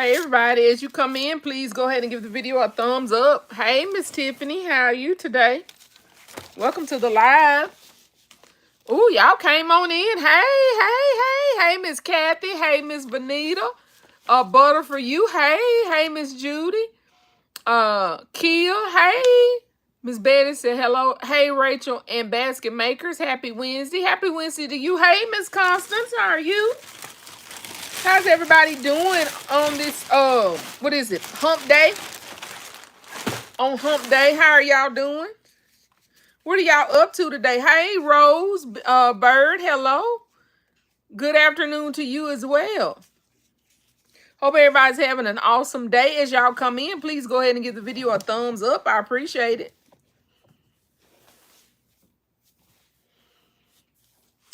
Hey everybody, as you come in, please go ahead and give the video a thumbs up. Hey Miss Tiffany, how are you today? Welcome to the live. Ooh, y'all came on in. Hey, Miss Kathy. Hey, Miss Benita. Butter for you. Hey, Miss Judy. Kia. Hey. Miss Betty said hello. Hey, Rachel and Basket Makers. Happy Wednesday. Happy Wednesday to you. Hey, Miss Constance. How are you? How's everybody doing on this, what is it? Hump day? On hump day, how are y'all doing? What are y'all up to today? Hey, Rose, Bird, hello. Good afternoon to you as well. Hope everybody's having an awesome day. As y'all come in, please go ahead and give the video a thumbs up. I appreciate it.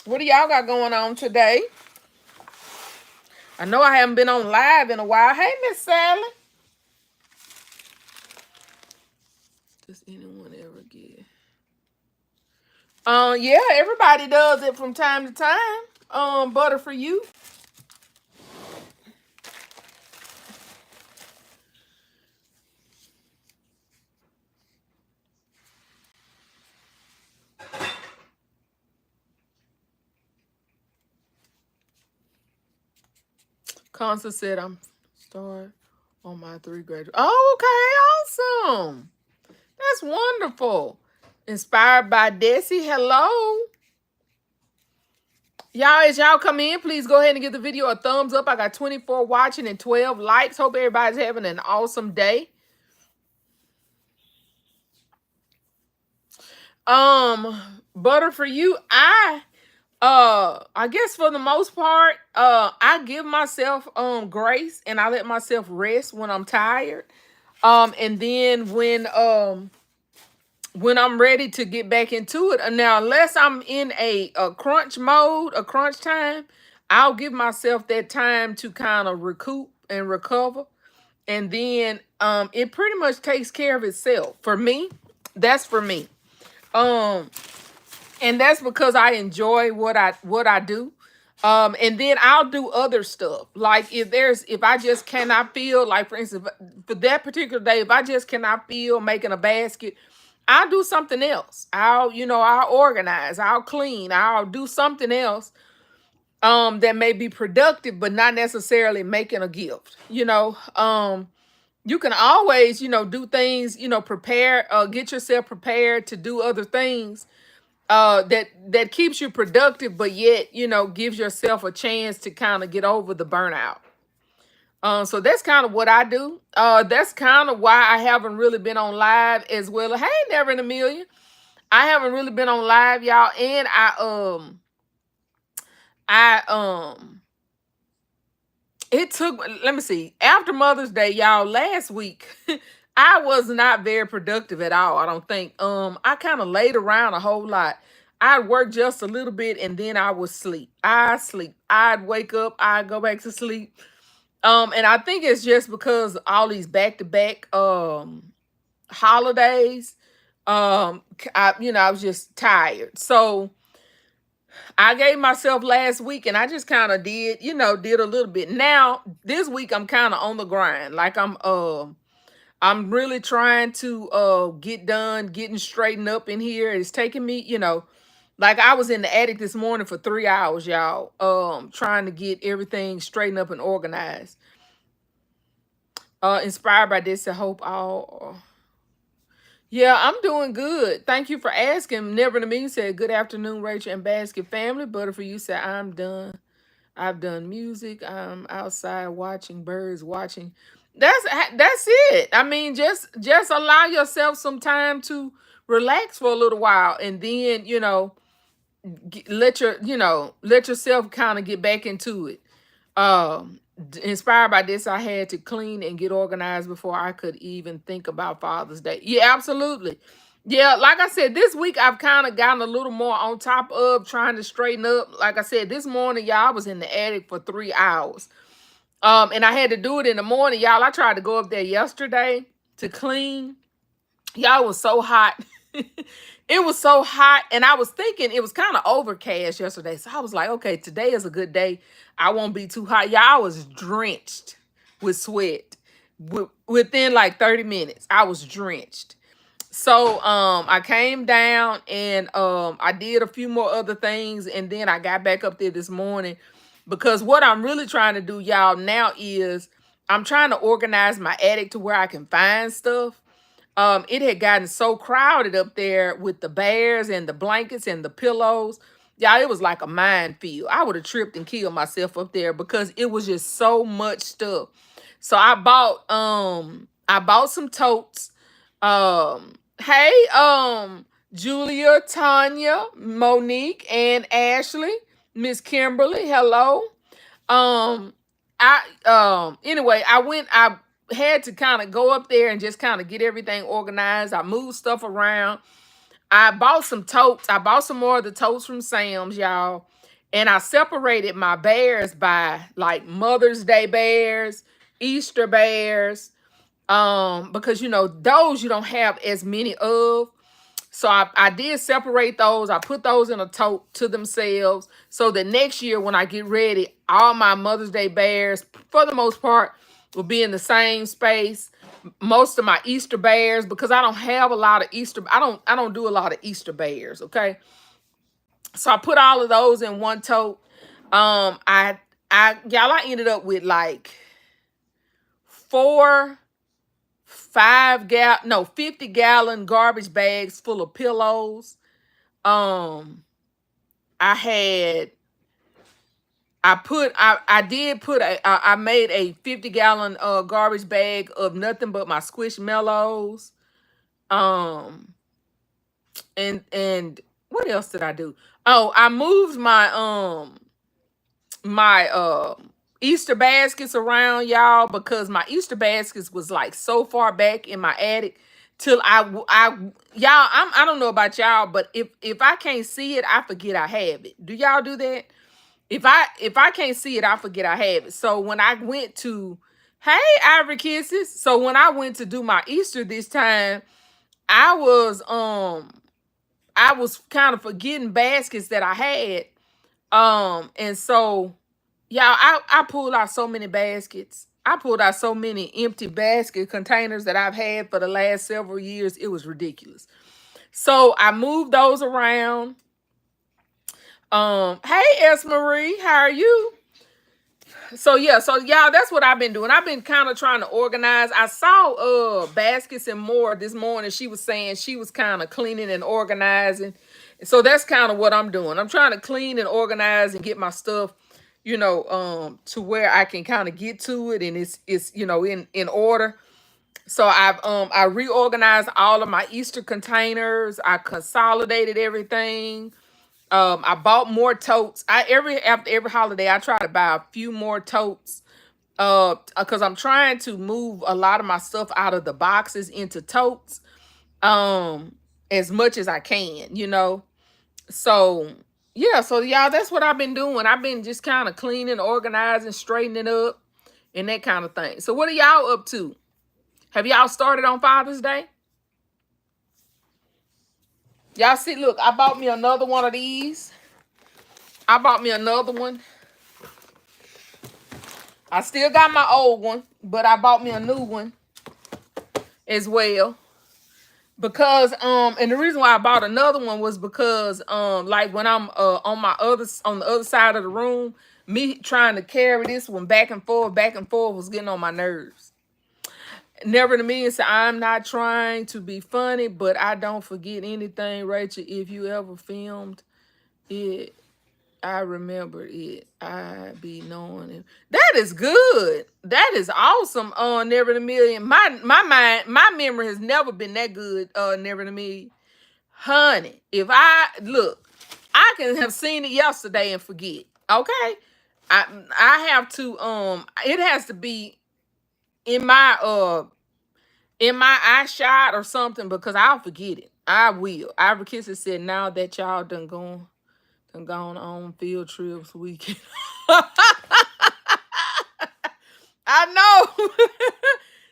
What do y'all got going on today? I know I haven't been on live in a while. Hey, Miss Sally. Does anyone ever get? Yeah, everybody does it from time to time. Butter for you. Constance said I'm start on my 3 grade. Oh, okay, awesome. That's wonderful. Inspired by Desi. Hello. Y'all, as y'all come in, please go ahead and give the video a thumbs up. I got 24 watching and 12 likes. Hope everybody's having an awesome day. Butter for you, I guess for the most part, I give myself grace and I let myself rest when I'm tired. And then when I'm ready to get back into it. Now, unless I'm in a crunch mode, a crunch time, I'll give myself that time to kind of recoup and recover. And then it pretty much takes care of itself. For me, that's for me. And that's because I enjoy what I do. And then I'll do other stuff. Like if I just cannot feel, like for instance, for that particular day, if I just cannot feel making a basket, I'll do something else. I'll organize, I'll clean, I'll do something else that may be productive, but not necessarily making a gift. You can always, do things, prepare, get yourself prepared to do other things that keeps you productive, but yet, gives yourself a chance to kind of get over the burnout. So that's kind of what I do. That's kind of why I haven't really been on live as well. Hey, Never in a Million. I haven't really been on live, y'all. And it took, let me see, after Mother's Day, y'all, last week, I was not very productive at all, I don't think. I kind of laid around a whole lot. I'd work just a little bit and then I would sleep. I'd wake up, I'd go back to sleep. And I think it's just because all these back-to-back holidays. I was just tired. So I gave myself last week and I just kind of did a little bit. Now, this week I'm kind of on the grind. Like I'm really trying to getting straightened up in here. It's taking me, like I was in the attic this morning for 3 hours, y'all, trying to get everything straightened up and organized. Inspired by this, I hope all. Yeah, I'm doing good. Thank you for asking. Never to me said, good afternoon, Rachel and Basket family. Butter for you said, I'm done. I've done music. I'm outside watching birds, watching. That's it. I mean, just allow yourself some time to relax for a little while, and then let yourself kind of get back into it. Inspired by this, I had to clean and get organized before I could even think about Father's Day. Yeah, absolutely. Yeah, like I said, this week I've kind of gotten a little more on top of trying to straighten up. Like I said, this morning, y'all, I was in the attic for 3 hours. And I had to do it in the morning, y'all. I tried to go up there yesterday to clean. Y'all, it was so hot. It was so hot. And I was thinking it was kind of overcast yesterday. So I was like, okay, today is a good day. I won't be too hot. Y'all, I was drenched. with sweat. Within like 30 minutes, I was drenched. So I came down and I did a few more other things, and then I got back up there this morning because what I'm really trying to do, y'all, now is I'm trying to organize my attic to where I can find stuff. It had gotten so crowded up there with the bears and the blankets and the pillows. Yeah, it was like a minefield. I would have tripped and killed myself up there because it was just so much stuff. So I bought some totes. Hey, Julia, Tanya, Monique, and Ashley, Miss Kimberly, hello. Um, anyway, I had to kind of go up there and just kind of get everything organized. I moved stuff around. I bought some totes. I bought some more of the totes from Sam's, y'all. And I separated my bears by like Mother's Day bears, Easter bears, because you know those you don't have as many of. So I did separate those. I put those in a tote to themselves so that next year when I get ready, all my Mother's Day bears, for the most part, will be in the same space. Most of my Easter bears, because I don't have a lot of Easter, I don't do a lot of Easter bears, okay? So I put all of those in one tote. I ended up with like 50-gallon garbage bags full of pillows. Um, I had, I made a 50-gallon garbage bag of nothing but my squishmallows. Um, and what else did I do? Oh, I moved my Easter baskets around, y'all, because my Easter baskets was like so far back in my attic till y'all, I don't know about y'all, but if I can't see it, I forget I have it. Do y'all do that? If I can't see it, I forget I have it. So when I went to, hey, Ivory Kisses. So when I went to do my Easter this time, I was I was kind of forgetting baskets that I had. And so y'all, I pulled out so many baskets. I pulled out so many empty basket containers that I've had for the last several years. It was ridiculous. So I moved those around. Hey S. Marie, how are you? So yeah, so y'all, that's what I've been doing. I've been kind of trying to organize. I saw Baskets and More this morning. She was saying she was kind of cleaning and organizing. So that's kind of what I'm doing. I'm trying to clean and organize and get my stuff, to where I can kind of get to it and it's in order. So I reorganized all of my Easter containers. I consolidated everything. I bought more totes. After every holiday, I try to buy a few more totes. Because I'm trying to move a lot of my stuff out of the boxes into totes. As much as I can. So yeah, so y'all, that's what I've been doing. I've been just kind of cleaning, organizing, straightening up, and that kind of thing. So what are y'all up to? Have y'all started on Father's Day? Y'all see, look, I bought me another one of these. I bought me another one. I still got my old one, but I bought me a new one as well. Because and the reason why I bought another one was because like when I'm on the other side of the room, me trying to carry this one back and forth was getting on my nerves. Never to me and say I'm not trying to be funny, but I don't forget anything, Rachel. If you ever filmed it, I remember it. I be knowing it. That is good. That is awesome. Never in a million. My memory has never been that good. Never in a million, honey. If I look, I can have seen it yesterday and forget. Okay, I have to. It has to be in my eye shot or something because I'll forget it. I will. Ivor Kisses said now that y'all done gone on field trips weekend. I know.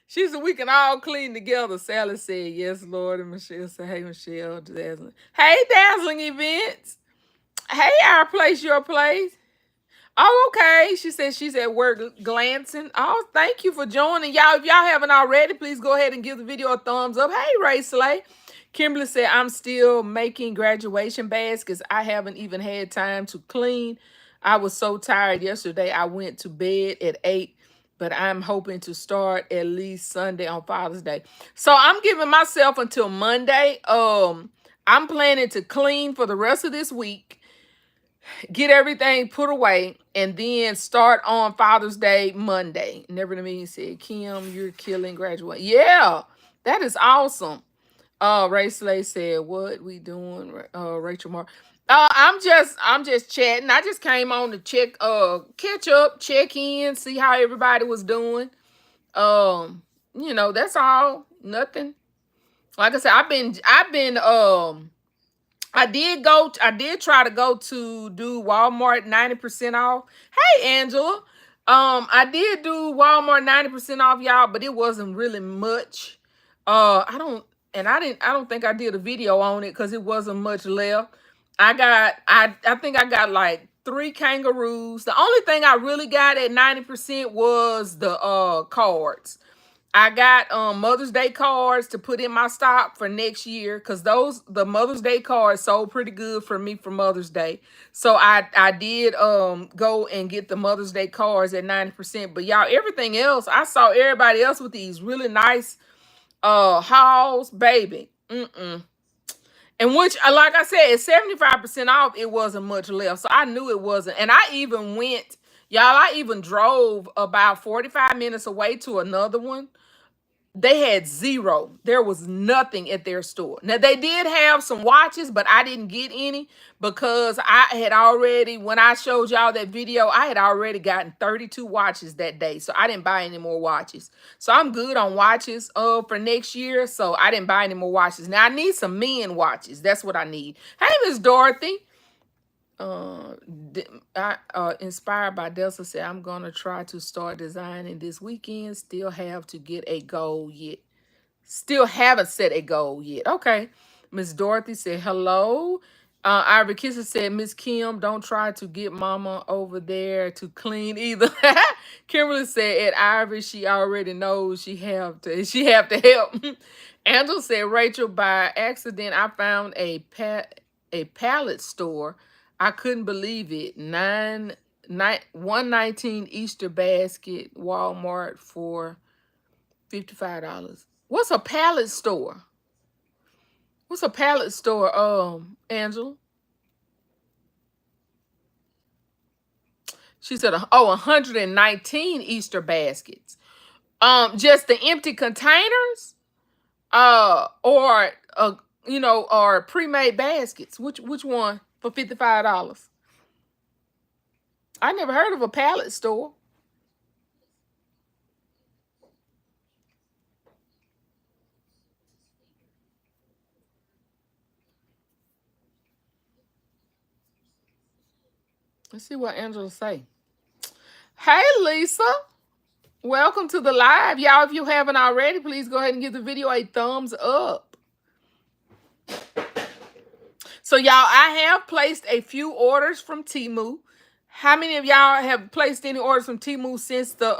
She said we can all clean together. Sally said yes, Lord. And Michelle said, hey, Michelle, Dazzling. Hey, Dazzling Events. Hey, Our Place, Your Place. Oh, okay. She said she's at work glancing. Oh, thank you for joining. Y'all, if y'all haven't already, please go ahead and give the video a thumbs up. Hey, Ray Slay. Kimberly said, I'm still making graduation baskets. I haven't even had time to clean. I was so tired yesterday. I went to bed at 8, but I'm hoping to start at least Sunday on Father's Day. So I'm giving myself until Monday. I'm planning to clean for the rest of this week, get everything put away, and then start on Father's Day Monday. Never to me said, Kim, you're killing graduate. Yeah, that is awesome. Ray Slay said, what we doing? Rachel Moore. I'm just chatting. I just came on to check, catch up, check in, see how everybody was doing. That's all. Nothing. Like I said, I did try to go to do Walmart 90% off. Hey, Angela. I did do Walmart 90% off, y'all, but it wasn't really much. I don't think I did a video on it because it wasn't much left. I think I got like 3 kangaroos. The only thing I really got at 90% was the cards. I got Mother's Day cards to put in my stock for next year because the Mother's Day cards sold pretty good for me for Mother's Day. So I did go and get the Mother's Day cards at 90%. But y'all, everything else, I saw everybody else with these really nice hauls, baby. And which, like I said, at 75% off, it wasn't much left. So I knew it wasn't. And I even drove about 45 minutes away to another one. They had zero. There was nothing at their store. Now they did have some watches, but I didn't get any because when I showed y'all that video, I had already gotten 32 watches that day. So I didn't buy any more watches. So I'm good on watches for next year. So I didn't buy any more watches. Now I need some men watches. That's what I need. Hey, Miss Dorothy. Inspired by Delta said, I'm gonna try to start designing this weekend. Still have to get a goal yet. Still haven't set a goal yet. Okay. Miss Dorothy said, hello. Ivory Kisser said, Miss Kim, don't try to get mama over there to clean either. Kimberly said, at Ivory, she already knows she have to help. Angela said, Rachel, by accident, I found a pallet store. I couldn't believe it. 119 Easter basket, Walmart for $55. What's a pallet store? What's a pallet store, Angela? She said, 119 Easter baskets. Just the empty containers? Or pre-made baskets. Which one for $55? I never heard of a pallet store. Let's see what Angela say. Hey, Lisa. Welcome to the live. Y'all, if you haven't already, please go ahead and give the video a thumbs up. So, y'all, I have placed a few orders from Temu. How many of y'all have placed any orders from Temu since the,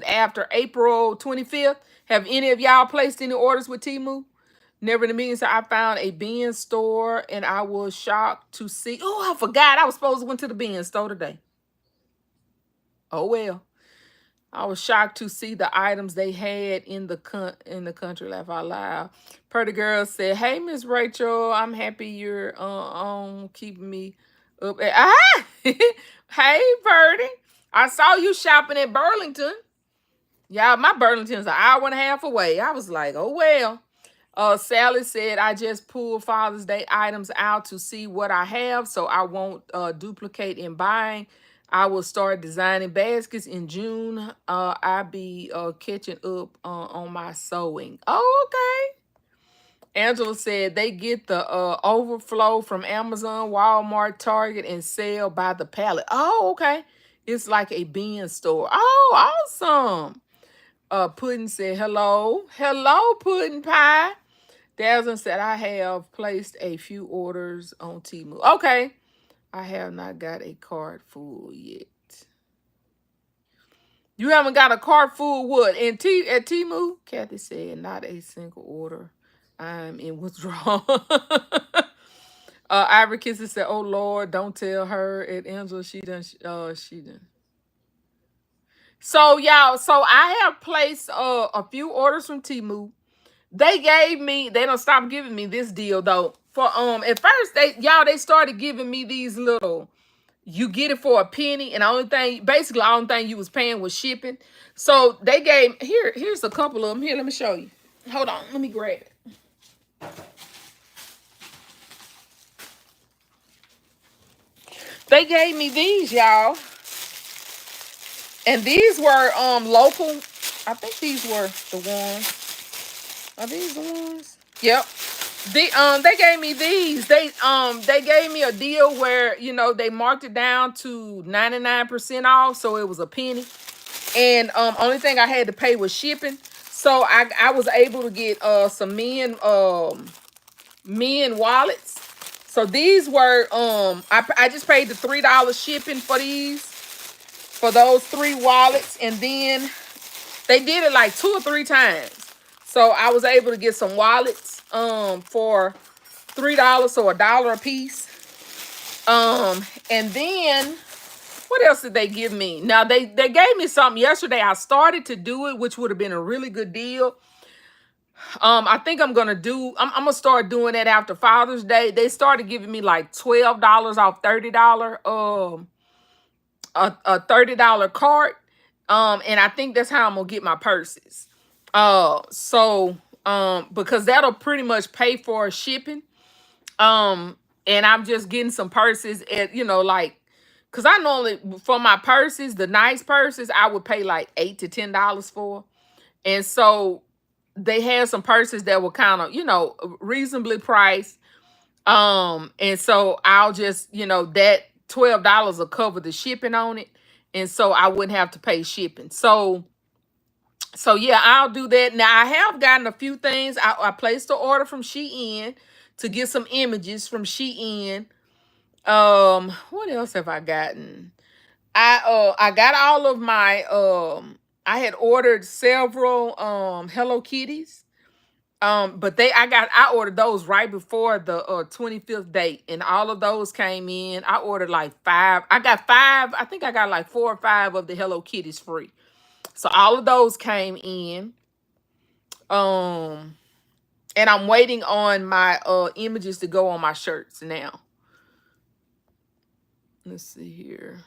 after April 25th? Have any of y'all placed any orders with Temu? Never in a million. So I found a Ben's store and I was shocked to see. Oh, I forgot. I was supposed to went to the Ben's store today. Oh, well. I was shocked to see the items they had in the country. Laugh out loud. Purdy girl said, hey, Miss Rachel, I'm happy you're on keeping me up. Hey, Purdy. I saw you shopping at Burlington. Y'all, my Burlington's an hour and a half away. I was like, oh, well. Sally said, I just pulled Father's Day items out to see what I have so I won't duplicate in buying. I will start designing baskets in June. I'll be catching up on my sewing. Oh, okay. Angela said they get the overflow from Amazon, Walmart, Target, and sell by the pallet. Oh, okay. It's like a bin store. Oh, awesome. Pudding said, hello. Hello, Pudding Pie. Dazzlin said, I have placed a few orders on Temu. Okay. I have not got a cart full yet. You haven't got a cart full what? At Temu? Kathy said, not a single order. I'm in withdrawal. Ivory Kisses said, "Oh Lord, don't tell her." At Angela, she done. So y'all, so I have placed a few orders from Temu. They don't stop giving me this deal though. For at first they started giving me these little, you get it for a penny, and the only thing you was paying was shipping. So they gave here's a couple of them. Here, let me show you. Hold on, let me grab it. They gave me these, y'all. And these were local. I think these were the ones. Are these the ones? Yep. They gave me these. They gave me a deal where, they marked it down to 99% off, so it was a penny. And only thing I had to pay was shipping. So I was able to get some men wallets. So these were I just paid the $3 shipping for those 3 wallets, and then they did it like 2 or 3 times. So I was able to get some wallets for $3, so $1 a piece. And then what else did they give me? Now they gave me something yesterday. I started to do it, which would have been a really good deal. I think I'm gonna start doing that after Father's Day. They started giving me like $12 off $30 a $30 cart. And I think that's how I'm gonna get my purses. Because that'll pretty much pay for shipping. And I'm just getting some purses at, like, because I normally, for my purses, the nice purses, I would pay like $8 to $10 for. And so they had some purses that were kind of, reasonably priced. And so I'll just, that $12 will cover the shipping on it. And so I wouldn't have to pay shipping. So yeah, I'll do that. Now I have gotten a few things. I placed an order from Shein to get some images from Shein. What else have I gotten? I got all of my I had ordered several Hello Kitties. But I ordered those right before the 25th date, and all of those came in. I ordered like 5. I got 5. I think I got like 4 or 5 of the Hello Kitties free. So all of those came in. And I'm waiting on my images to go on my shirts now. Let's see here.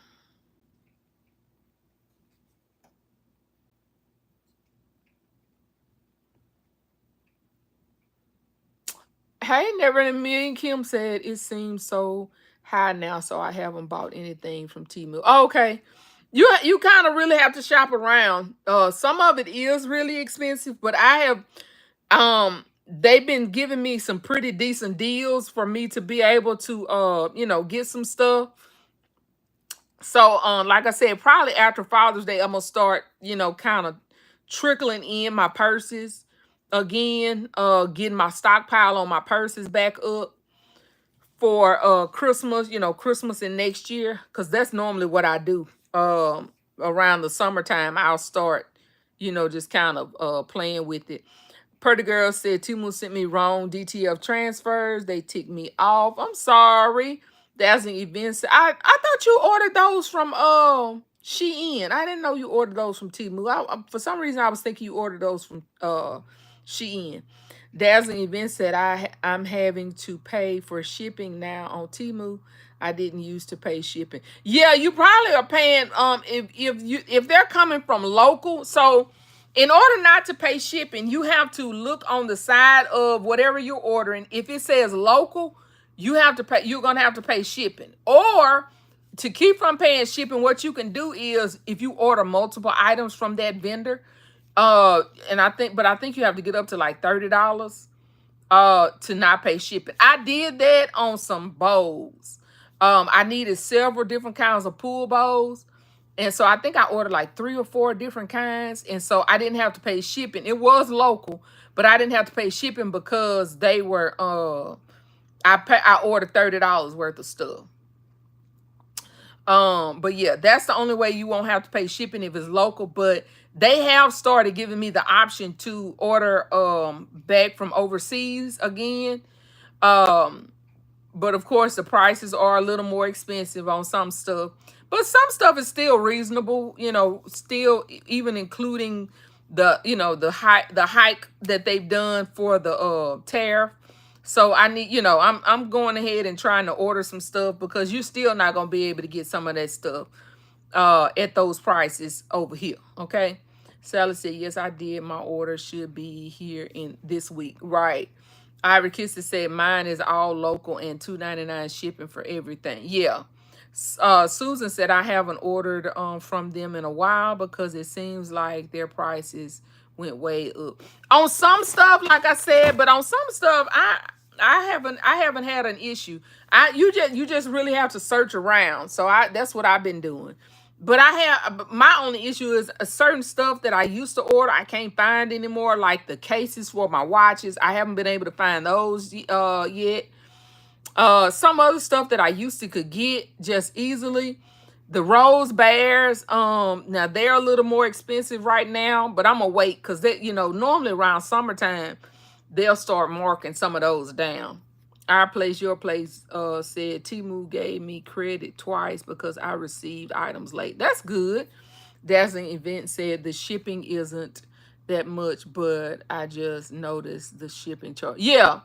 Hey, Never in a Million. Kim said it seems so high now, so I haven't bought anything from Temu. Oh, okay. You kind of really have to shop around. Some of it is really expensive, but I have they've been giving me some pretty decent deals for me to be able to get some stuff. So like I said, probably after Father's Day, I'm gonna start, kind of trickling in my purses again, getting my stockpile on my purses back up for Christmas, Christmas and next year, because that's normally what I do. Around the summertime, I'll start, just kind of playing with it. Pretty Girl said Temu sent me wrong DTF transfers. They ticked me off. I'm sorry. That's an event. I thought you ordered those from Shein. I didn't know you ordered those from Temu. For some reason, I was thinking you ordered those from Shein. Dazzling Event said I'm having to pay for shipping now on Temu. I didn't used to pay shipping. Yeah, you probably are paying if they're coming from local. So in order not to pay shipping, you have to look on the side of whatever you're ordering. If it says local, you're gonna have to pay shipping. Or to keep from paying shipping, what you can do is if you order multiple items from that vendor, I think you have to get up to like $30 to not pay shipping. I did that on some bowls. I needed several different kinds of pool bowls. And so I think I ordered like 3 or 4 different kinds. And so I didn't have to pay shipping. It was local, but I didn't have to pay shipping because they were I ordered $30 worth of stuff. But yeah, that's the only way you won't have to pay shipping if it's local. But they have started giving me the option to order back from overseas again. Um, but of course the prices are a little more expensive on some stuff. But some stuff is still reasonable, still even including the hike that they've done for the tariff. So I need, I'm going ahead and trying to order some stuff because you're still not gonna be able to get some of that stuff at those prices over here. Okay. Sally said, yes, I did. My order should be here in this week. Right. Ivory Kisses said mine is all local and $2.99 shipping for everything. Yeah. Susan said I haven't ordered from them in a while because it seems like their prices went way up on some stuff, like I said, but on some stuff I haven't had an issue. You just really have to search around. So that's what I've been doing. But my only issue is a certain stuff that I used to order I can't find anymore, like the cases for my watches. I haven't been able to find those yet. Some other stuff that I used to could get just easily. The Rose Bears, now they're a little more expensive right now, but I'm gonna wait because normally around summertime they'll start marking some of those down. Our Place, Your Place said Temu gave me credit twice because I received items late. That's good. Dazzling Event said the shipping isn't that much, but I just noticed the shipping charge. Yeah.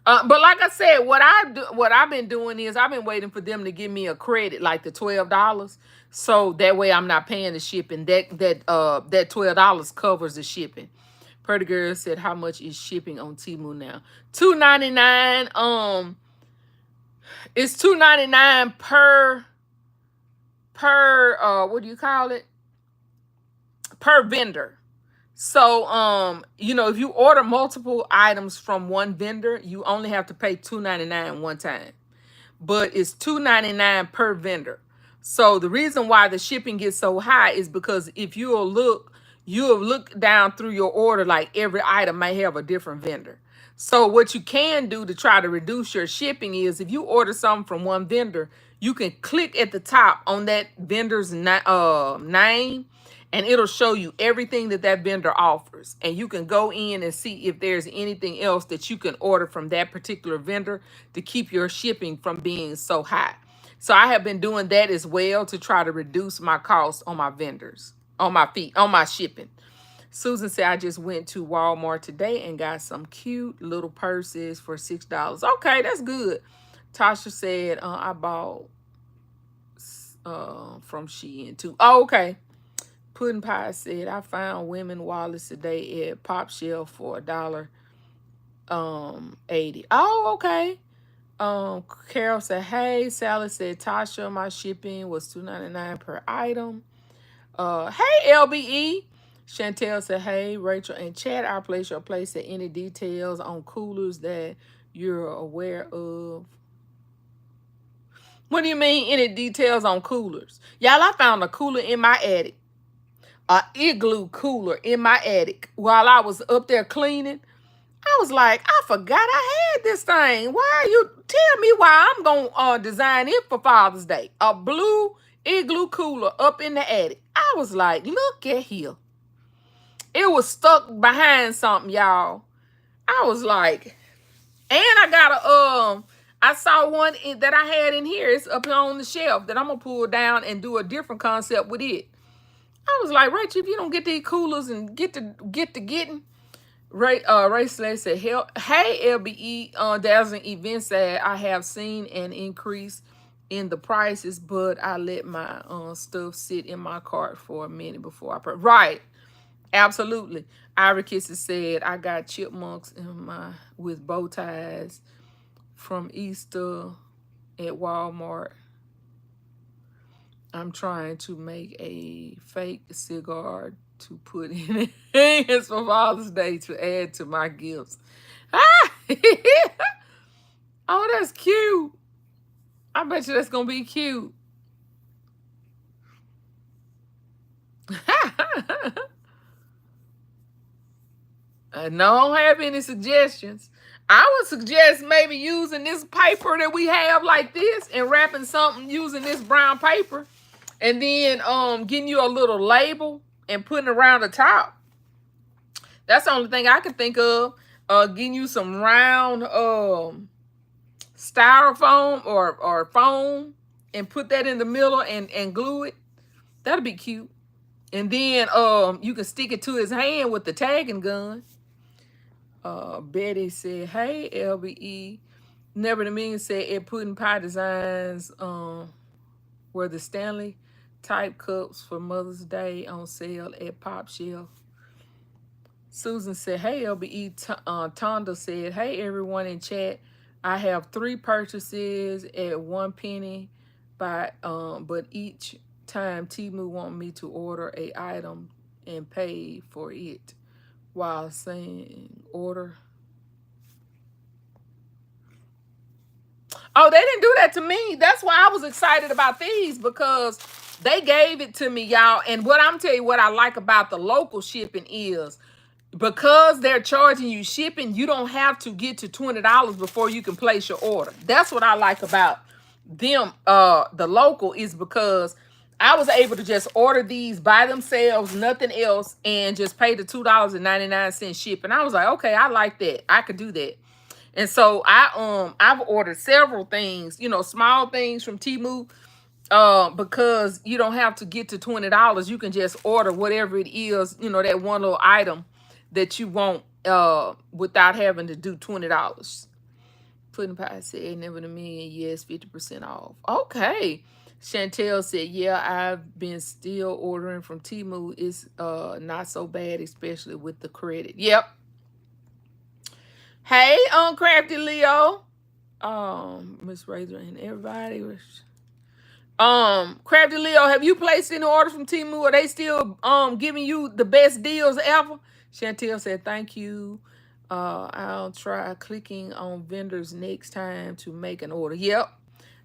But like I said, what I've been doing is I've been waiting for them to give me a credit, like the $12, so that way I'm not paying the shipping. That $12 covers the shipping. Pretty Girl said, how much is shipping on Temu now? $2.99. It's $2.99 per what do you call it? Per vendor. So if you order multiple items from one vendor, you only have to pay $2.99 one time. But it's $2.99 per vendor. So the reason why the shipping gets so high is because if you'll look down through your order, like every item may have a different vendor. So what you can do to try to reduce your shipping is if you order something from one vendor, you can click at the top on that vendor's name, and it'll show you everything that vendor offers. And you can go in and see if there's anything else that you can order from that particular vendor to keep your shipping from being so high. So I have been doing that as well to try to reduce my costs on my vendors, on my shipping. Susan said, I just went to Walmart today and got some cute little purses for $6. Okay, that's good. Tasha said, I bought from Shein too. Oh, okay. Pudding Pie said, I found women wallets today at Pop Shelf for $1.80. Oh, okay. Carol said, hey. Sally said, Tasha, my shipping was $2.99 per item. Hey, LBE. Chantel said, hey. Rachel and Chad, Our Place, Your Place said, any details on coolers that you're aware of? What do you mean, any details on coolers? Y'all, I found a cooler in my attic. An igloo cooler in my attic while I was up there cleaning. I was like, I forgot I had this thing. Why you tell me why I'm going to design it for Father's Day? A blue igloo cooler up in the attic. I was like, look at here. It was stuck behind something, y'all. I was like, and I got I saw one that I had in here. It's up on the shelf that I'm going to pull down and do a different concept with it. I was like, Rachel, if you don't get these coolers and get to getting. Ray Slay said, hey, LBE, Dazzling Event said, I have seen an increase in the prices, but I let my stuff sit in my cart for a minute before I purchase. Right. Absolutely. Ira Kisses said, I got chipmunks with bow ties from Easter at Walmart. I'm trying to make a fake cigar to put in hands for Father's Day to add to my gifts. Ah! Oh, that's cute. I bet you that's going to be cute. No, I don't have any suggestions. I would suggest maybe using this paper that we have like this and wrapping something using this brown paper, and then getting you a little label and putting it around the top. That's the only thing I can think of. Getting you some round styrofoam or foam and put that in the middle and glue it. That'll be cute. And then you can stick it to his hand with the tagging gun. Betty said, "Hey, LBE." Never the Million said, "At Pudding Pie Designs were the Stanley type cups for Mother's Day on sale at Pop Shelf." Susan said, "Hey, LBE." Tonda said, "Hey, everyone in chat. I have 3 purchases at 1 penny, but each time Temu want me to order a item and pay for it while saying order." Oh, they didn't do that to me. That's why I was excited about these, because they gave it to me, y'all. And what I'm telling you, what I like about the local shipping is, because they're charging you shipping, you don't have to get to $20 before you can place your order. That's what I like about them, the local, is because I was able to just order these by themselves, nothing else, and just pay the $2.99 shipping. I was like, okay, I like that. I could do that. And so I've ordered several things, small things from Temu, because you don't have to get to $20. You can just order whatever it is, that one little item that you want, without having to do $20. Pudding Pie said, "Never to me, and yes, 50% off." Okay. Chantel said, "Yeah, I've been still ordering from Temu. It's not so bad, especially with the credit." Yep. Hey, Crafty Leo. Miss Razor and everybody. Crafty Leo, have you placed any orders from Temu? Are they still giving you the best deals ever? Chantel said, "Thank you. I'll try clicking on vendors next time to make an order." Yep.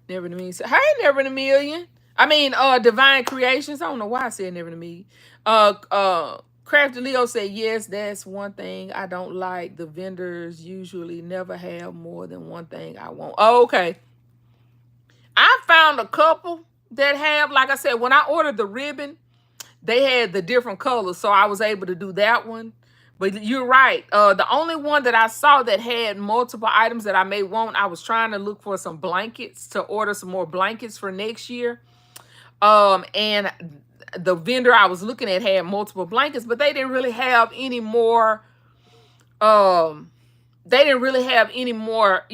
Never in a million. Hey, Never in a Million. I mean, Divine Creations. I don't know why I said Never in a Million. Crafty Leo said, "Yes, that's one thing I don't like. The vendors usually never have more than one thing I want." Oh, okay. I found a couple that have, like I said, when I ordered the ribbon, they had the different colors, so I was able to do that one. But you're right. The only one that I saw that had multiple items that I may want, I was trying to look for some blankets, to order some more blankets for next year. And the vendor I was looking at had multiple blankets, but they didn't really have any more. They didn't really have any more,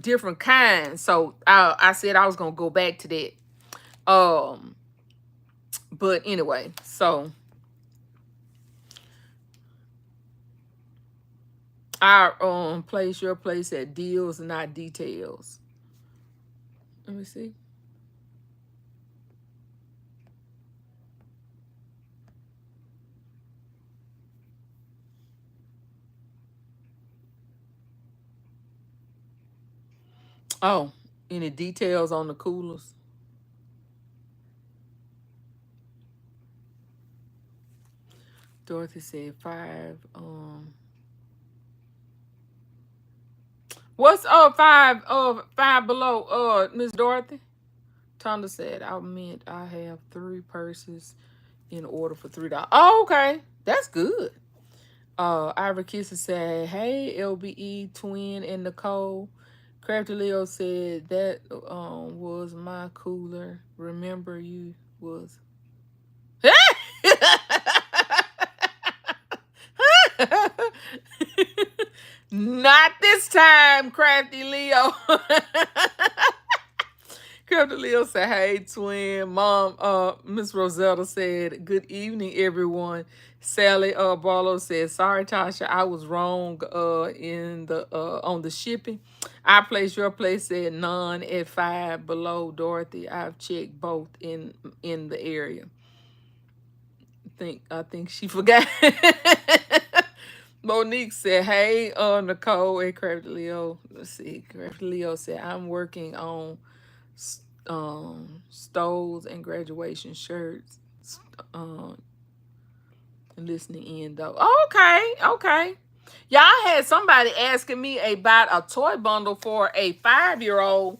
different kinds. So I said I was gonna go back to that. But anyway, so I place your place at deals, not details. Let me see. Oh, any details on the coolers? Dorothy said 5. What's 5 below, Miss Dorothy? Tonda said, "I meant I have 3 purses in order for $3." Oh, okay. That's good. Ivor Kisser said, "Hey, LBE, Twin, and Nicole." Crafty Leo said, "That was my cooler. Remember you was." Not this time, Crafty Leo. Crafty Leo said, "Hey, twin." Mom, Miss Rosetta said, "Good evening, everyone." Sally Barlow said, "Sorry, Tasha, I was wrong in the on the shipping. I placed your place at none at 5 below, Dorothy. I've checked both in the area." I think she forgot. Monique said, "Hey, Nicole and Crafty Leo." Let's see. Crafty Leo said, "I'm working on stoles and graduation shirts. Listening in though." Oh, okay, okay. Y'all had somebody asking me about a toy bundle for a 5-year-old.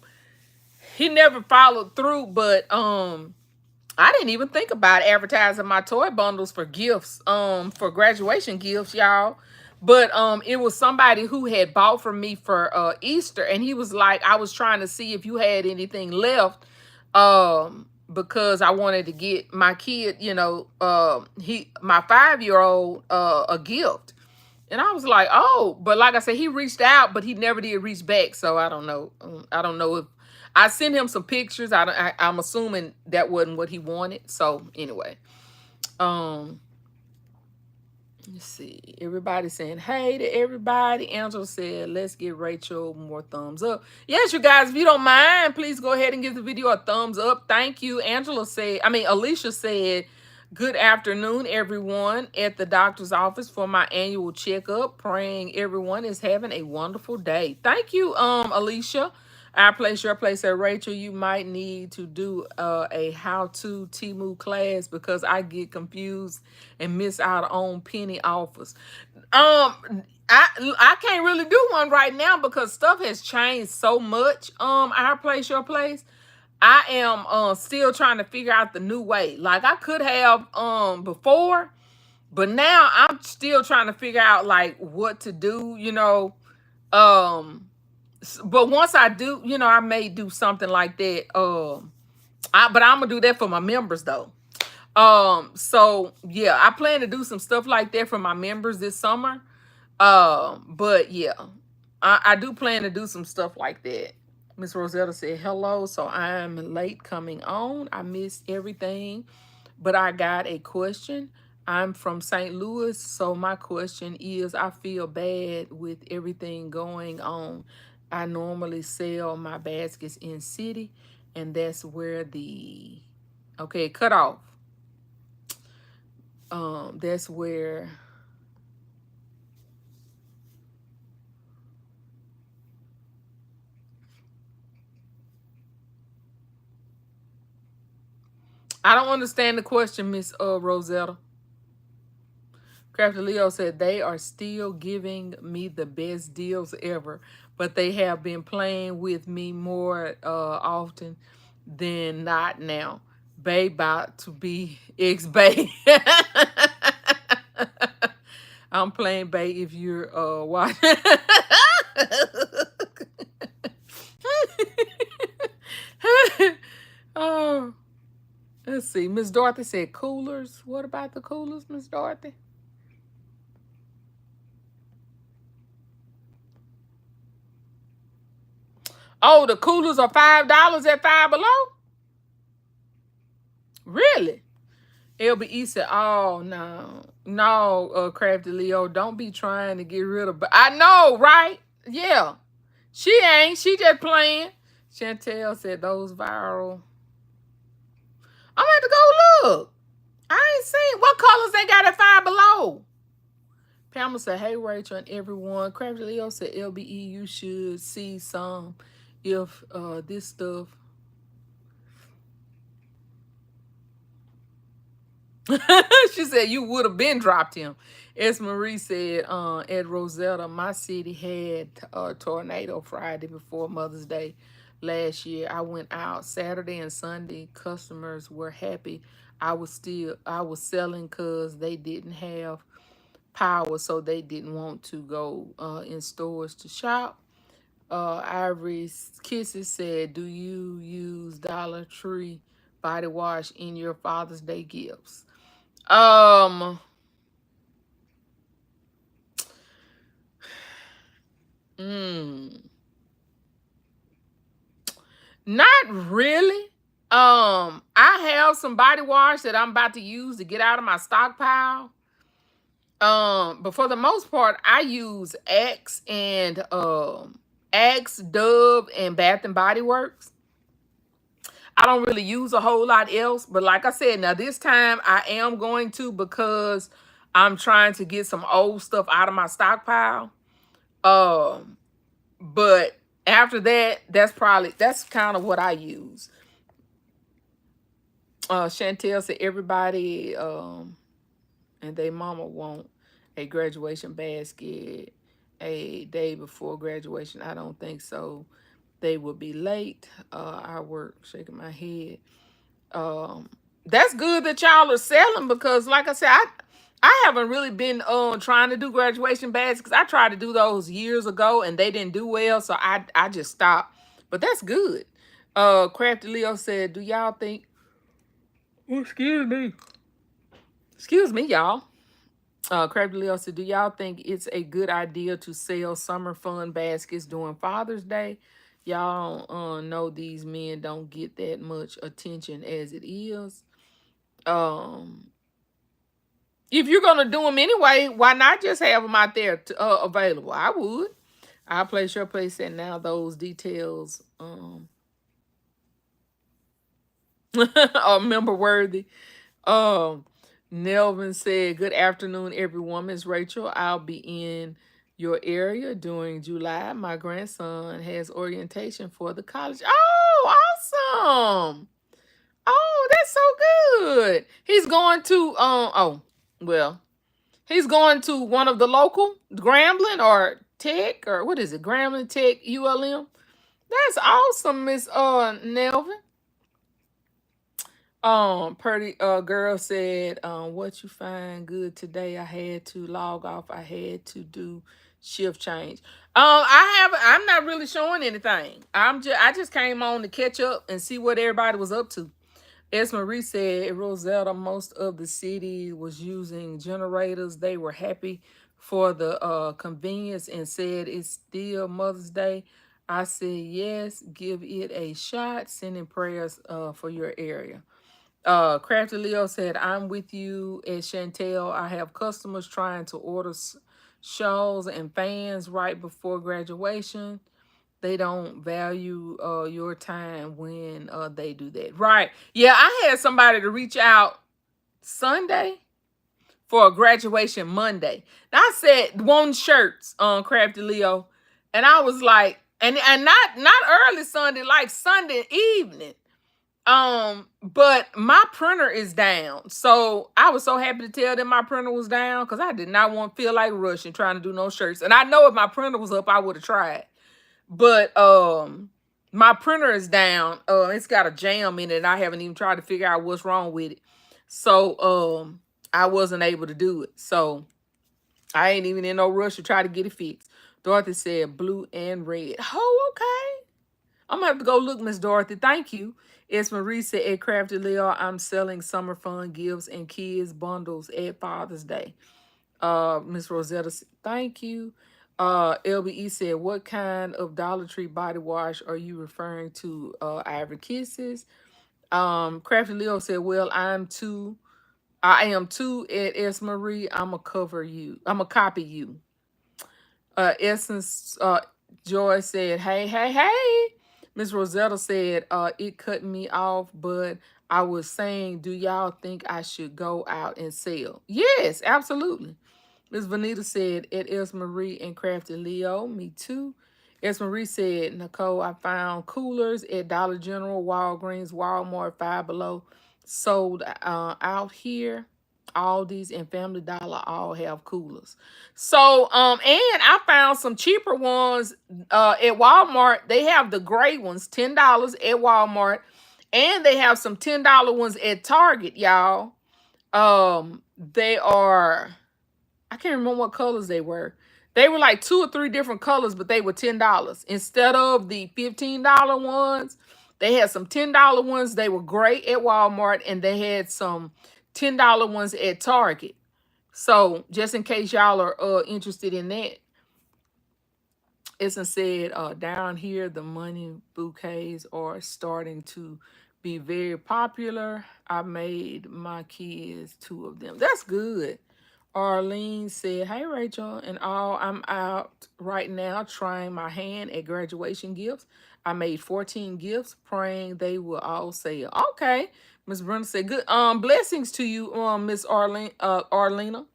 He never followed through, but I didn't even think about advertising my toy bundles for gifts, for graduation gifts, y'all. But it was somebody who had bought from me for Easter, and he was like, I was trying to see if you had anything left, because I wanted to get my kid, my 5-year-old, a gift. And I was like, oh, but like I said, he reached out, but he never did reach back. So I don't know. I don't know if I sent him some pictures. I'm assuming that wasn't what he wanted. So anyway, um, let's see. Everybody saying hey to everybody. Angela said, let's give Rachel more thumbs up. Yes, you guys, if you don't mind, please go ahead and give the video a thumbs up. Thank you. Alicia said, good afternoon, everyone, at the doctor's office for my annual checkup. Praying everyone is having a wonderful day. Thank you, Alicia. Our place, your place at Rachel. You might need to do a how-to Temu class because I get confused and miss out on penny offers. I can't really do one right now because stuff has changed so much. Our place, your place. I am still trying to figure out the new way. Like I could have before, but now I'm still trying to figure out like what to do, but once I do, I may do something like that. But I'm gonna do that for my members though. So yeah, I plan to do some stuff like that for my members this summer. But yeah, I do plan to do some stuff like that. Miss Rosetta said hello, so I'm late coming on. I missed everything, but I got a question. I'm from St. Louis, so my question is, I feel bad with everything going on. I normally sell my baskets in city, and that's where the cut off. That's where I don't understand the question, Miss Rosetta. Crafty Leo said they are still giving me the best deals ever, but they have been playing with me more often than not now. Bay about to be ex-Bay. I'm playing Bay if you're watching. Oh, let's see. Miss Dorothy said coolers. What about the coolers, Miss Dorothy? Oh, the coolers are $5 at Five Below? Really? LBE said, oh, no. No, Crafty Leo, don't be trying to get rid of... I know, right? Yeah. She ain't. She just playing. Chantel said, those viral... I'm going to have to go look. I ain't seen... What colors they got at Five Below? Pamela said, hey, Rachel and everyone. Crafty Leo said, LBE, you should see some if this stuff... She said you would have been dropped him. S. Marie said, at Rosetta, my city had a tornado Friday before Mother's Day last year. I went out Saturday and Sunday. Customers were happy. I was selling because they didn't have power, so they didn't want to go in stores to shop. Ivory Kisses said, do you use Dollar Tree body wash in your Father's Day gifts? Um, mm, Not really. I have some body wash that I'm about to use to get out of my stockpile. But for the most part, I use Axe, Dove, and Bath and Body Works. I don't really use a whole lot else, but like I said, now this time I am going to because I'm trying to get some old stuff out of my stockpile. But after that, that's kind of what I use. Chantel said everybody and they mama won't a graduation basket a day before graduation. I don't think so. They will be late. I work shaking my head. Um, that's good that y'all are selling because, like I said, I haven't really been trying to do graduation baskets. I tried to do those years ago and they didn't do well, so I just stopped. But that's good. Crafty Leo said, "Do y'all think?" Oh, excuse me, y'all. Crafty Leo said, "Do y'all think it's a good idea to sell summer fun baskets during Father's Day? Y'all know these men don't get that much attention as it is. Um, if you're gonna do them anyway, why not just have them out there available? I would. I'll place your place and now those details are member worthy. Um, Nelvin said, "Good afternoon, everyone. Miss Rachel, I'll be in your area during July. My grandson has orientation for the college." Oh, awesome! Oh, that's so good. He's going to oh, well, he's going to one of the local Grambling or Tech or what is it? Grambling Tech ULM. That's awesome, Miss Nelvin. Purdy girl said, what you find good today? I had to log off. I had to do shift change. I'm not really showing anything. I just came on to catch up and see what everybody was up to. As Marie said, Rosetta, most of the city was using generators. They were happy for the convenience and said it's still Mother's Day. I said yes, give it a shot. Sending prayers for your area. Crafty Leo said, I'm with you at Chantel. I have customers trying to order shows and fans right before graduation. They don't value your time when they do that. Right. Yeah, I had somebody to reach out Sunday for a graduation Monday. Now I said one shirts on Crafty Leo. And I was like, and not early Sunday, like Sunday evening. But my printer is down. So I was so happy to tell them my printer was down because I did not want to feel like rushing trying to do no shirts. And I know if my printer was up, I would have tried. But my printer is down. It's got a jam in it. And I haven't even tried to figure out what's wrong with it. So I wasn't able to do it. So I ain't even in no rush to try to get it fixed. Dorothy said blue and red. Oh, okay. I'm gonna have to go look, Miss Dorothy. Thank you. It's Marie said at Crafty Leo, I'm selling summer fun gifts and kids bundles at Father's Day. Miss Rosetta said, thank you. LBE said, what kind of Dollar Tree body wash are you referring to? Ivory Kisses. Crafty Leo said, well, I am too at S Marie. I'ma cover you. I'ma copy you. Essence Joy said, hey. Miss Rosetta said, it cut me off, but I was saying, do y'all think I should go out and sell? Yes, absolutely. Miss Vanita said, it is Marie and Crafty Leo. Me too. Es Marie said, Nicole, I found coolers at Dollar General, Walgreens, Walmart, Five Below. Sold out here. Aldi's and Family Dollar all have coolers. So, and I found some cheaper ones at Walmart. They have the gray ones, $10 at Walmart. And they have some $10 ones at Target, y'all. They are, I can't remember what colors they were. They were like 2 or 3 different colors, but they were $10. Instead of the $15 ones, they had some $10 ones. They were great at Walmart, and they had some $10 ones at Target. So just in case y'all are interested in that, Essence said, down here, the money bouquets are starting to be very popular. I made my kids 2 of them. That's good. Arlene said, hey, Rachel, and all, I'm out right now trying my hand at graduation gifts. I made 14 gifts, praying they will all sell. Okay. Miss Brenda said, good blessings to you, Miss Arlena.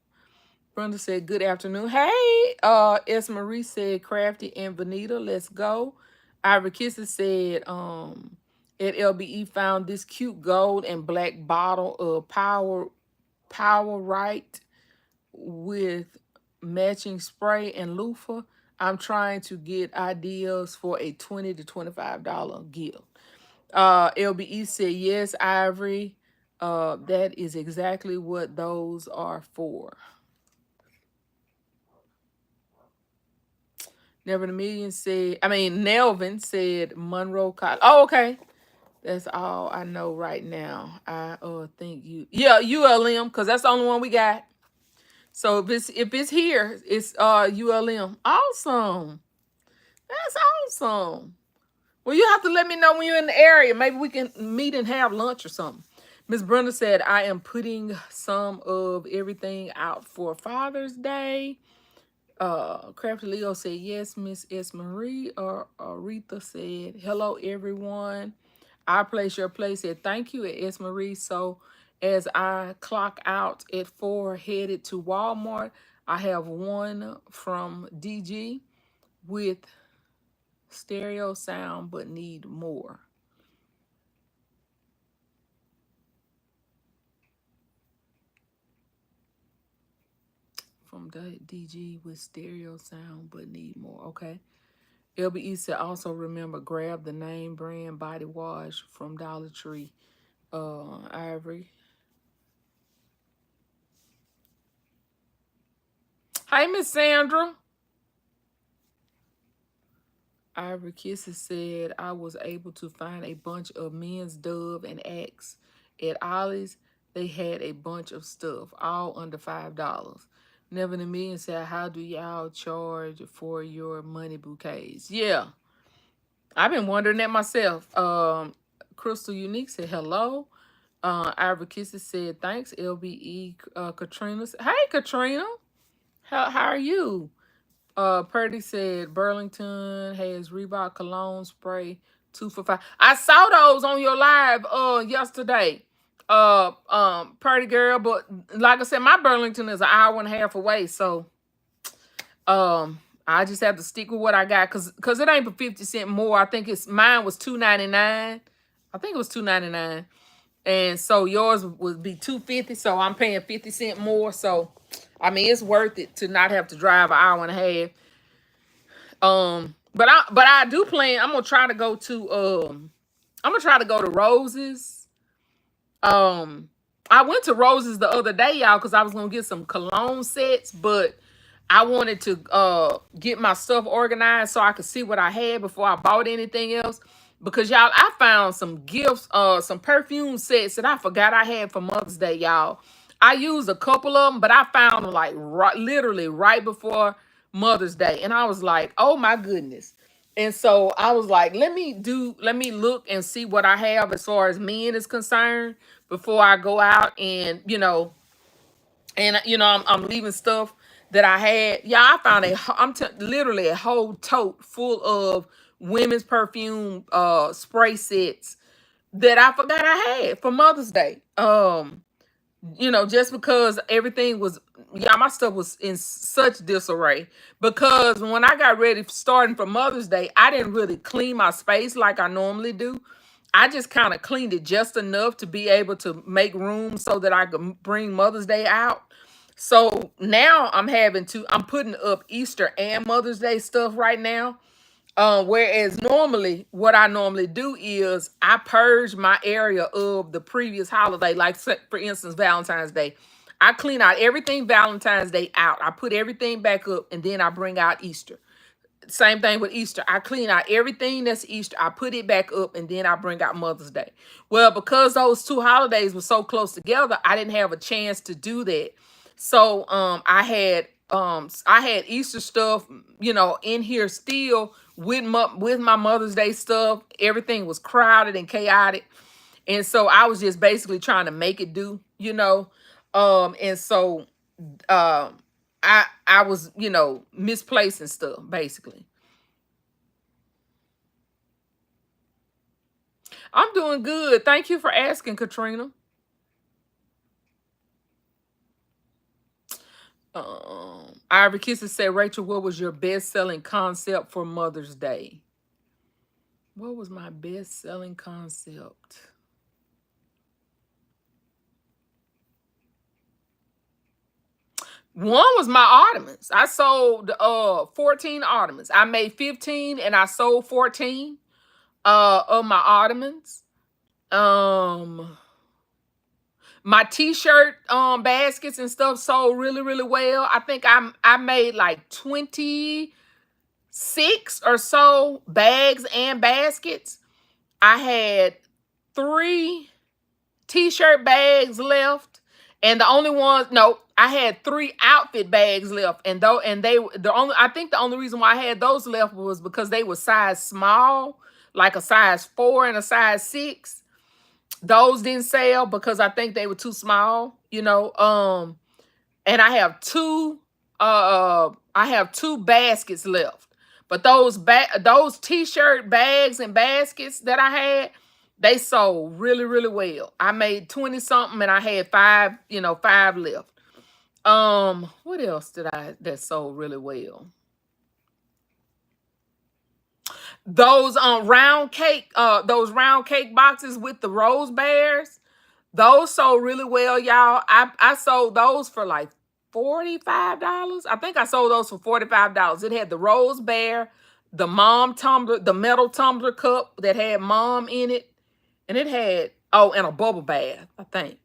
Brenda said, good afternoon. Hey, S. Marie said, Crafty and Vanita, let's go. Ivy Kisses said, at LBE found this cute gold and black bottle of Power Right with matching spray and loofah. I'm trying to get ideas for a $20 to $25 gift. LBE said, yes, Ivory. That is exactly what those are for. Never in a Million said, Nelvin said Monroe College. Oh, okay. That's all I know right now. I think ULM, because that's the only one we got. So if it's here, it's ULM. Awesome. That's awesome. Well, you have to let me know when you're in the area. Maybe we can meet and have lunch or something. Miss Brenda said, I am putting some of everything out for Father's Day. Crafty Leo said, yes, Miss S. Marie. Or Aretha said, hello, everyone. I Place Your Place said, thank you at S. Marie. So as I clock out at 4, headed to Walmart, I have one from DG with stereo sound, but need more. From the DG with stereo sound, but need more. Okay. LBE said, also remember, grab the name brand body wash from Dollar Tree. Ivory. Hi, Miss Sandra. Ivory Kisses said, I was able to find a bunch of men's Dove and Axe at Ollie's. They had a bunch of stuff, all under $5. Never in a Million said, how do y'all charge for your money bouquets? Yeah, I've been wondering that myself. Crystal Unique said, hello. Ivory Kisses said, thanks, LBE. Katrina said, hey, Katrina. How are you? Purdy said Burlington has Reebok cologne spray 2 for $5. I saw those on your live yesterday. Purdy girl, but like I said, my Burlington is an hour and a half away, so I just have to stick with what I got because it ain't for 50 cents more. I think mine was $2.99. I think it was $2.99. And so yours would be $2.50, so I'm paying 50 cents more. So I mean, it's worth it to not have to drive an hour and a half. But I do plan. I'm gonna try to go to Roses. I went to Roses the other day, y'all, because I was gonna get some cologne sets, but I wanted to get my stuff organized so I could see what I had before I bought anything else. Because y'all, I found some gifts, some perfume sets that I forgot I had for Mother's Day, y'all. I used a couple of them, but I found them like literally right before Mother's Day, and I was like, oh my goodness. And so I was like, let me look and see what I have as far as men is concerned before I go out and I'm leaving stuff that I had. Yeah, I found literally a whole tote full of women's perfume spray sets that I forgot I had for Mother's Day. Just because everything was, yeah, my stuff was in such disarray. Because when I got ready starting for Mother's Day, I didn't really clean my space like I normally do. I just kind of cleaned it just enough to be able to make room so that I could bring Mother's Day out. So now I'm putting up Easter and Mother's Day stuff right now. Whereas normally, what I normally do is I purge my area of the previous holiday, like for instance, Valentine's Day. I clean out everything Valentine's Day out. I put everything back up, and then I bring out Easter. Same thing with Easter. I clean out everything that's Easter. I put it back up, and then I bring out Mother's Day. Well, because those two holidays were so close together, I didn't have a chance to do that. So I had Easter stuff, in here still with my Mother's Day stuff. Everything was crowded and chaotic. And so I was just basically trying to make it do. And so I was, misplacing stuff basically. I'm doing good. Thank you for asking, Katrina. Ivy Kisses said, Rachel, what was your best-selling concept for Mother's Day? What was my best-selling concept? One was my ottomans. I sold 14 ottomans. I made 15 and I sold 14 of my ottomans. Um my t-shirt baskets and stuff sold really, really well. I think I made like 26 or so bags and baskets. I had 3 t-shirt bags left, and the only ones, no, I had 3 outfit bags left, and though and they the only I think the only reason why I had those left was because they were size small, like a size 4 and a size 6. Those didn't sell because I think they were too small, and I have two baskets left. But those t-shirt bags and baskets that I had, they sold really, really well. I made 20 something and I had 5 left. What else did I that sold really well? Those round cake boxes with the rose bears, those sold really well, y'all. I sold those for like $45. I think I sold those for $45. It had the rose bear, the mom tumbler, the metal tumbler cup that had mom in it, and it had and a bubble bath. I think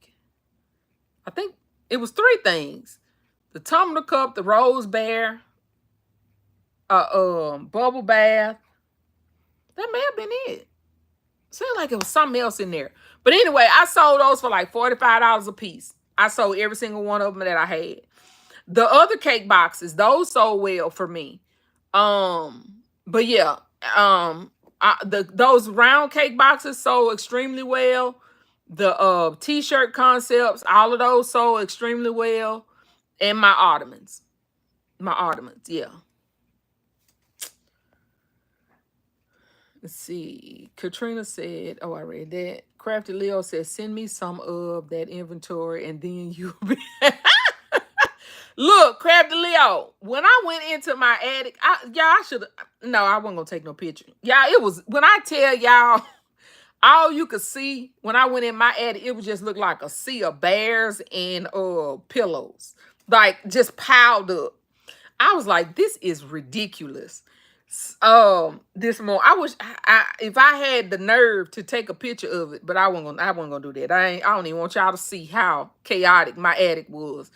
it was 3 things: the tumbler cup, the rose bear, bubble bath. That may have been it. Seemed like it was something else in there. But anyway, I sold those for like $45 a piece. I sold every single one of them that I had. The other cake boxes, those sold well for me. But yeah, those round cake boxes sold extremely well. The t-shirt concepts, all of those sold extremely well. And my ottomans. Yeah. Let's see. Katrina said, oh, I read that. Crafty Leo said, send me some of that inventory and then you'll be. Look, Crafty Leo, when I went into my attic, I should have. No, I wasn't going to take no picture. Y'all, it was, when I tell y'all, all you could see when I went in my attic, it would just look like a sea of bears and pillows, like just piled up. I was like, this is ridiculous. This morning, I wish if I had the nerve to take a picture of it, but I wasn't gonna do that. I don't even want y'all to see how chaotic my attic was.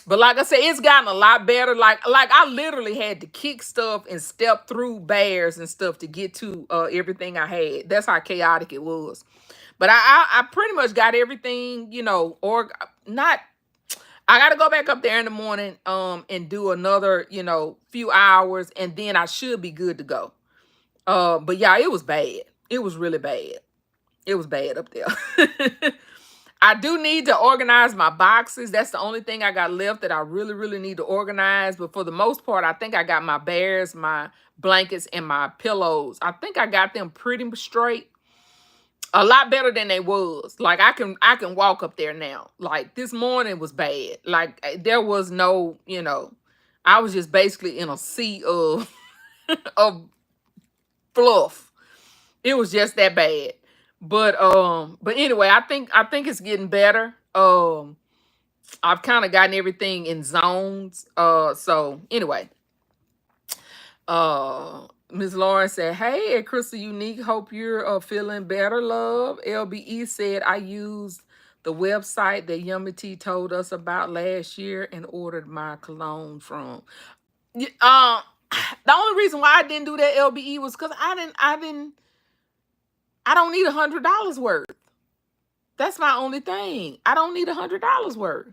But like I said, it's gotten a lot better. Like I literally had to kick stuff and step through bears and stuff to get to everything I had. That's how chaotic it was. But I pretty much got everything, or not. I got to go back up there in the morning and do another, few hours, and then I should be good to go. But yeah, it was bad. It was really bad. It was bad up there. I do need to organize my boxes. That's the only thing I got left that I really, really need to organize. But for the most part, I think I got my bears, my blankets, and my pillows. I think I got them pretty straight. A lot better than they was. Like I can walk up there now. Like this morning was bad. Like there was no, I was just basically in a sea of of fluff. It was just that bad. But anyway, I think it's getting better. I've kind of gotten everything in zones. So anyway, Ms. Lauren said, hey, at Crystal Unique, hope you're feeling better, love. LBE said, I used the website that Yummy Tea told us about last year and ordered my cologne from. The only reason why I didn't do that, LBE, was because I don't need $100 worth. That's my only thing. I don't need $100 worth.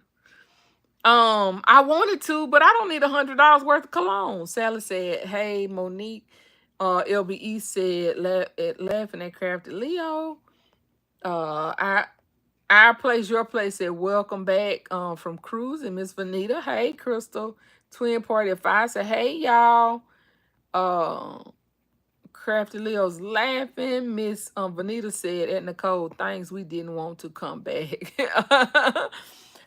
I wanted to, but I don't need $100 worth of cologne. Sally said, hey, Monique. LBE said, laughing at Crafty Leo. Our place, your place said, welcome back from cruising, Miss Vanita. Hey, Crystal. Twin Party of 5 said, hey, y'all. Crafty Leo's laughing. Miss Vanita said, at Nicole, thanks, we didn't want to come back.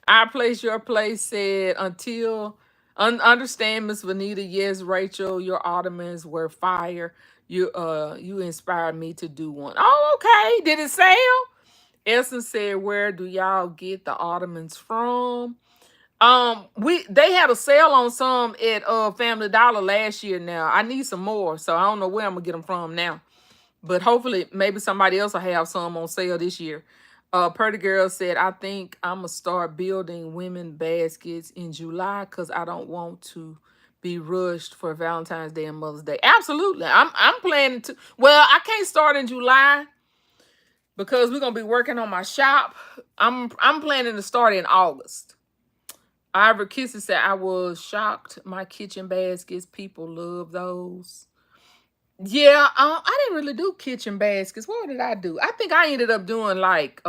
Our place, your place said, until understand, Miss Vanita. Yes, Rachel, your ottomans were fire. You inspired me to do one. Oh, okay. Did it sell? Essence said, where do y'all get the ottomans from? They had a sale on some at Family Dollar last year. Now I need some more, so I don't know where I'm gonna get them from now. But hopefully, maybe somebody else will have some on sale this year. Purdy Girl said, I think I'm going to start building women baskets in July because I don't want to be rushed for Valentine's Day and Mother's Day. Absolutely. I'm planning to. Well, I can't start in July because we're going to be working on my shop. I'm planning to start in August. Ivor Kisses said, I was shocked. My kitchen baskets, people love those. Yeah, I didn't really do kitchen baskets. What did I do? I think I ended up doing like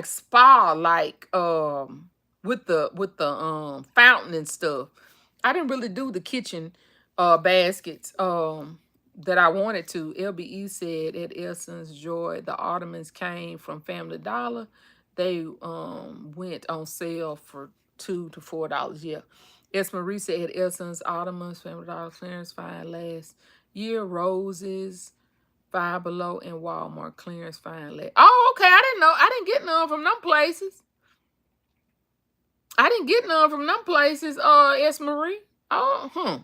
spa, like with the fountain and stuff. I didn't really do the kitchen baskets that I wanted to. LBE said at Essence Joy, the ottomans came from Family Dollar. They went on sale for $2 to $4. Yeah. S. Marie said at Essence Ottomans, Family Dollar clearance find last year. Roses, Five Below, and Walmart clearance find last. Oh, okay. I didn't know. I didn't get none from them places. I didn't get none from them places. S. Marie. Oh,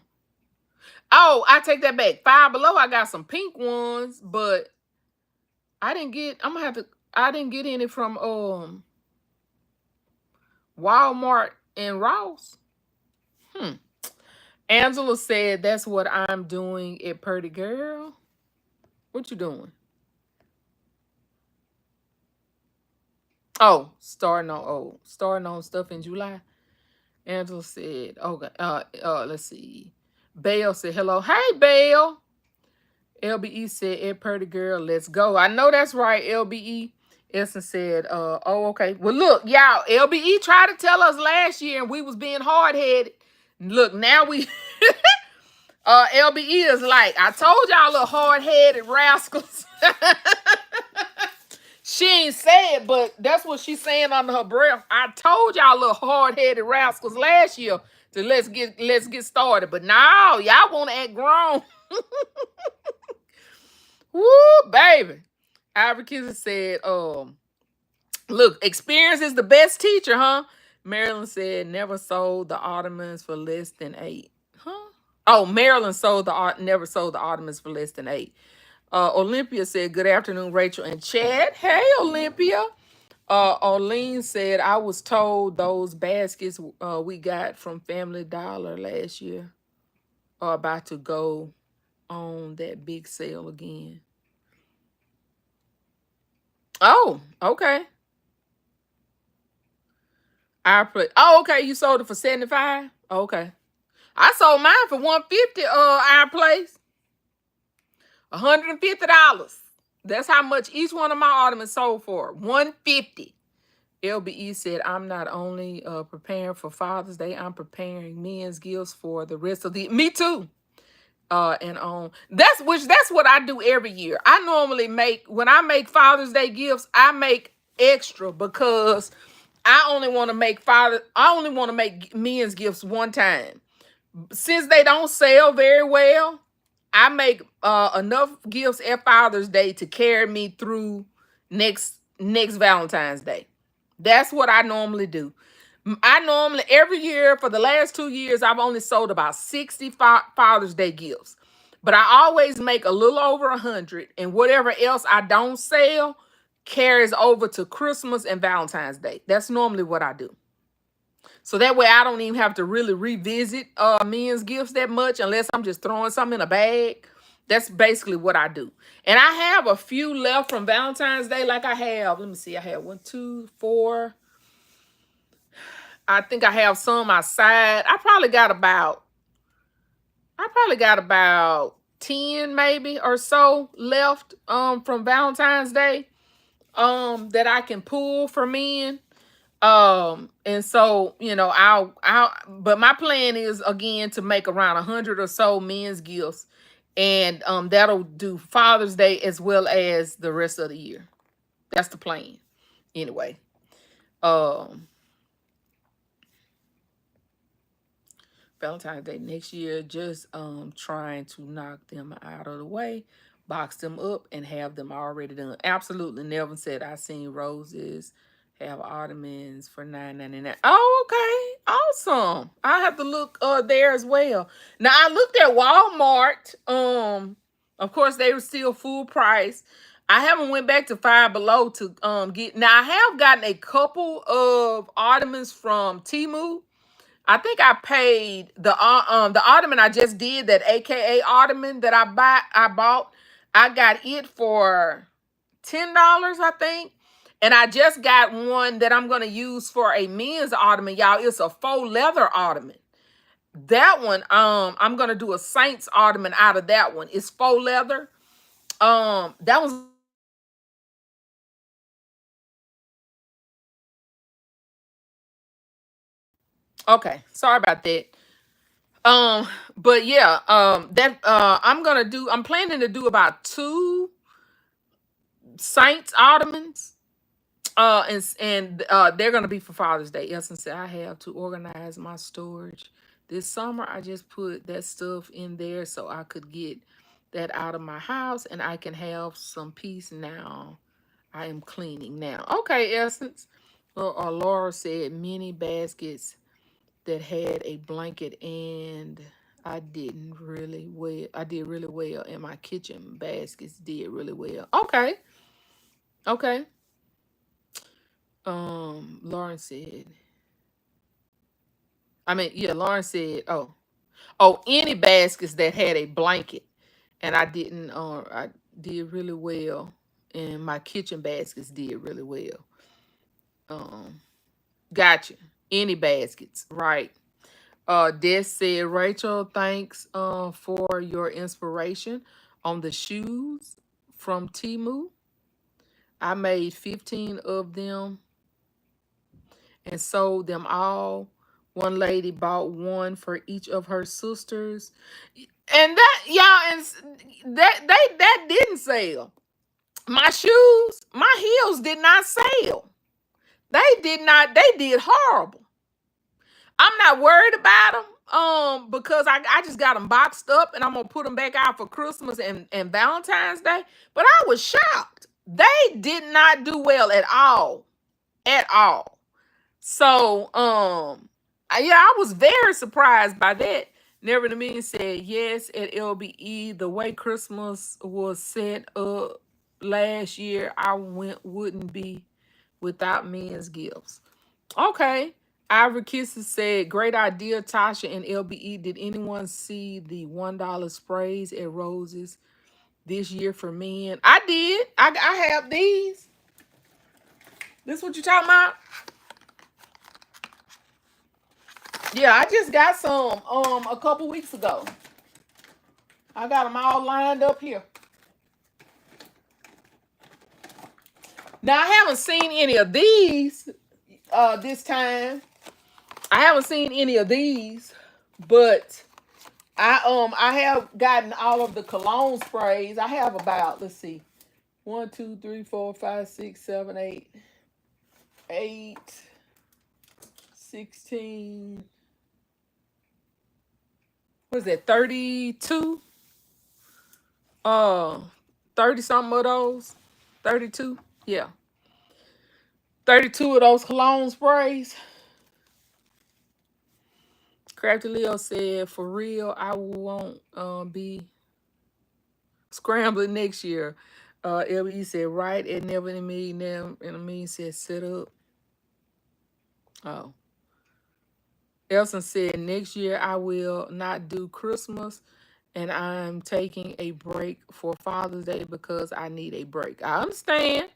Oh, I take that back. Five Below, I got some pink ones, but I didn't get. I'm gonna have to. I didn't get any from Walmart and Ross. Angela said that's what I'm doing at Purdy Girl. What you doing? Oh, starting on stuff in July. Angela said, okay, let's see. Belle said, hello. Hey, Belle. LBE said, Ed Purdy Girl, let's go. I know that's right, LBE. Essence said, oh, okay. Well, look, y'all, LBE tried to tell us last year and we was being hard-headed. Look, now we... LBE is like, I told y'all little hard-headed rascals. She ain't say it, but that's what she's saying under her breath. I told y'all little hard-headed rascals last year to let's get started. But now y'all want to act grown. Woo, baby. Ivor Kisses said, look, experience is the best teacher, huh? Marilyn said, never sold the Ottomans for less than 8. Huh? Oh, Marilyn never sold the Ottomans for less than 8. Olympia said, good afternoon, Rachel and Chad. Hey, Olympia. Arlene said, I was told those baskets we got from Family Dollar last year are about to go on that big sale again. Oh, okay. Oh, okay. You sold it for 75? Okay. I sold mine for 150 our place. $150. That's how much each one of my ottomans sold for. $150. LBE said, I'm not only preparing for Father's Day, I'm preparing men's gifts for the rest of the... Me too. And on that's what I do every year. I normally when I make Father's Day gifts, I make extra because I only want to make men's gifts one time. Since they don't sell very well, I make enough gifts at Father's Day to carry me through next Valentine's Day. That's what I normally do. Every year for the last 2 years, I've only sold about 60 Father's Day gifts. But I always make a little over 100, and whatever else I don't sell carries over to Christmas and Valentine's Day. That's normally what I do. So that way I don't even have to really revisit men's gifts that much unless I'm just throwing something in a bag. That's basically what I do. And I have a few left from Valentine's Day. Like I have, let me see, I have 1, 2, 4. I think I have some outside. I probably got about 10 maybe or so left from Valentine's Day that I can pull for men. And so, but my plan is again to make around 100 or so men's gifts, and that'll do Father's Day as well as the rest of the year. That's the plan. Anyway, Valentine's Day next year, just trying to knock them out of the way, box them up, and have them already done. Absolutely. Nevin said, I seen roses Have ottomans for $9.99. Oh, okay. Awesome. I have to look there as well. Now I looked at Walmart. Of course they were still full price. I haven't went back to Five Below to get. Now I have gotten a couple of ottomans from Temu. I think I paid the ottoman I just did, that AKA ottoman that I bought. I got it for $10, I think. And I just got one that I'm gonna use for a men's ottoman, y'all. It's a faux leather ottoman. That one, I'm gonna do a Saints ottoman out of that one. It's faux leather. That was okay. Sorry about that. But yeah, that I'm planning to do about two Saints ottomans. And they're gonna be for Father's Day. Essence said I have to organize my storage. This summer I just put that stuff in there so I could get that out of my house and I can have some peace now. I am cleaning now. Okay, Essence. Well, Laura said mini baskets that had a blanket, and I didn't really well. I did really well, and my kitchen baskets did really well. Okay, okay. Lauren said, yeah, Lauren said, any baskets that had a blanket, and I didn't, I did really well, and my kitchen baskets did really well. Um, Gotcha. Any baskets, right? Des said, Rachel, thanks, for your inspiration on the shoes from Temu. I made 15 of them and sold them all. One lady bought one for each of her sisters. And that, y'all, and that didn't sell. My shoes, my heels did not sell. They did not, they did horrible. I'm not worried about them. Because I just got them boxed up and I'm gonna put them back out for Christmas and Valentine's Day. But I was shocked. They did not do well at all. At all. So, yeah, I was very surprised by that. Never to me said yes at LBE. The way Christmas was set up last year, I wouldn't be without men's gifts. Okay. Ivory Kisses said, great idea, Tasha and LBE. Did anyone see the $1 sprays at Roses this year for men? I did. I have these. This what you talking about? Yeah, I just got some a couple weeks ago. I got them all lined up here. Now I haven't seen any of these this time. I haven't seen any of these, but I have gotten all of the cologne sprays. I have about, let's see, 1, 2, 3, 4, 5, 6, 7, 8, 8, 16. What is that? 32? 30 something of those. 32? Yeah. 32 of those cologne sprays. Crafty Leo said, for real, I won't be scrambling next year. LBE said, right at never in me, now in a mean said, set up. Oh. Elson said, next year I will not do Christmas and I'm taking a break for Father's Day because I need a break. I understand.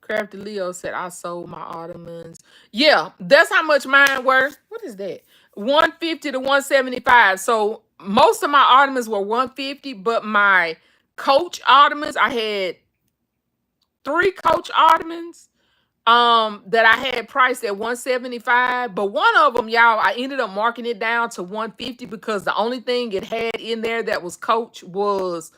Crafty Leo said, I sold my ottomans. Yeah, that's how much mine were. What is that? 150 to 175. So most of my ottomans were 150, but my Coach ottomans, I had 3 Coach ottomans that I had priced at 175, but one of them, y'all, I ended up marking it down to 150 because the only thing it had in there that was Coach was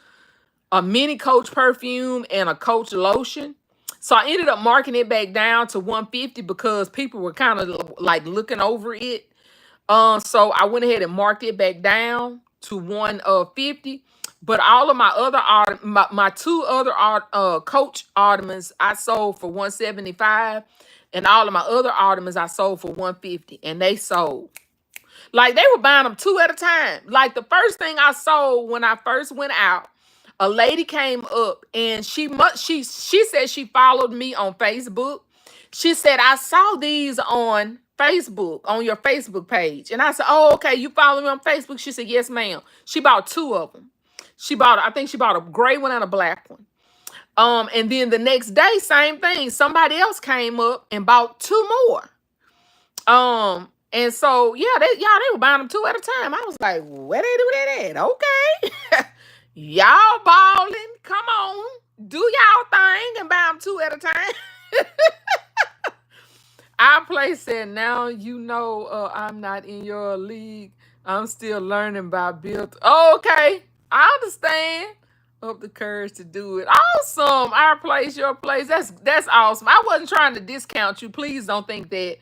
a mini Coach perfume and a Coach lotion. So I ended up marking it back down to 150 because people were kind of like looking over it. So I went ahead and marked it back down to 150. But all of my other my 2 other Coach ottomans I sold for 175. And all of my other ottomans I sold for 150, and they sold. Like they were buying them two at a time. Like the first thing I sold when I first went out, a lady came up and she said she followed me on Facebook. She said, I saw these on Facebook, on your Facebook page. And I said, oh, okay, you follow me on Facebook? She said, yes, ma'am. She bought two of them. I think she bought a gray one and a black one. And then the next day, same thing. Somebody else came up and bought two more. And so yeah, they were buying them two at a time. I was like, where they do that at? Okay. Y'all balling. Come on. Do y'all thing and buy them two at a time. Our place said, now you know I'm not in your league. I'm still learning by build. Oh, okay. I understand. Up the courage to do it. Awesome. Our place, your place. That's awesome. I wasn't trying to discount you. Please don't think that.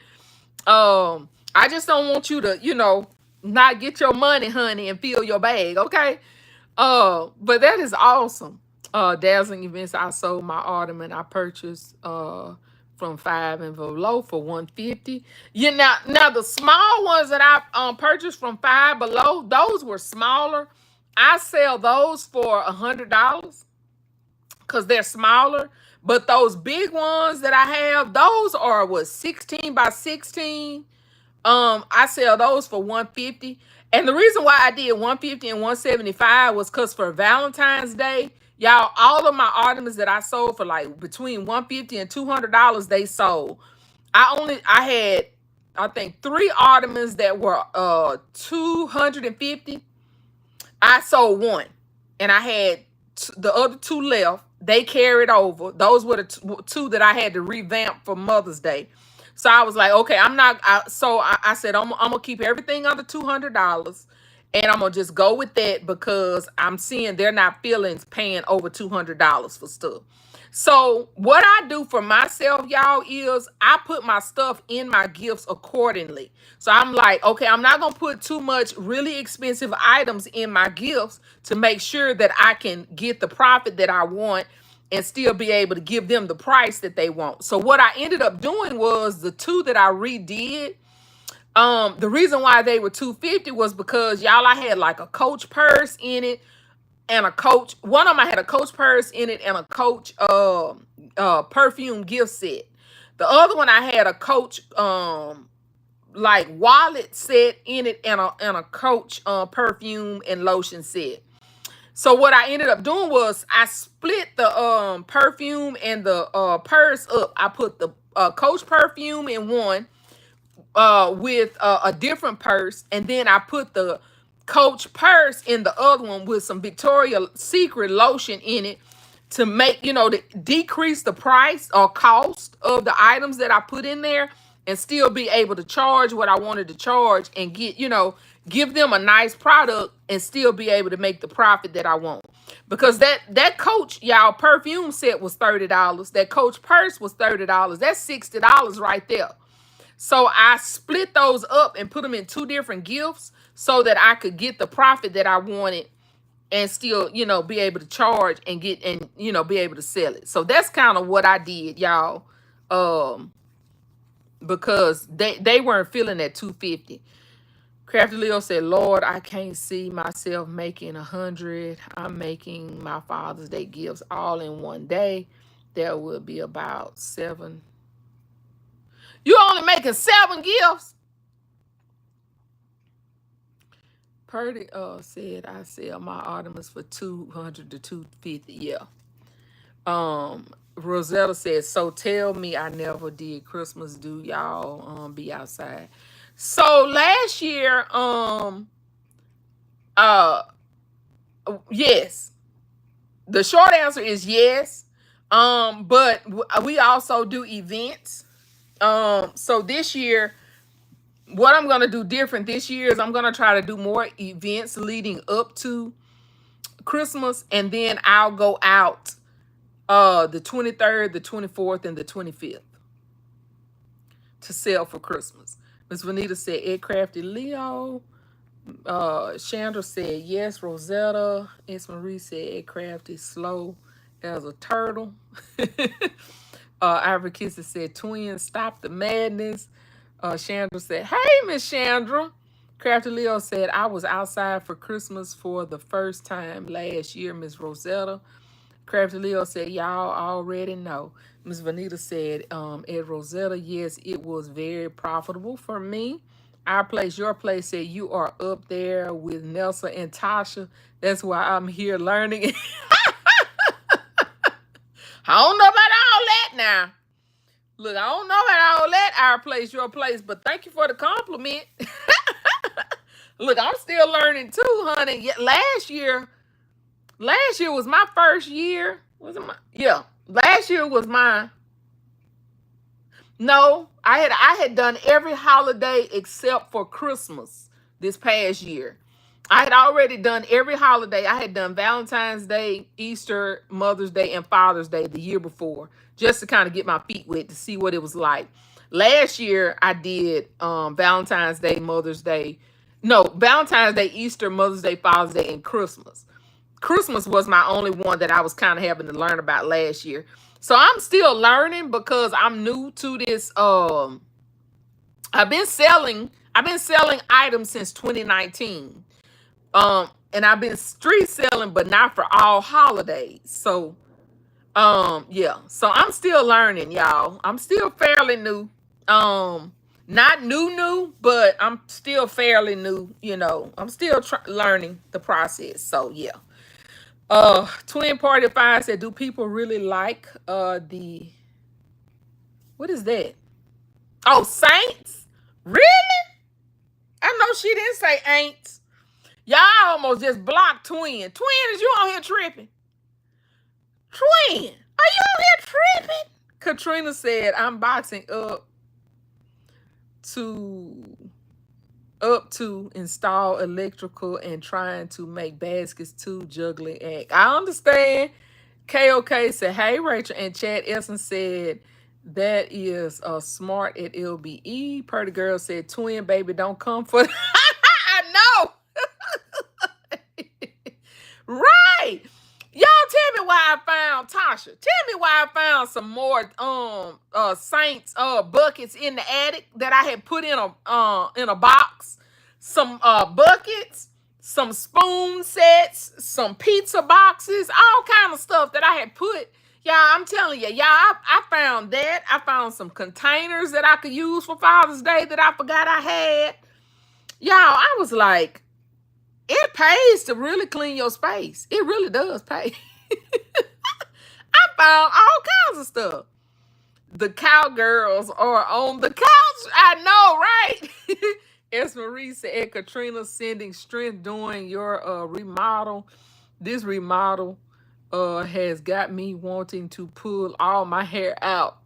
I just don't want you to, not get your money, honey, and fill your bag, okay? But that is awesome. Dazzling Events, I sold my ottoman. I purchased from 5 and below for 150. Now the small ones that I purchased from 5 below, those were smaller. I sell those for $100 because they're smaller. But those big ones that I have, those are 16 by 16. I sell those for 150. And the reason why I did 150 and 175 was because for Valentine's Day, y'all, all of my ottomans that I sold for like between 150 and $200, they sold. I had, I think, 3 ottomans that were 250. I sold one, and I had the other 2 left. They carried over. Those were the 2 that I had to revamp for Mother's Day. So I was like, okay, I said, I'm going to keep everything under $200, and I'm going to just go with that because I'm seeing they're not feeling paying over $200 for stuff. So what I do for myself, y'all, is I put my stuff in my gifts accordingly. So I'm like, okay, I'm not going to put too much really expensive items in my gifts to make sure that I can get the profit that I want and still be able to give them the price that they want. So what I ended up doing was the 2 that I redid. The reason why they were $250 was because, y'all, I had like a Coach purse in it and a Coach. One of them I had a Coach purse in it and a Coach perfume gift set. The other one I had a Coach like wallet set in it and a Coach perfume and lotion set. So what I ended up doing was I split the perfume and the purse up. I put the Coach perfume in one with a different purse, and then I put the Coach purse in the other one with some Victoria's Secret lotion in it to make, to decrease the price or cost of the items that I put in there and still be able to charge what I wanted to charge and get, give them a nice product and still be able to make the profit that I want. Because that Coach, y'all, perfume set was $30. That Coach purse was $30. That's $60 right there. So I split those up and put them in 2 different gifts so that I could get the profit that I wanted and still, be able to charge and get and, be able to sell it. So that's kind of what I did, y'all. Because they weren't feeling that 250. Crafty Leo said, Lord, I can't see myself making 100. I'm making my Father's Day gifts all in one day. There will be about 7. You only making 7 gifts? Purdy said I sell my ottomans for 200 to 250. Yeah. Rosetta said, so tell me I never did Christmas. Do y'all be outside? So last year, yes. The short answer is yes. But we also do events. So this year, what I'm going to do different this year is I'm going to try to do more events leading up to Christmas. And then I'll go out the 23rd, the 24th, and the 25th to sell for Christmas. Miss Vanita said, Ed Crafty Leo. Chandra said, yes. Rosetta. S. Marie said, Ed Crafty slow as a turtle. Ivory Kisses said, twins, stop the madness. Chandra said, hey, Miss Chandra. Crafty Leo said, I was outside for Christmas for the first time last year, Miss Rosetta. Crafty Leo said, y'all already know. Miss Vanita said, at Rosetta, yes, it was very profitable for me. Our place, your place said, you are up there with Nelsa and Tasha. That's why I'm here learning. I don't know about all that now. Look, I don't know about all that, our place, your place, but thank you for the compliment. Look, I'm still learning too, honey. Last year was my first year. Was it my? Yeah, last year was my. No, I had done every holiday except for Christmas this past year. I had already done every holiday. I had done Valentine's Day, Easter, Mother's Day, and Father's Day the year before, just to kind of get my feet wet to see what it was like. Last year I did Valentine's Day, Mother's Day. No, Valentine's Day, Easter, Mother's Day, Father's Day, and Christmas. Christmas was my only one that I was kind of having to learn about last year. So I'm still learning because I'm new to this. I've been selling items since 2019. And I've been street selling, but not for all holidays. So yeah. So I'm still learning, y'all. I'm still fairly new. Not new, but I'm still fairly new, you know. I'm still learning the process. So yeah. Twin Party 5 said, do people really like the, what is that? Oh, Saints? Really? I know she didn't say ain'ts. Y'all almost just blocked Twin. Twin, is you on here tripping? Twin, are you on here tripping? Katrina said, I'm boxing up to install electrical and trying to make baskets too, juggling act. I understand. KOK said, hey, Rachel. And Chad Essence said, that is smart at LBE. Purdy Girl said, twin, baby, don't come for I know. Right. Y'all tell me why I found Tasha. Tell me why I found some more Saints buckets in the attic that I had put in a box. Some buckets, some spoon sets, some pizza boxes, all kind of stuff that I had put. Y'all, I'm telling you, y'all, I found that. I found some containers that I could use for Father's Day that I forgot I had. Y'all, I was like, it pays to really clean your space. It really does pay. I found all kinds of stuff. The cowgirls are on the couch. I know, right? S. Marie said, Katrina sending strength doing your remodel. This remodel has got me wanting to pull all my hair out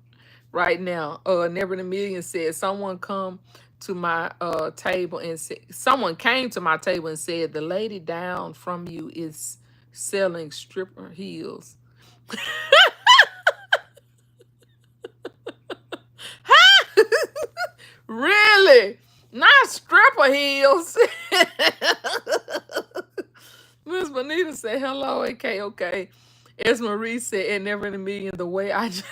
right now. Never in a Million said, someone come to my table and someone came to my table and said, the lady down from you is selling stripper heels. Really? Not stripper heels. Miss Bonita said, hello, AKOK. S. Marie said, and Never in a Million, the way I just...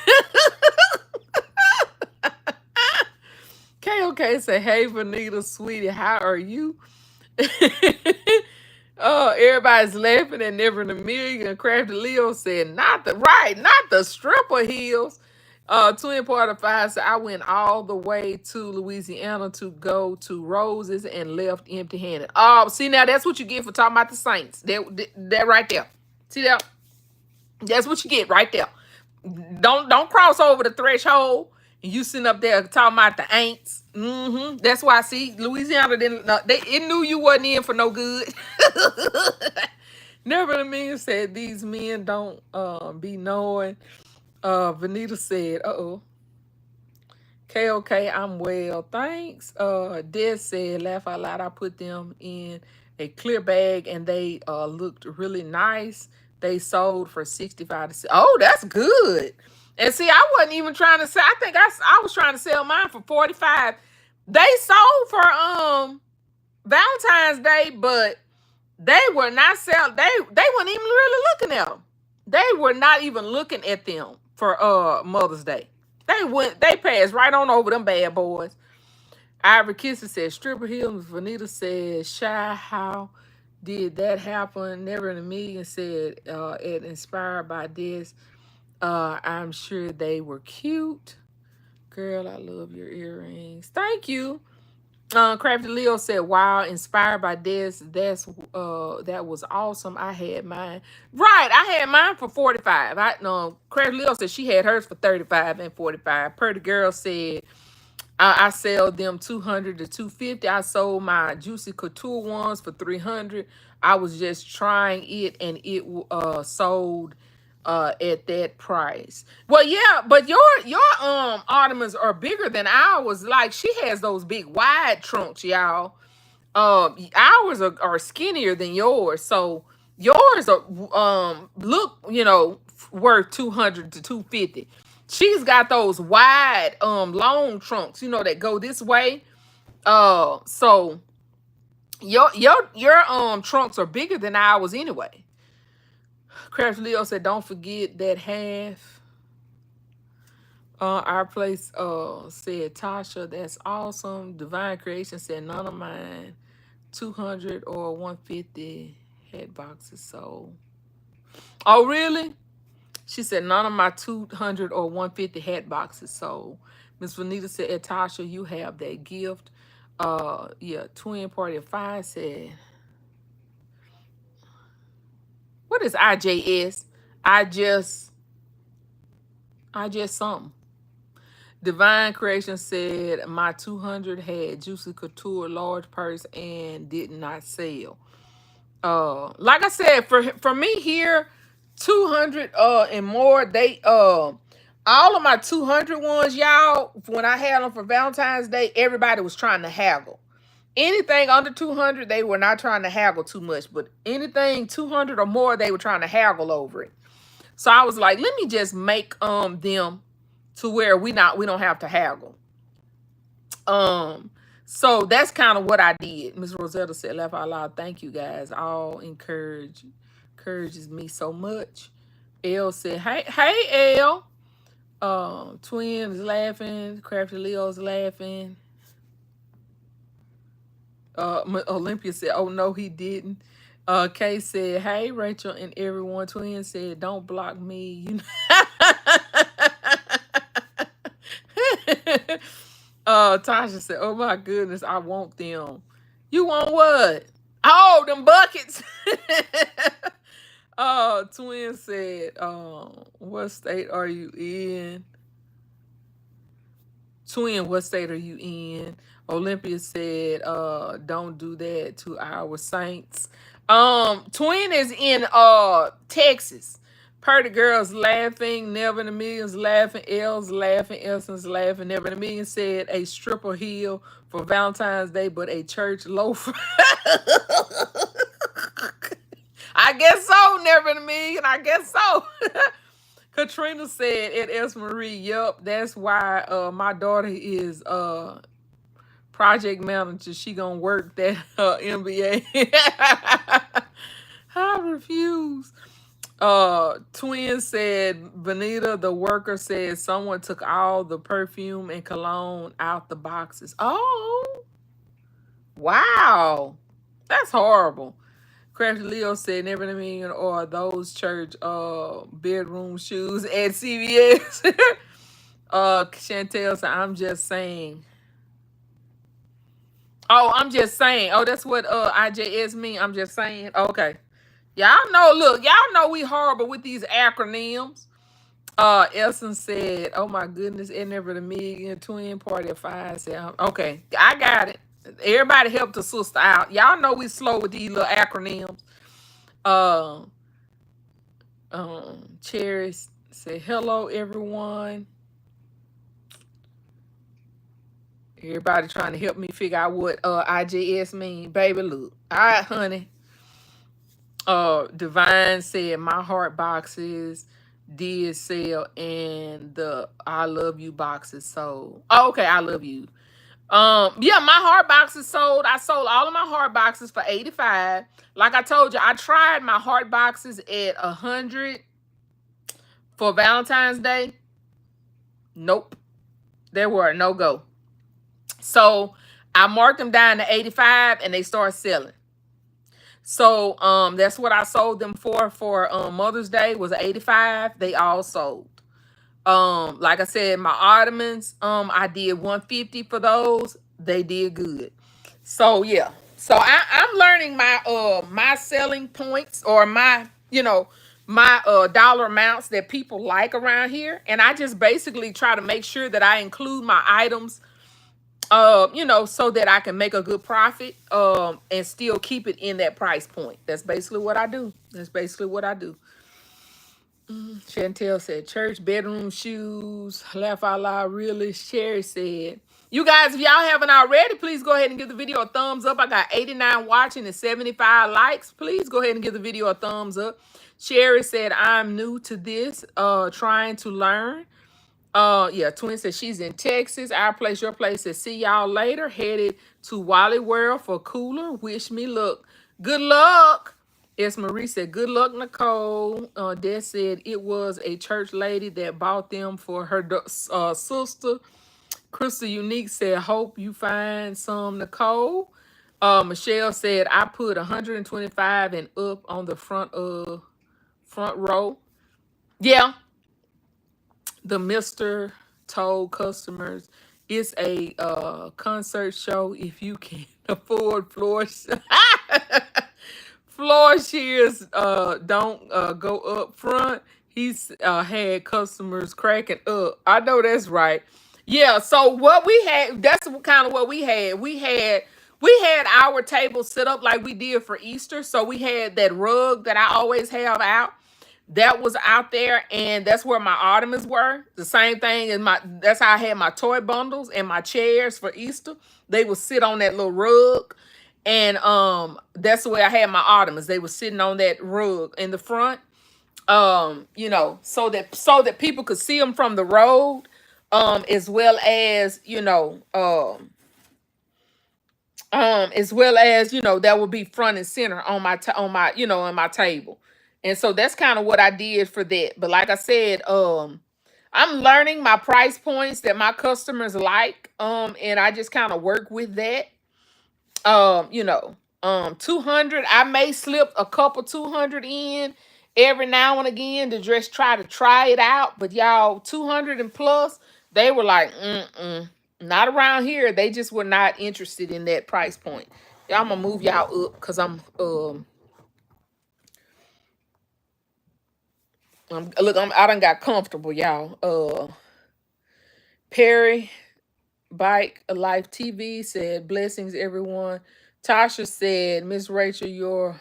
KOK said, hey, Vanita, sweetie, how are you? Oh, everybody's laughing at Never in a Million. Crafty Leo said, not the stripper heels. Twin Party 5 said, I went all the way to Louisiana to go to Roses and left empty-handed. Oh, see, now that's what you get for talking about the Saints. That right there. See that? That's what you get right there. Don't cross over the threshold. And you sitting up there talking about the ain'ts. That's why, see, Louisiana didn't. It knew you wasn't in for no good. Never in a Million said these men don't be knowing. Vanita said, KOK, I'm well, thanks. Des said, laugh out loud, I put them in a clear bag and they looked really nice. They sold for 65 to Oh, that's good. And see, I wasn't even trying to sell. I think I was trying to sell mine for 45. They sold for Valentine's Day, but they were not selling. They weren't even really looking at them. They were not even looking at them for Mother's Day. They passed right on over them bad boys. Ivory Kisser said stripper heels. Vanita said shy. How did that happen? Never in a million said it inspired by this. I'm sure they were cute. Girl, I love your earrings. Thank you. Crafty Leo said, "Wow, inspired by this. That was awesome. I had mine. Right, I had mine for 45. I no. Crafty Leo said she had hers for 35 and 45. Pretty girl said, I sell them 200 to 250. I sold my Juicy Couture ones for 300. I was just trying it and it sold at that price. Well, yeah, but your ottomans are bigger than ours. Like she has those big wide trunks, y'all. Ours are skinnier than yours. So yours are look, worth 200 to 250. She's got those wide long trunks, that go this way. So your trunks are bigger than ours anyway. Craft Leo said, "Don't forget that half." Our place said Tasha, "That's awesome." Divine Creation said, "None of mine 200 or 150 head boxes sold." Oh, really? She said, "None of my 200 or 150 hat boxes sold." Miss Vanita said, "Tasha, you have that gift." Yeah, Twin Party of Five said, "What is IJS? I just something." Divine Creation said, "My 200 had Juicy Couture large purse and did not sell." Like I said, for me here, 200 and more, they all of my 200 ones, y'all, when I had them for Valentine's Day, everybody was trying to haggle. Anything under 200, they were not trying to haggle too much, but anything 200 or more, they were trying to haggle over it. So I was like, let me just make them to where we don't have to haggle. So that's kind of what I did. Miss Rosetta said, "Laugh out loud. Thank you guys. All encourages me so much." L said, hey L. Twin is laughing. Crafty Leo's laughing. Olympia said, "Oh no, he didn't." Kay said, "Hey Rachel and everyone." Twin said, "Don't block me." Tasha said, "Oh my goodness, I want them." You want what? Oh, them buckets. Twin said, "What state are you in?" Twin, what state are you in? Olympia said, "Don't do that to our saints." Twin is in Texas. Purdy girls laughing, Never in a Million's laughing, L's laughing, Elson's laughing. Never in a Million said a stripper heel for Valentine's Day, but a church loafer. I guess so, Never in a Million. I guess so. Katrina said at S. Marie, "Yup, that's why my daughter is project manager. She gonna work that MBA." I refuse. Twin said, "Vanita, the worker, said someone took all the perfume and cologne out the boxes." Oh, wow. That's horrible. Crafty Leo said, "Never in a Million or those church bedroom shoes at CVS." Chantel said, "I'm just saying." Oh, I'm just saying. Oh, that's what IJS mean. I'm just saying. Okay. Y'all know, look, y'all know we horrible with these acronyms. Elson said, "Oh my goodness, it never the million." Twin Party of Five said, "Okay, I got it." Everybody help the sister out. Y'all know we slow with these little acronyms. Uh, Cherry said, "Hello, everyone." Everybody trying to help me figure out what IJS mean. Baby, look. All right, honey. Divine said, "My heart boxes did sell and the I love you boxes sold." Oh, okay, I love you. Yeah, my heart boxes sold. I sold all of my heart boxes for 85. Like I told you, I tried my heart boxes at 100 for Valentine's Day. Nope. They were a no-go. So I marked them down to 85 and they started selling. So that's what I sold them for Mother's Day was 85. They all sold. Like I said, my ottomans, I did 150 for those. They did good. So yeah. So I'm learning my selling points or my, my dollar amounts that people like around here. And I just basically try to make sure that I include my items so that I can make a good profit, and still keep it in that price point. That's basically what I do. That's basically what I do. Chantel said, church, bedroom, shoes, laugh out loud, really. Sherry said, you guys, if y'all haven't already, please go ahead and give the video a thumbs up. I got 89 watching and 75 likes. Please go ahead and give the video a thumbs up. Sherry said, I'm new to this, trying to learn. Yeah, Twin says she's in Texas. Our place, your place says, see y'all later. Headed to Wally World for cooler. Wish me luck. Good luck. Yes, Marie said, good luck, Nicole. Des said it was a church lady that bought them for her sister. Crystal Unique said, hope you find some, Nicole. Michelle said, I put 125 and up on the front row. Yeah, the Mr. told customers it's a concert show if you can afford floor floor shears don't go up front. He's had customers cracking up. I know that's right. Yeah, so what we had, that's kind of what we had our table set up like we did for Easter. So we had that rug that I always have out. That was out there, and that's where my ottomans were. The same thing as that's how I had my toy bundles and my chairs for Easter. They would sit on that little rug. And that's the way I had my ottomans. They were sitting on that rug in the front. So that people could see them from the road, as well as, that would be front and center on my table. And so that's kind of what I did for that. But like I said, I'm learning my price points that my customers like, and I just kind of work with that. 200, I may slip a couple 200 in every now and again to just try it out. But y'all, 200 and plus, they were like, not around here. They just were not interested in that price point. Y'all, I'm gonna move y'all up because I done got comfortable, y'all. Perry Bike Life TV said, blessings, everyone. Tasha said, Miss Rachel, you're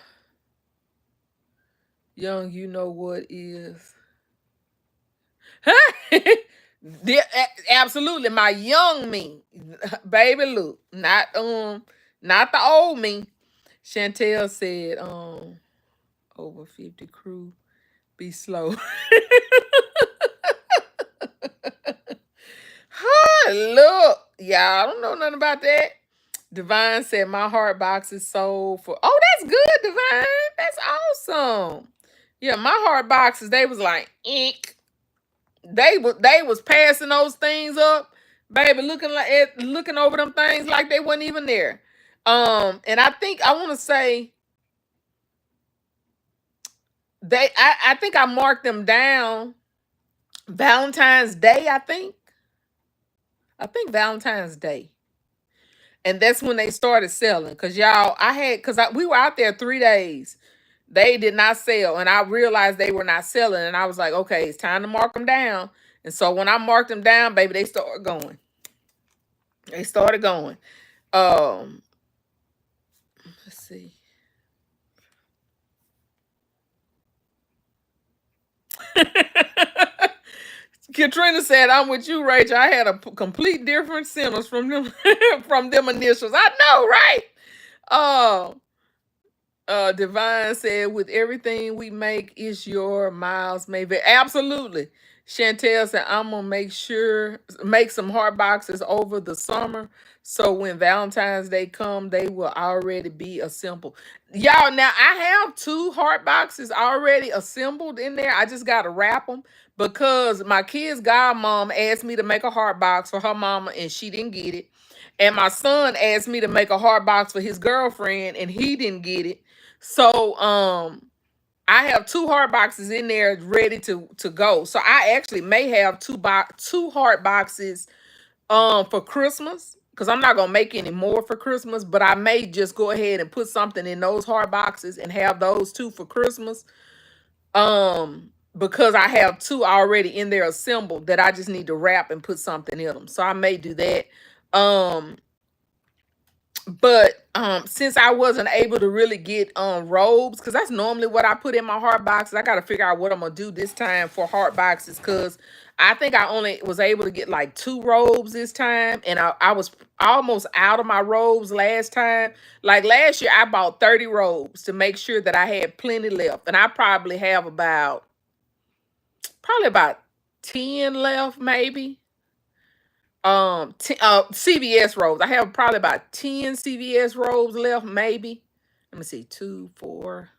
young, you know what is. Absolutely, my young me. Baby, look, not the old me. Chantel said, over 50 crew, be slow. Look, y'all, I don't know nothing about that. Divine said, my heart box is sold for. Oh, that's good, Divine. That's awesome. Yeah, my heart boxes, they was like, eek. They was passing those things up, baby, looking over them things like they wasn't even there. And I want to say I think I marked them down Valentine's Day, I think Valentine's Day. And that's when they started selling. Cause y'all, we were out there 3 days. They did not sell. And I realized they were not selling. And I was like, okay, it's time to mark them down. And so when I marked them down, baby, they started going. They started going. Let's see. Katrina said, I'm with you, Rachel. I had a complete different sentence from them from them initials. I know, right? Divine said, with everything we make, is your miles maybe. Absolutely. Chantel said, I'm gonna make some heart boxes over the summer. So when Valentine's Day come, they will already be assembled. Y'all, now I have two heart boxes already assembled in there. I just gotta wrap them because my kid's godmom asked me to make a heart box for her mama and she didn't get it. And my son asked me to make a heart box for his girlfriend and he didn't get it. So I have two heart boxes in there ready to go. So I actually may have two heart boxes for Christmas because I'm not gonna make any more for Christmas, but I may just go ahead and put something in those heart boxes and have those two for Christmas. Because I have two already in there assembled that I just need to wrap and put something in them. So I may do that. Um but since I wasn't able to really get robes, because that's normally what I put in my heart boxes, I gotta figure out what I'm gonna do this time for heart boxes because I think I only was able to get like two robes this time, and I was almost out of my robes last time. Like last year I bought 30 robes to make sure that I had plenty left, and I probably about 10 left maybe. CVS robes. I have probably about 10 CVS robes left, maybe. Let me see, two, four.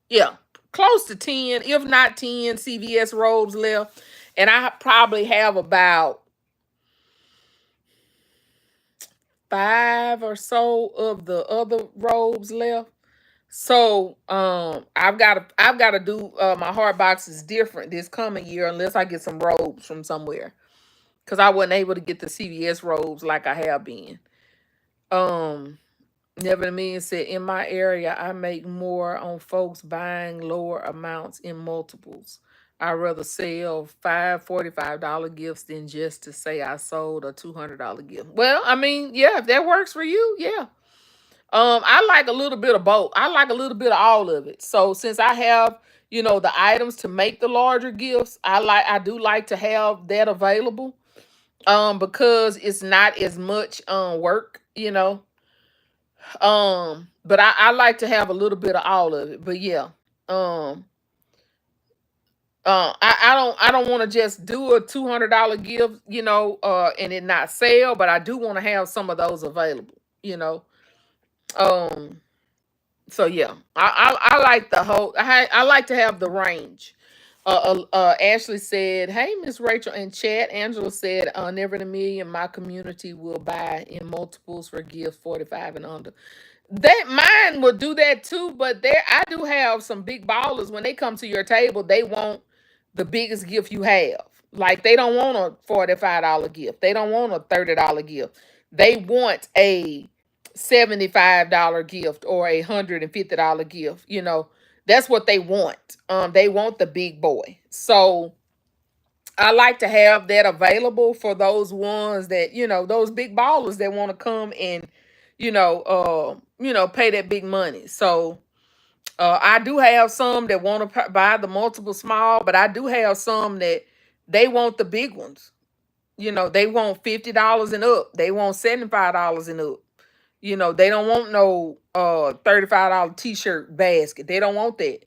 Yeah, close to 10, if not 10 CVS robes left. And I probably have about five or so of the other robes left. So I've gotta do my hard boxes different this coming year unless I get some robes from somewhere. Because I wasn't able to get the CVS robes like I have been. Um, Never Million said, in my area, I make more on folks buying lower amounts in multiples. I rather sell $45 gifts than just to say I sold a $200 gift. Well, I mean, yeah, if that works for you, yeah. I like a little bit of both. I like a little bit of all of it. So since I have, the items to make the larger gifts, I do like to have that available. Because it's not as much work, but I like to have a little bit of all of it. But yeah, um, I don't want to just do a $200 gift, and it not sell. But I do want to have some of those available, you know. Um, so yeah, I like the whole. I like to have the range. Ashley said, "Hey, Miss Rachel in chat." Angela said, "Never in a million. My community will buy in multiples for gifts 45 and under." That mine will do that too, but there I do have some big ballers. When they come to your table, they want the biggest gift you have. Like they don't want a $45 gift. They don't want a $30 gift. They want a $75 gift or a $150 gift. That's what they want. They want the big boy. So I like to have that available for those ones that, those big ballers that want to come and, pay that big money. So I do have some that want to buy the multiple small, but I do have some that they want the big ones. They want $50 and up. They want $75 and up. They don't want no $35 t-shirt basket. They don't want that.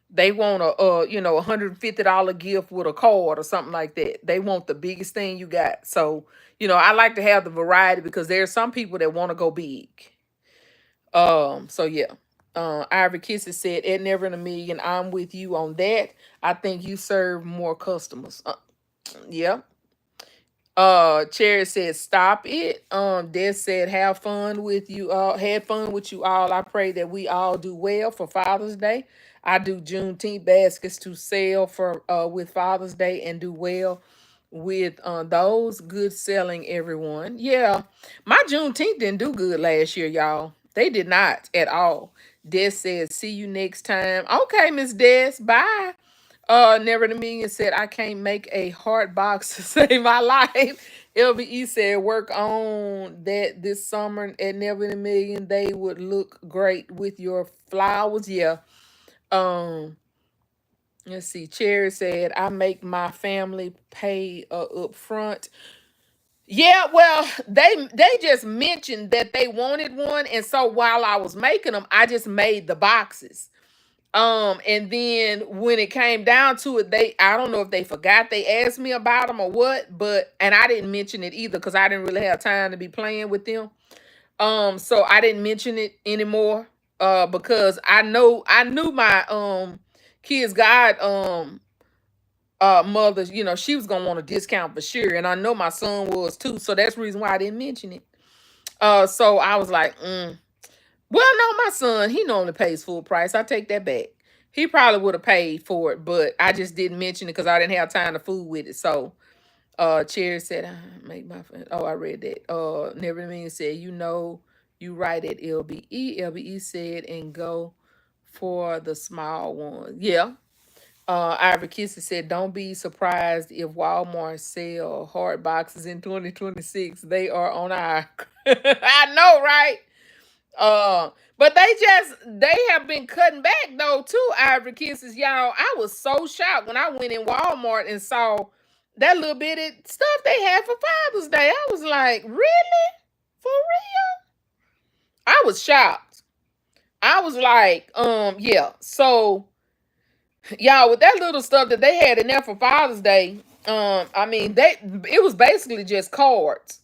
They want $150 gift with a card or something like that. They want the biggest thing you got. So, I like to have the variety because there's some people that want to go big. So yeah. Ivory Kisses said, "Ed Never in a Million. I'm with you on that. I think you serve more customers." Yeah. Cherry said, "Stop it." Des said, "Have fun with you all. Had fun with you all. I pray that we all do well for Father's Day. I do Juneteenth baskets to sell for with Father's Day and do well with those. Good selling, everyone." Yeah, my Juneteenth didn't do good last year, y'all. They did not at all. Des said, "See you next time." Okay, Miss Des. Bye. Never in a Million said, "I can't make a heart box to save my life." LBE said, "Work on that this summer at Never in a Million. They would look great with your flowers." Yeah. Um, let's see. Cherry said, "I make my family pay up front." Yeah, well, they just mentioned that they wanted one, and so while I was making them, I just made the boxes. And then when it came down to it, I don't know if they forgot they asked me about them or what, but and I didn't mention it either because I didn't really have time to be playing with them. So I didn't mention it anymore. Because I knew my kids' god mother, she was gonna want a discount for sure, and I know my son was too. So that's the reason why I didn't mention it. So I was like, well, no, my son, he normally pays full price. I take that back. He probably would have paid for it, but I just didn't mention it because I didn't have time to fool with it. So Cherry said, make my friend. Oh, I read that. Never mean said, you right at LBE. LBE said, and go for the small one. Yeah. Ivor Kissy said, don't be surprised if Walmart sell hard boxes in 2026. They are on our I know, right? But they have been cutting back though too, Ivory Kisses, y'all. I was so shocked when I went in Walmart and saw that little bitty stuff they had for Father's Day. I was like, really? For real? I was shocked. I was like, yeah. So, y'all, with that little stuff that they had in there for Father's Day, I mean, it was basically just cards.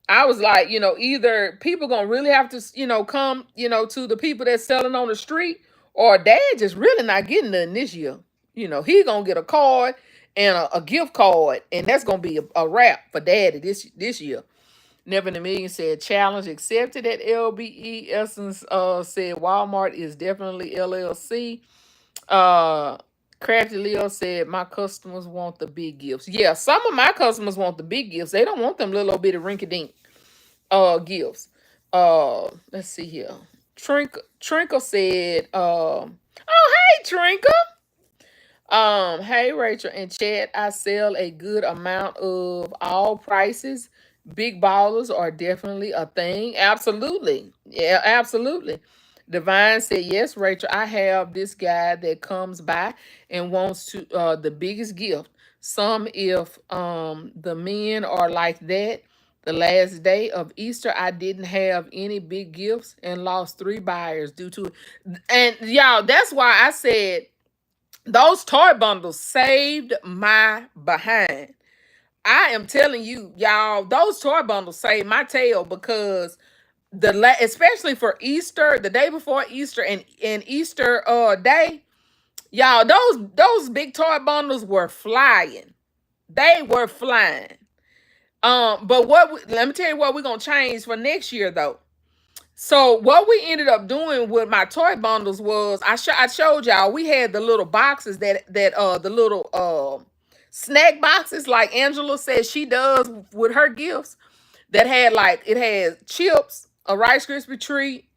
I was like, either people gonna really have to, come, to the people that's selling on the street, or dad just really not getting nothing this year. He gonna get a card and a gift card, and that's gonna be a wrap for daddy this year. Never in a Million said challenge accepted at LBE. Essence said Walmart is definitely LLC. Uh Crafty Leo said my customers want the big gifts. Yeah, some of my customers want the big gifts. They don't want them little bitty rinky dink gifts. Let's see here. Trinkle said, oh hey Trinkle. Hey Rachel and Chad, I sell a good amount of all prices. Big ballers are definitely a thing. Absolutely. Yeah, absolutely. Divine said, yes, Rachel, I have this guy that comes by and wants to the biggest gift. Some if the men are like that. The last day of Easter, I didn't have any big gifts and lost 3 buyers due to it. And y'all, that's why I said those toy bundles saved my behind. I am telling you, y'all, those toy bundles saved my tail because especially for Easter, the day before Easter and Easter day, y'all, those big toy bundles were flying. They were flying. But let me tell you what we're gonna change for next year though. So what we ended up doing with my toy bundles was I showed y'all we had the little boxes the little snack boxes like Angela says she does with her gifts that had like it has chips, a Rice Krispie treat,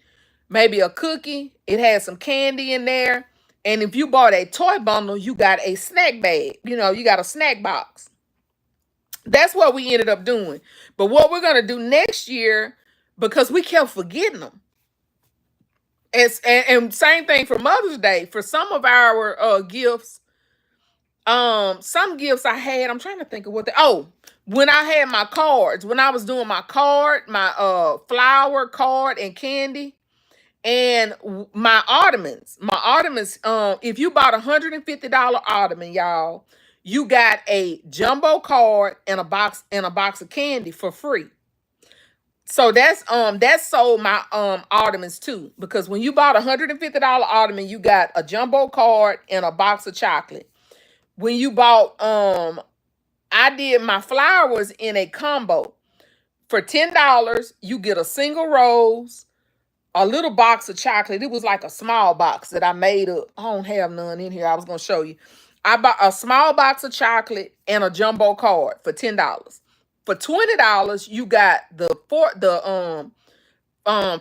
maybe a cookie. It had some candy in there. And if you bought a toy bundle, you got a snack bag. You got a snack box. That's what we ended up doing. But what we're gonna do next year, because we kept forgetting them. And same thing for Mother's Day. For some of our gifts, some gifts I had, I'm trying to think of when I had my cards, when I was doing my card, my flower card and candy, and my ottomans. If you bought $150 ottoman, y'all, you got a jumbo card and a box of candy for free. So that's sold my ottomans too. Because when you bought $150 ottoman, you got a jumbo card and a box of chocolate. When you bought I did my flowers in a combo. For $10, you get a single rose, a little box of chocolate. It was like a small box that I made up. I don't have none in here. I was gonna show you. I bought a small box of chocolate and a jumbo card for $10. For $20, you got the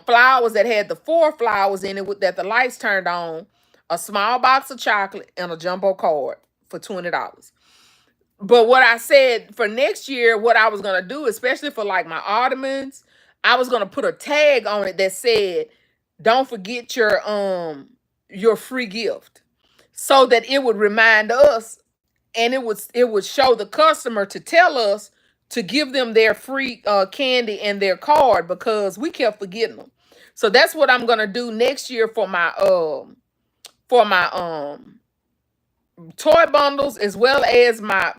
flowers that had the 4 flowers in it that the lights turned on, a small box of chocolate, and a jumbo card for $20. But what I said for next year, what I was gonna do, especially for like my ottomans, I was gonna put a tag on it that said, "Don't forget your free gift," so that it would remind us, and it would show the customer to tell us to give them their free candy and their card because we kept forgetting them. So that's what I'm gonna do next year for for my toy bundles, as well as my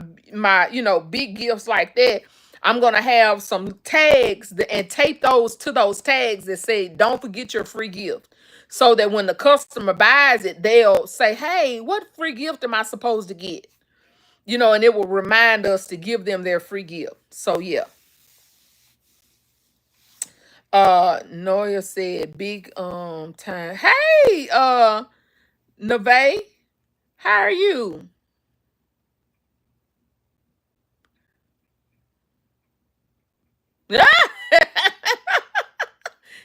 big gifts like that. I'm gonna have some tags and tape those to those tags that say don't forget your free gift, so that when the customer buys it, they'll say, hey, what free gift am I supposed to get? And it will remind us to give them their free gift. So yeah. Noya said big time. Hey, Neve, how are you?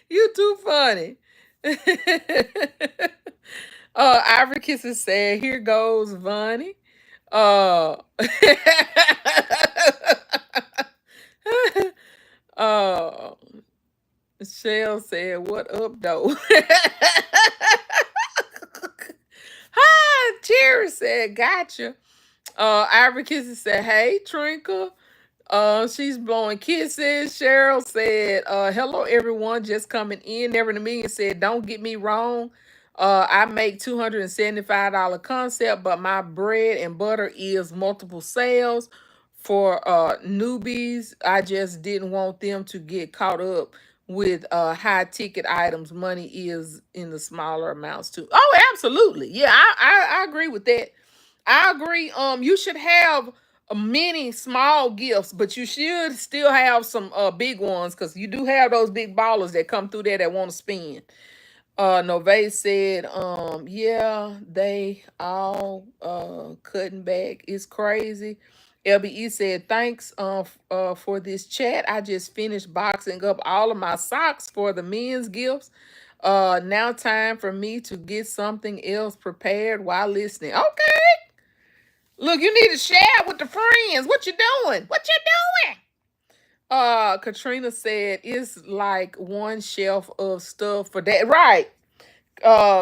You too funny. Ivory Kisses said, here goes Vonnie. Uh uh Shell said, what up though? Hi, Cherry said, gotcha. Ivory Kisses said, hey, Trinka. She's blowing kisses. Cheryl said, hello everyone, just coming in. Never in a million said, don't get me wrong. I make $275 concept, but my bread and butter is multiple sales for newbies. I just didn't want them to get caught up with high ticket items. Money is in the smaller amounts too. Oh, absolutely. Yeah, I agree with that. I agree. You should have many small gifts, but you should still have some big ones, because you do have those big ballers that come through there that want to spend. Nove said, yeah, they all cutting back. It's crazy. LBE said, thanks for this chat. I just finished boxing up all of my socks for the men's gifts. Now time for me to get something else prepared while listening. Okay. Look, you need to share with the friends. What you doing? What you doing? Katrina said it's like one shelf of stuff for that. Right.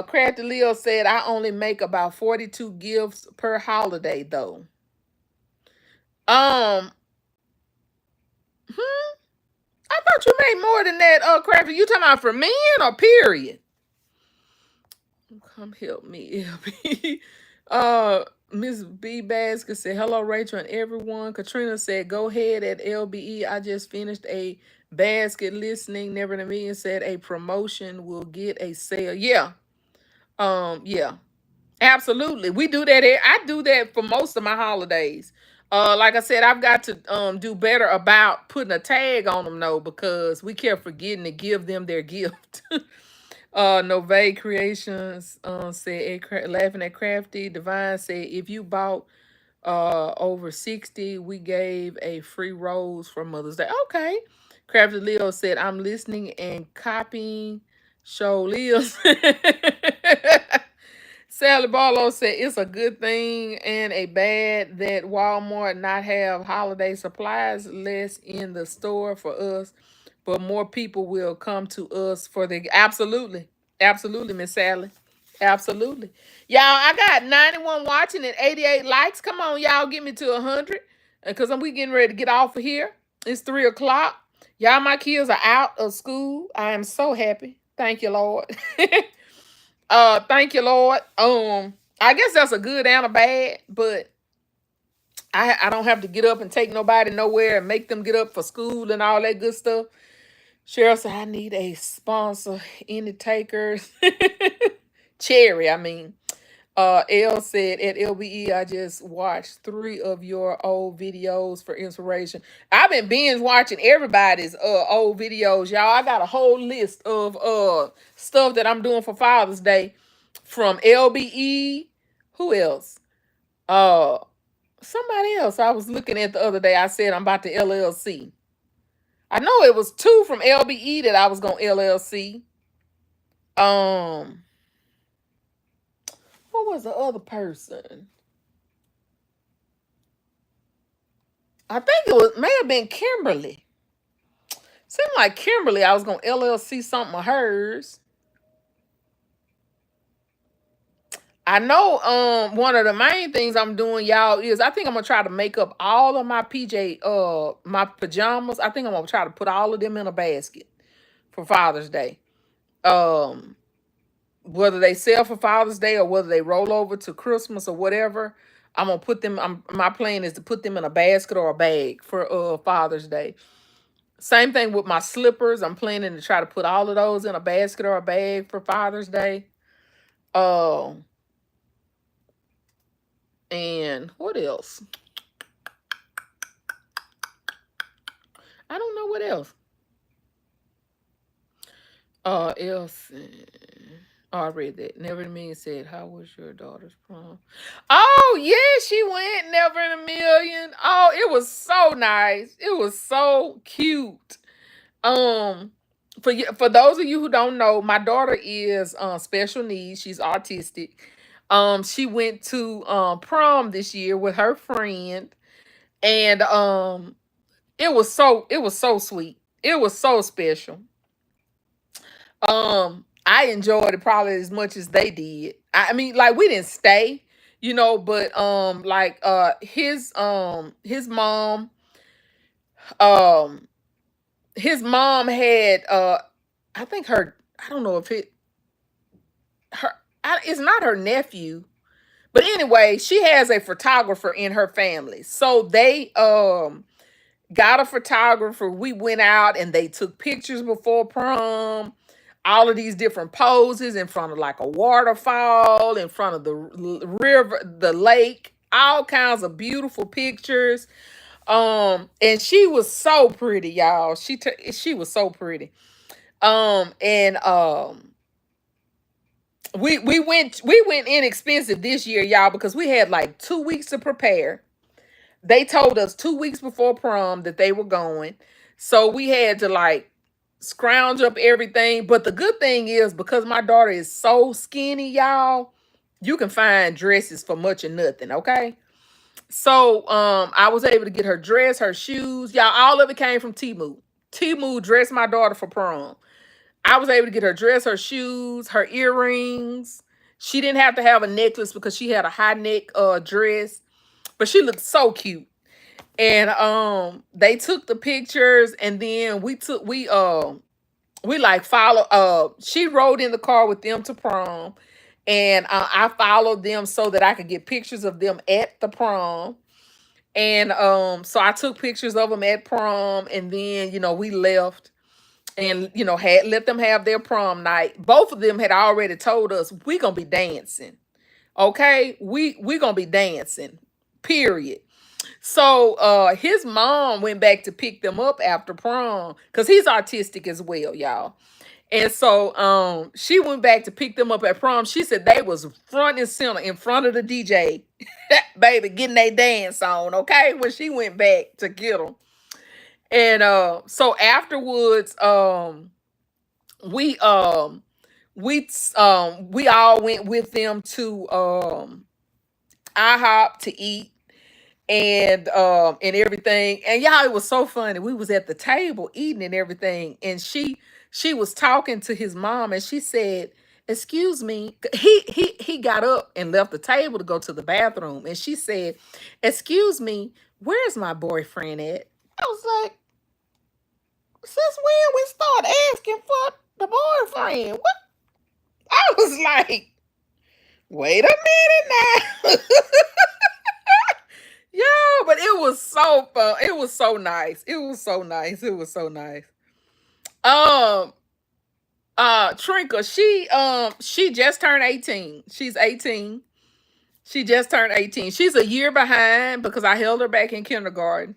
Crafty Leo said I only make about 42 gifts per holiday though. Um, I thought you made more than that, Crafty. You talking about for men or period? Come help me, LB. Miss B Basket said, hello, Rachel and everyone. Katrina said, go ahead at LBE. I just finished a basket listening. Never in a million said a promotion will get a sale. Yeah. Yeah. Absolutely. We do that. I do that for most of my holidays. Like I said, I've got to do better about putting a tag on them though, because we kept forgetting to give them their gift. Nove Creations said, laughing at Crafty. Divine said, if you bought over 60, we gave a free rose for Mother's Day. Okay. Crafty Leo said, I'm listening and copying. Show Leo's. Sally Barlow said, it's a good thing and a bad that Walmart not have holiday supplies less in the store for us, but more people will come to us for the absolutely. Absolutely, Miss Sally. Absolutely. Y'all, I got 91 watching and 88 likes. Come on, y'all, get me to 100. Because we getting ready to get off of here. It's 3 o'clock. Y'all, my kids are out of school. I am so happy. Thank you, Lord. Thank you, Lord. I guess that's a good and a bad, but I don't have to get up and take nobody nowhere and make them get up for school and all that good stuff. Cheryl said, I need a sponsor. Any takers? Cherry, I mean. L said, at LBE, I just watched 3 of your old videos for inspiration. I've been binge watching everybody's old videos, y'all. I got a whole list of stuff that I'm doing for Father's Day from LBE. Who else? Uh Somebody else I was looking at the other day. I said I'm about to LLC. I know it was 2 from LBE that I was gonna LLC. Um, what was the other person? I think it may have been Kimberly. Seemed like Kimberly, I was gonna LLC something of hers. I know one of the main things I'm doing, y'all, is I think I'm gonna try to make up all of my my pajamas. I think I'm gonna try to put all of them in a basket for Father's Day. Um whether they sell for Father's Day or whether they roll over to Christmas or whatever. I'm gonna put them. My plan is to put them in a basket or a bag for Father's Day. Same thing with my slippers. I'm planning to try to put all of those in a basket or a bag for Father's Day. Uh, and what else? I don't know what else. Else. Oh, I read that. Never in a Million said, "How was your daughter's prom?" Oh, yeah, she went. Never in a Million. Oh, it was so nice. It was so cute. Um, for those of you who don't know, my daughter is special needs. She's autistic. She went to prom this year with her friend, and it was so sweet. It was so special. I enjoyed it probably as much as they did. I mean, like we didn't stay, but like his mom um his mom had I think her I don't know if it her it's not her nephew, but anyway, she has a photographer in her family. So they got a photographer. We went out and they took pictures before prom. All of these different poses in front of like a waterfall, in front of the river, the lake, all kinds of beautiful pictures. And she was so pretty, y'all. She was so pretty. And we went inexpensive this year, y'all, because we had like 2 weeks to prepare. They told us 2 weeks before prom that they were going. So we had to like scrounge up everything. But the good thing is, because my daughter is so skinny, y'all, you can find dresses for much or nothing, okay? So I was able to get her dress, her shoes. Y'all, all of it came from Temu. Temu dressed my daughter for prom. I was able to get her dress, her shoes, her earrings. She didn't have to have a necklace because she had a high neck dress, but she looked so cute. And they took the pictures, and then we like follow she rode in the car with them to prom, and I followed them so that I could get pictures of them at the prom. And so I took pictures of them at prom, and then we left, and had let them have their prom night. Both of them had already told us we gonna be dancing. Okay, we gonna be dancing, period. So his mom went back to pick them up after prom because he's autistic as well, y'all. And so she went back to pick them up at prom. She said they was front and center in front of the DJ, baby, getting their dance on, okay? When she went back to get them. And so afterwards, we um we all went with them to IHOP to eat, and everything. And y'all, it was so funny. We was at the table eating and everything, and she was talking to his mom, and she said, "Excuse me." He got up and left the table to go to the bathroom, and she said, "Excuse me, where's my boyfriend at?" I was like, "Since when we start asking for the boyfriend?" What? I was like, "Wait a minute now." Yeah, but it was so fun. It was so nice. It was so nice. It was so nice. Um, Trinka, she just turned 18. She's 18. She just turned 18. She's a year behind because I held her back in kindergarten.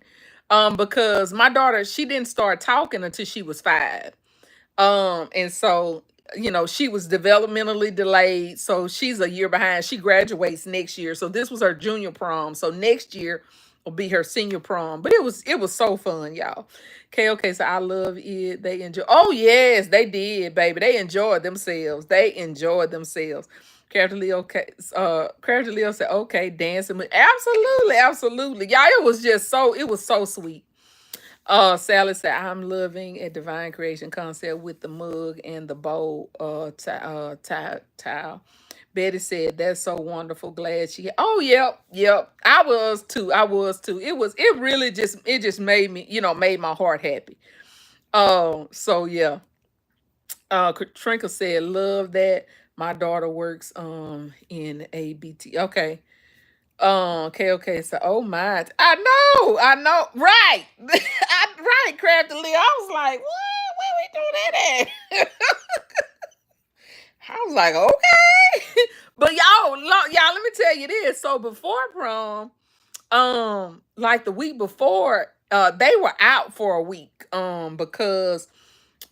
Because my daughter, she didn't start talking until she was 5. And so, she was developmentally delayed. So she's a year behind. She graduates next year. So this was her junior prom. So next year will be her senior prom. But it was so fun, y'all. Okay, so I love it. They enjoy. Oh, yes, they did, baby. They enjoyed themselves. They enjoyed themselves. Character Leo said, okay, dancing. Absolutely, absolutely. Y'all, it was so sweet. Sally said, I'm loving a divine creation concept with the mug and the bowl towel. Betty said, that's so wonderful. Glad she, oh, yep, yep. I was too. I was too. It just made me, made my heart happy. So yeah. Trinka said, love that. My daughter works in ABT. Okay. Okay. So, oh my, I know, right, right, Crafty Lee. I was like, what? Where we do that at? I was like, okay, but y'all, let me tell you this. So before prom, like the week before, they were out for a week, because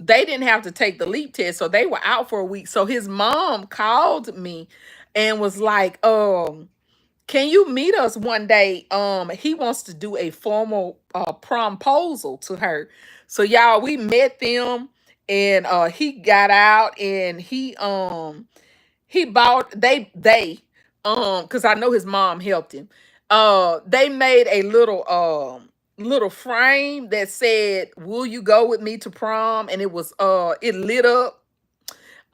they didn't have to take the leap test, so they were out for a week. So his mom called me and was like, can you meet us one day? He wants to do a formal promposal to her. So y'all, we met them, and he got out, and he bought because I know his mom helped him. They made a little frame that said, "Will you go with me to prom?" And it was it lit up.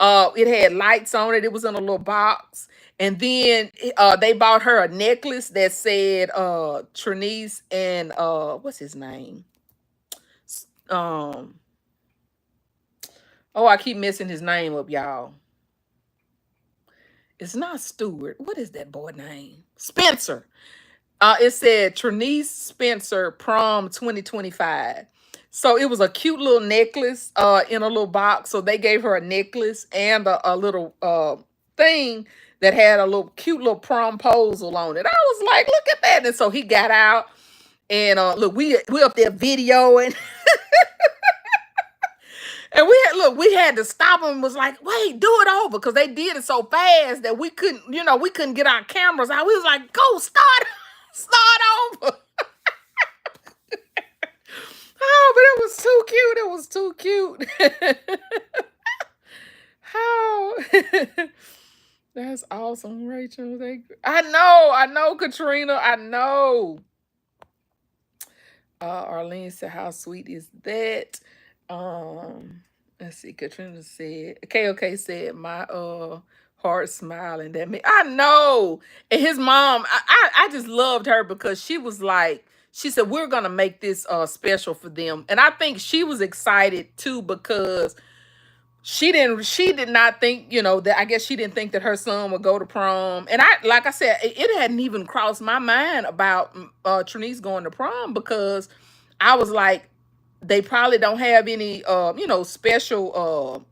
It had lights on it. It was in a little box. And then they bought her a necklace that said Trinice and what's his name? Um oh, I keep messing his name up, y'all. It's not Stewart. What is that boy name? Spencer. It said Trinice Spencer Prom 2025. So it was a cute little necklace in a little box. So they gave her a necklace and a little thing that had a little cute little promposal on it. I was like, look at that. And so he got out, and look, we up there videoing. And we had to stop him and was like, wait, do it over, because they did it so fast that we couldn't get our cameras out. We was like, go start over. Oh, but it was too cute. It was too cute. How that's awesome, Rachel. I know, Katrina. I know. Arlene said, how sweet is that? Let's see. Katrina said, KOK said, my heart smiling. That me. I know. And his mom, I just loved her because she was like, she said, we're gonna make this special for them. And I think she was excited too, because she did not think, that, I guess she didn't think that her son would go to prom. And like I said, it hadn't even crossed my mind about Trinice going to prom, because I was like, they probably don't have any special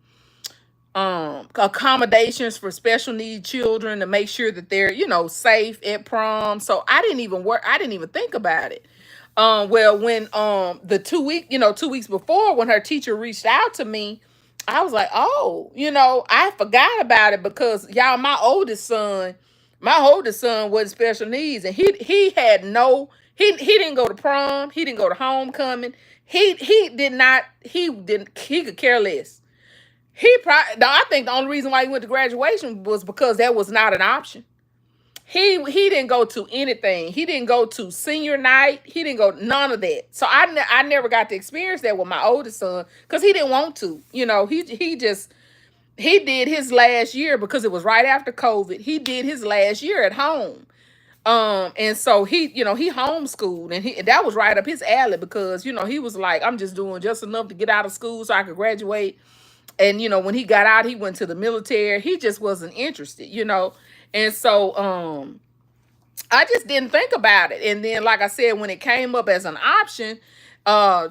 accommodations for special need children to make sure that they're, safe at prom. So I didn't even think about it. Well, when the 2 weeks before, when her teacher reached out to me, I was like, oh, I forgot about it, because y'all, my oldest son was special needs, and he had no, he didn't go to prom, he didn't go to homecoming, he could care less. I think the only reason why he went to graduation was because that was not an option. He didn't go to anything. He didn't go to senior night. He didn't go none of that. So I never got to experience that with my oldest son, because he didn't want to. He did his last year, because it was right after COVID. He did his last year at home. And so he homeschooled, and that was right up his alley, because he was like, I'm just doing just enough to get out of school so I could graduate. And when he got out, he went to the military. He just wasn't interested. And so I just didn't think about it. And then, like I said, when it came up as an option,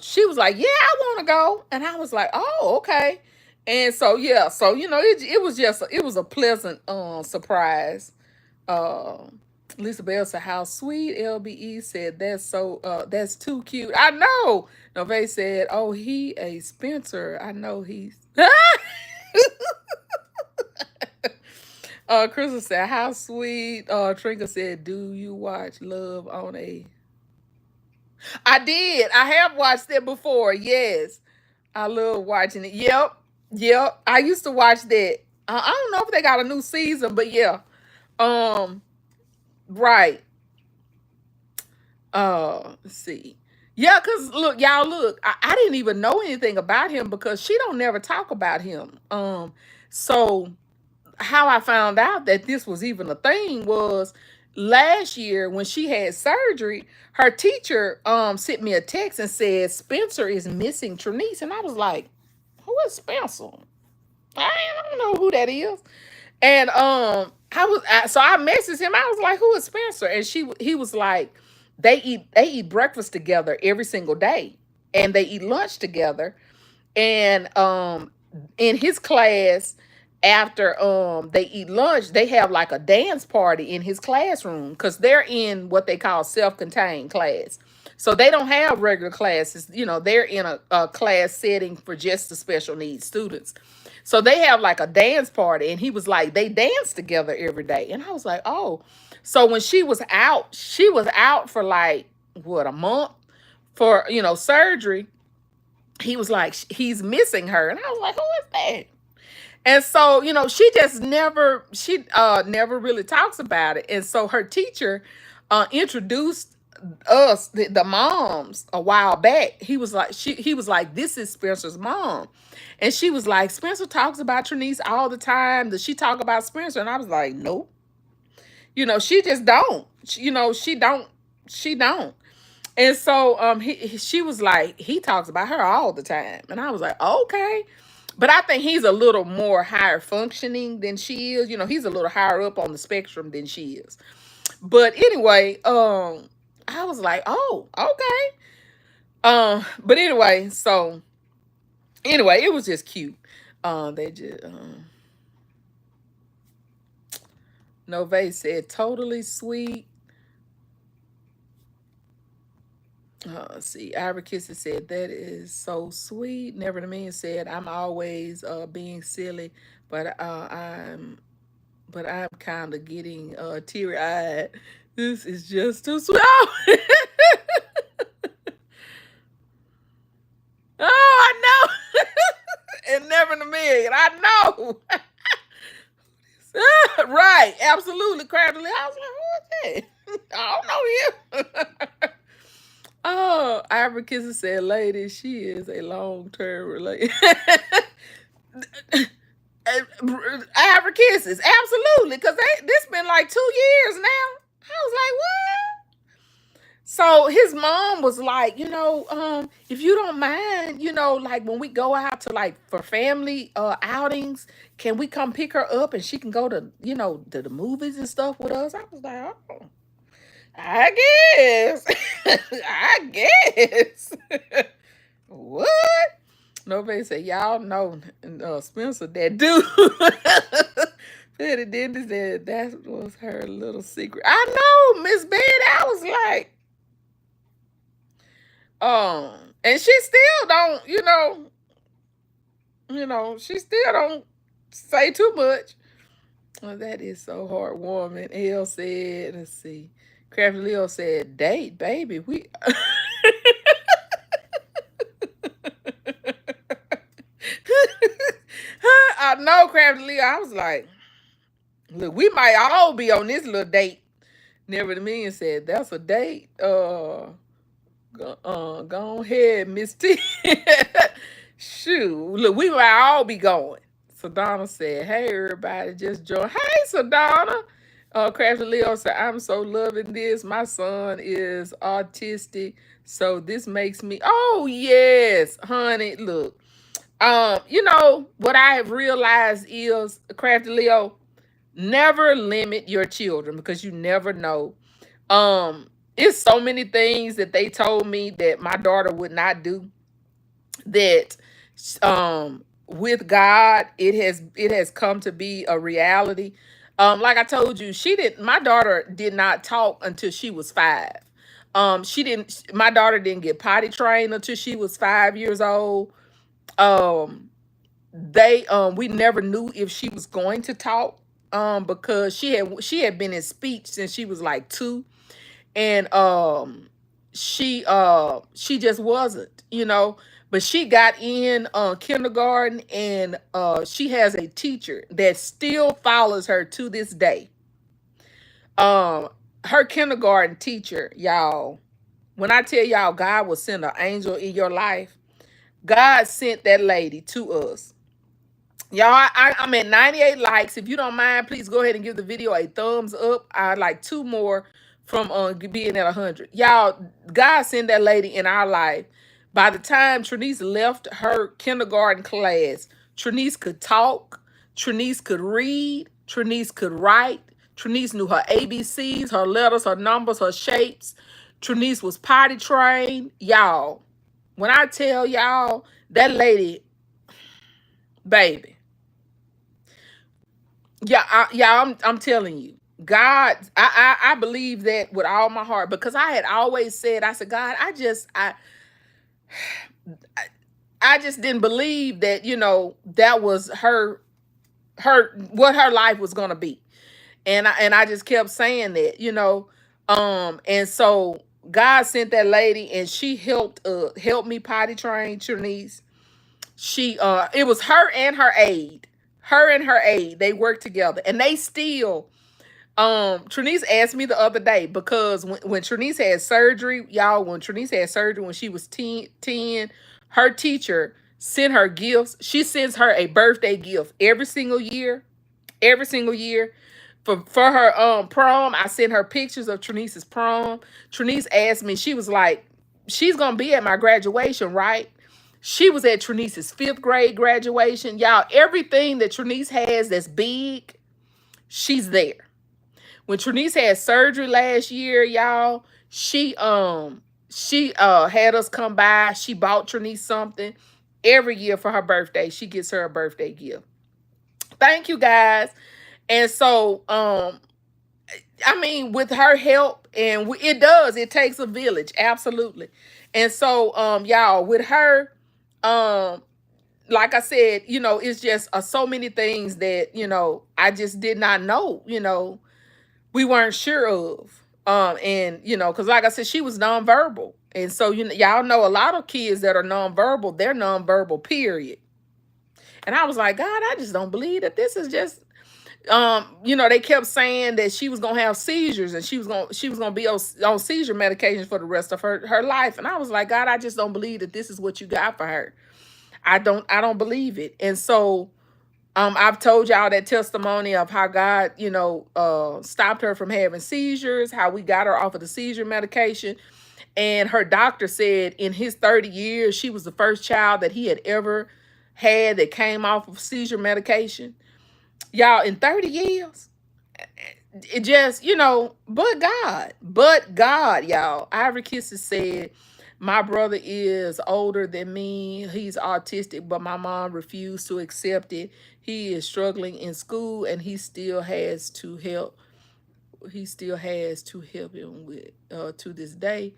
she was like, yeah, I want to go. And I was like, oh, okay. And so, yeah, so it was a pleasant surprise. Lisa Bell said, how sweet. LBE said, that's too cute. I know. Nove said, oh, he a Spencer. I know he's Crystal said, how sweet. Trinka said, do you watch Love on a I did. I have watched it before. Yes. I love watching it. Yep. Yep. I used to watch that. I don't know if they got a new season, but yeah. Um, right. Let's see. Yeah, because look, I didn't even know anything about him, because she don't never talk about him. So how I found out that this was even a thing was last year when she had surgery. Her teacher sent me a text and said Spencer is missing Trinice, and I was like, who is Spencer? I don't know who that is. And so I messaged him. I was like, "Who is Spencer?" And he was like, they eat breakfast together every single day, and they eat lunch together. And in his class, after they eat lunch, they have like a dance party in his classroom because they're in what they call self-contained class. So they don't have regular classes. They're in a class setting for just the special needs students. So they have like a dance party, and he was like, they dance together every day. And I was like, oh. So when she was out for like what, a month for surgery. He was like, he's missing her. And I was like, who is that? And so, she never really talks about it. And so her teacher introduced us, the moms, a while back. He was like, this is Spencer's mom. And she was like, Spencer talks about Trinice all the time. Does she talk about Spencer? And I was like, nope. She just don't. She don't. And so she was like, he talks about her all the time. And I was like, okay. But I think he's a little more higher functioning than she is. He's a little higher up on the spectrum than she is. But anyway, I was like, oh, okay. But anyway, so anyway, it was just cute. They just Nove said totally sweet. Let's see. Ira Kisses said that is so sweet. Never to me said I'm always being silly, but I'm kind of getting teary eyed. This is just too sweet. Oh, oh, I know. And never in a million. I know. Right, absolutely, Crabtree. I was like, who is that? I don't know him. Oh, Ira Kisses said, lady, she is a long-term relation. Ira Kisses, absolutely, because this been like 2 years now. I was like, what? So his mom was like, if you don't mind, like when we go out to like for family outings, can we come pick her up and she can go to, to the movies and stuff with us? I was like, oh, I guess. I guess. What? Nobody said, y'all know Spencer, that dude. Betty Dendy said that was her little secret. I know, Miss Betty. I was like, and she still don't, she still don't say too much. Well, that is so heartwarming. Elle said, let's see. Crafty Leo said, date, baby. We I know, Crafty Leo. I was like, look, we might all be on this little date. Never the million said, that's a date. Go ahead, Miss T. Shoot. Look, we might all be going. Sadonna said, hey, everybody, just join. Hey, Sadonna. Crafty Leo said, I'm so loving this. My son is autistic, so this makes me, oh, yes, honey, look. What I have realized is, Crafty Leo, never limit your children because you never know. It's so many things that they told me that my daughter would not do that with God it has come to be a reality. Like I told you, my daughter did not talk until she was 5. My daughter didn't get potty trained until she was 5 years old. Um we never knew if she was going to talk because she had been in speech since she was like 2. And she just wasn't, but she got in kindergarten, and she has a teacher that still follows her to this day. Her kindergarten teacher, y'all, when I tell y'all God will send an angel in your life, God sent that lady to us. Y'all, I'm at 98 likes. If you don't mind, please go ahead and give the video a thumbs up. I'd like 2 more from being at 100. Y'all, God sent that lady in our life. By the time Trinice left her kindergarten class, Trinice could talk, Trinice could read, Trinice could write. Trinice knew her ABCs, her letters, her numbers, her shapes. Trinice was potty trained. Y'all, when I tell y'all, that lady, baby, yeah, I'm telling you, God, I believe that with all my heart, because I had always said, I said, God, I just didn't believe that, that was what her life was gonna be. And I just kept saying that, and so God sent that lady, and she helped me potty train Trinice. It was her and her aide. Her and her aide, they worked together, and they still. Trinice asked me the other day, because when Trinice had surgery, y'all, when Trinice had surgery when she was 10, her teacher sent her gifts. She sends her a birthday gift every single year. Every single year. For her prom, I sent her pictures of Trinice's prom. Trinice asked me, she was like, she's gonna be at my graduation, right? She was at Trinice's 5th grade graduation. Y'all, everything that Trinice has that's big, she's there. When Trinice had surgery last year, y'all, she had us come by. She bought Trinice something. Every year for her birthday, she gets her a birthday gift. Thank you, guys. And so, I mean, with her help, and it takes a village, absolutely. And so, y'all, with her, um, like I said, it's just so many things that, I just did not know, we weren't sure of. And, because like I said, she was nonverbal. And so, y'all know a lot of kids that are nonverbal, they're nonverbal, period. And I was like, God, I just don't believe that this is just they kept saying that she was gonna have seizures, and she was gonna be on seizure medications for the rest of her life. And I was like, God, I just don't believe that this is what you got for her. I don't believe it. And so I've told y'all that testimony of how God, stopped her from having seizures, how we got her off of the seizure medication. And her doctor said in his 30 years, she was the first child that he had ever had that came off of seizure medication. Y'all, in 30 years, it just, but God, y'all. Ivory Kisses said, my brother is older than me. He's autistic, but my mom refused to accept it. He is struggling in school, and he still has to help. He still has to help him with to this day.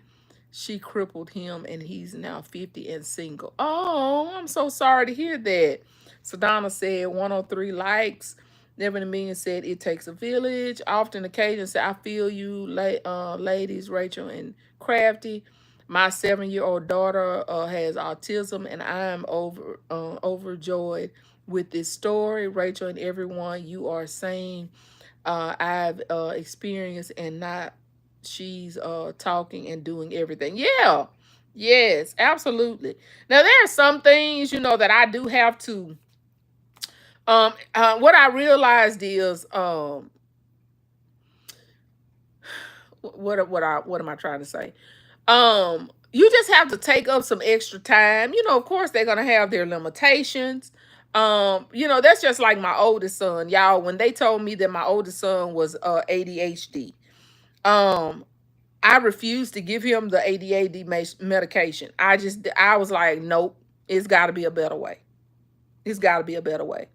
She crippled him, and he's now 50 and single. Oh, I'm so sorry to hear that. Sadonna said 103 likes. Never in a Million said it takes a village. Often occasion said, I feel you, ladies, Rachel and Crafty. My 7-year-old daughter has autism, and I'm overjoyed with this story. Rachel and everyone you are saying, I've experienced, and not she's talking and doing everything. Yeah. Yes, absolutely. Now there are some things, that I do have to what I realized is what am I trying to say? You just have to take up some extra time. Of course they're gonna have their limitations. That's just like my oldest son, y'all. When they told me that my oldest son was ADHD, I refused to give him the ADHD medication. I was like, nope, it's got to be a better way. It's got to be a better way.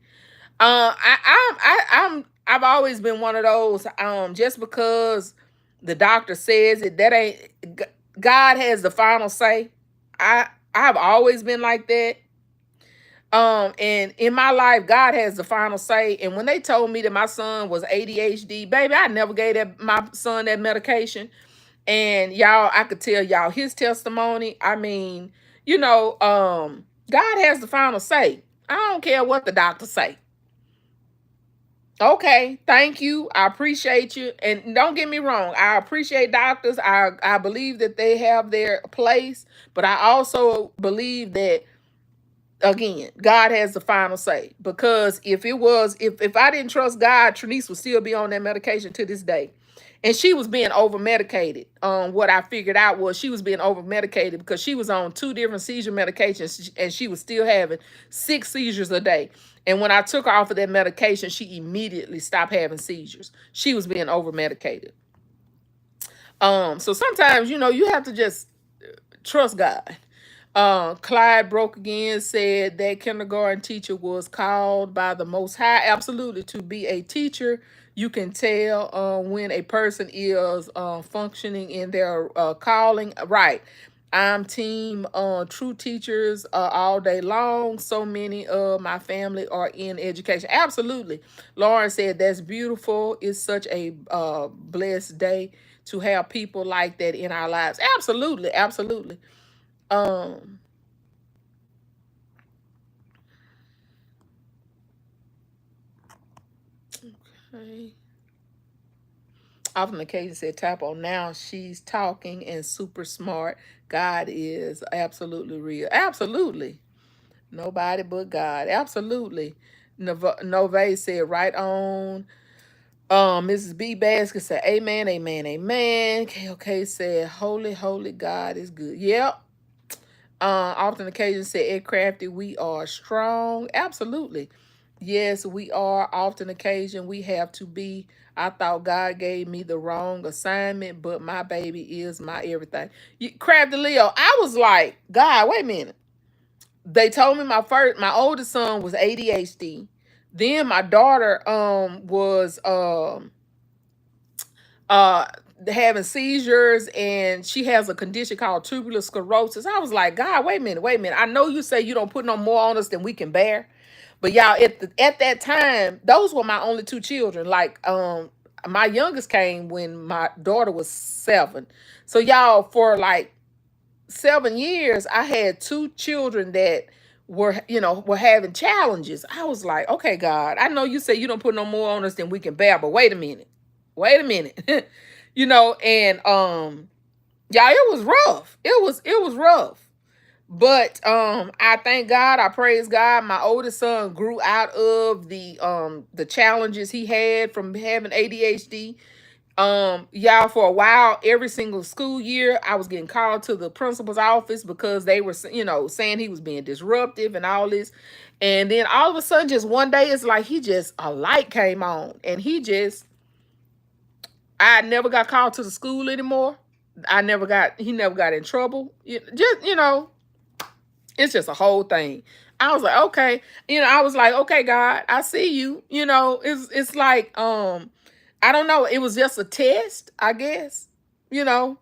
I've always been one of those. Just because the doctor says it, that ain't. God has the final say. I've always been like that. And in my life, God has the final say. And when they told me that my son was ADHD, baby, I never gave my son that medication. And y'all, I could tell y'all his testimony. I mean, God has the final say. I don't care what the doctor say. Okay, thank you. I appreciate you. And don't get me wrong, I appreciate doctors. I believe that they have their place, but I also believe that, again, God has the final say. Because if I didn't trust God, Trinice would still be on that medication to this day. And she was being over medicated. What I figured out was she was being over medicated because she was on two different seizure medications and she was still having 6 seizures a day. And when I took her off of that medication, she immediately stopped having seizures. She was being over medicated. So sometimes, you have to just trust God. Clyde broke again, said that kindergarten teacher was called by the Most High. Absolutely, to be a teacher, you can tell when a person is functioning in their calling. Right. I'm team true teachers all day long. So many of my family are in education. Absolutely. Lauren said that's beautiful. It's such a blessed day to have people like that in our lives. Absolutely. Absolutely. Um, okay. Often occasion said tap on now. She's talking and super smart. God is absolutely real. Absolutely. Nobody but God. Absolutely. Nove said right on. Mrs. B. Basket said, Amen, amen, amen. KOK said, Holy, holy God is good. Yep. Often occasion said, Ed Crafty, we are strong. Absolutely. Yes, we are. Often occasion we have to be. I thought God gave me the wrong assignment, but my baby is my everything. Crafty Leo, I was like, God, wait a minute. They told me my oldest son was ADHD. Then my daughter was uh having seizures, and she has a condition called tuberous sclerosis. I was like, God, wait a minute. I know you say you don't put no more on us than we can bear. But y'all, at that time, those were my only two children. Like, my youngest came when my daughter was 7. So y'all, for like 7 years, I had two children that were having challenges. I was like, okay, God, I know you say you don't put no more on us than we can bear, but wait a minute. Wait a minute. And y'all, it was rough. It was rough. But I thank God, I praise God. My oldest son grew out of the challenges he had from having ADHD. Y'all, for a while, every single school year, I was getting called to the principal's office because they were, saying he was being disruptive and all this. And then all of a sudden, just one day, it's like a light came on, and I never got called to the school anymore. He never got in trouble. It's just a whole thing. I was like, okay, I was like, okay, God, I see you. It's like, I don't know. It was just a test, I guess. You know,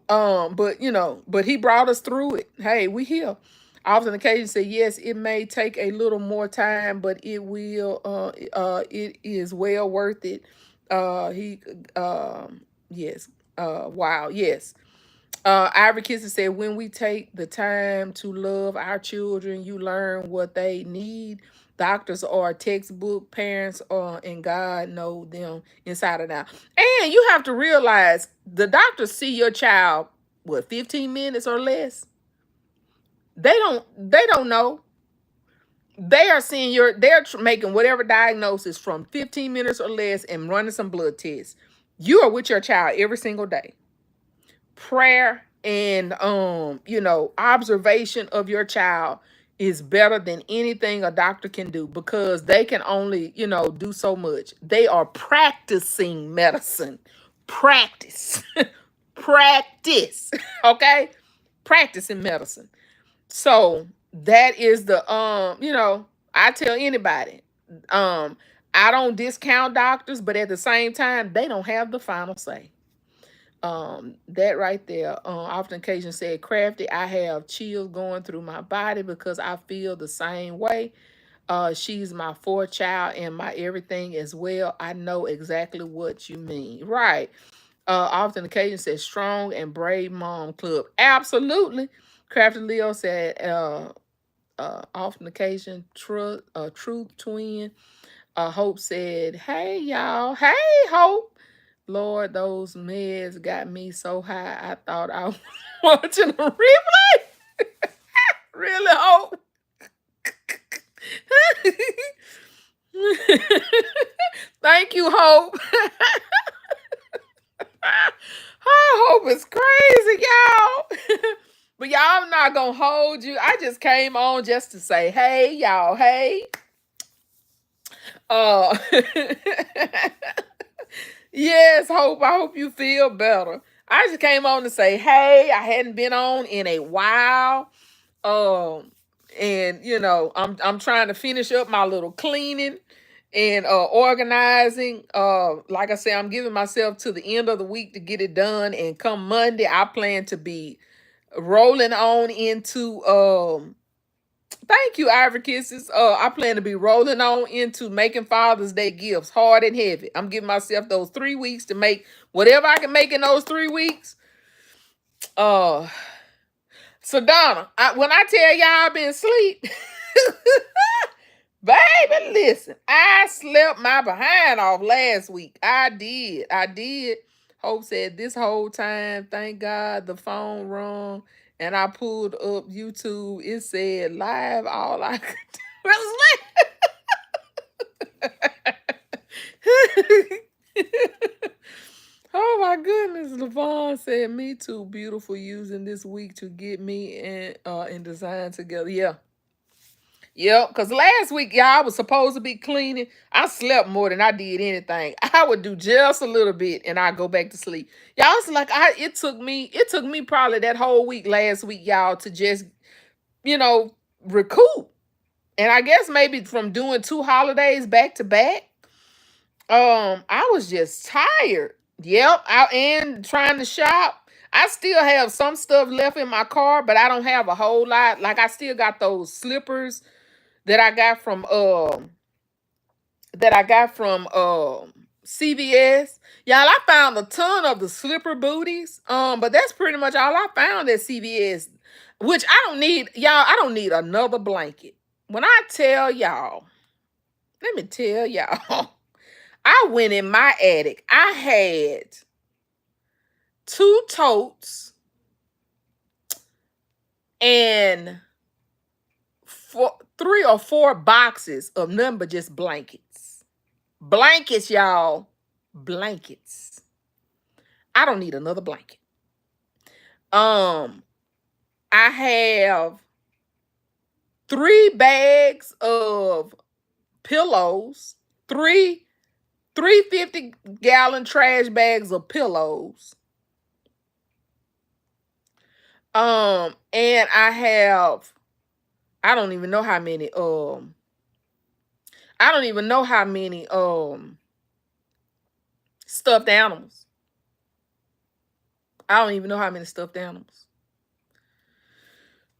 but he brought us through it. Hey, we here. Often occasion say yes, it may take a little more time, but it is well worth it. He yes. Wow, yes. Ivory Kisses said, when we take the time to love our children, you learn what they need. Doctors are textbook, parents are, and God know them inside and out. And you have to realize the doctors see your child, 15 minutes or less. They don't know. They are seeing making whatever diagnosis from 15 minutes or less and running some blood tests. You are with your child every single day. Prayer and observation of your child is better than anything a doctor can do, because they can only do so much. They are practicing medicine. Practice. Practice. Okay, practicing medicine. So that is I tell anybody, I don't discount doctors, but at the same time, they don't have the final say. That right there, often occasion said, Crafty, I have chills going through my body because I feel the same way. She's my fourth child and my everything as well. I know exactly what you mean. Right. Often occasion said, strong and brave mom club. Absolutely. Crafty Leo said, often occasion, truth twin. Hope said, hey y'all. Hey Hope. Lord, those meds got me so high, I thought I was watching a replay. Really, Hope? Thank you, Hope. Hope is crazy, y'all. But y'all, I'm not gonna hold you. I just came on just to say, hey, y'all, hey. Uh yes, Hope. I hope you feel better. I just came on to say, hey, I hadn't been on in a while. Um, and I'm trying to finish up my little cleaning and organizing. Like I said, I'm giving myself to the end of the week to get it done. And come Monday, I plan to be rolling on into thank you, Ivory Kisses. I plan to be rolling on into making Father's Day gifts hard and heavy. I'm giving myself those 3 weeks to make whatever I can make in those 3 weeks. Uh so Donna, when I tell y'all I've been asleep, baby, listen, I slept my behind off last week. I did. I did. Hope said this whole time, thank God the phone rung and I pulled up YouTube. It said live. All I could do was like, oh my goodness. LaVon said, me too, beautiful, using this week to get me and design together. Yeah. Yep, because last week, y'all, I was supposed to be cleaning. I slept more than I did anything. I would do just a little bit and I go back to sleep. Y'all, it's like it took me probably that whole week last week, y'all, to just, you know, recoup. And I guess maybe from doing 2 holidays back to back, I was just tired. Yep, out and trying to shop. I still have some stuff left in my car, but I don't have a whole lot. Like I still got those slippers that I got from CVS. Y'all, I found a ton of the slipper booties. But that's pretty much all I found at CVS. Which I don't need, y'all, I don't need another blanket. When I tell y'all, let me tell y'all, I went in my attic. I had 2 totes and 3 or 4 boxes of nothing but just blankets. Blankets, y'all. Blankets. I don't need another blanket. I have 3 bags of pillows, three 350-gallon trash bags of pillows. And I have, I don't even know how many I don't even know how many stuffed animals. I don't even know how many stuffed animals.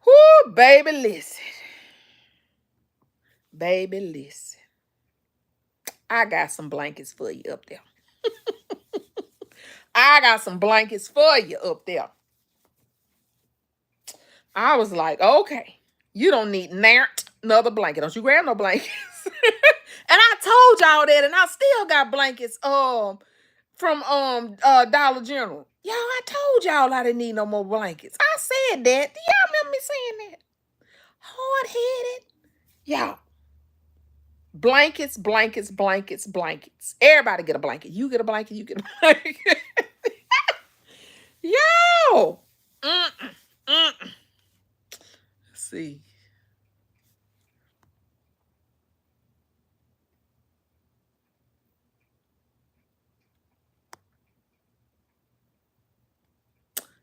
Whoo, baby, listen. Baby, listen. I got some blankets for you up there. I got some blankets for you up there. I was like, okay, you don't need another blanket. Don't you grab no blankets. And I told y'all that, and I still got blankets from Dollar General. Y'all, I told y'all I didn't need no more blankets. I said that. Do y'all remember me saying that? Hard-headed. Y'all. Blankets, blankets, blankets, blankets. Everybody get a blanket. You get a blanket, you get a blanket. Yo. Mm-mm, mm-mm. Let's see.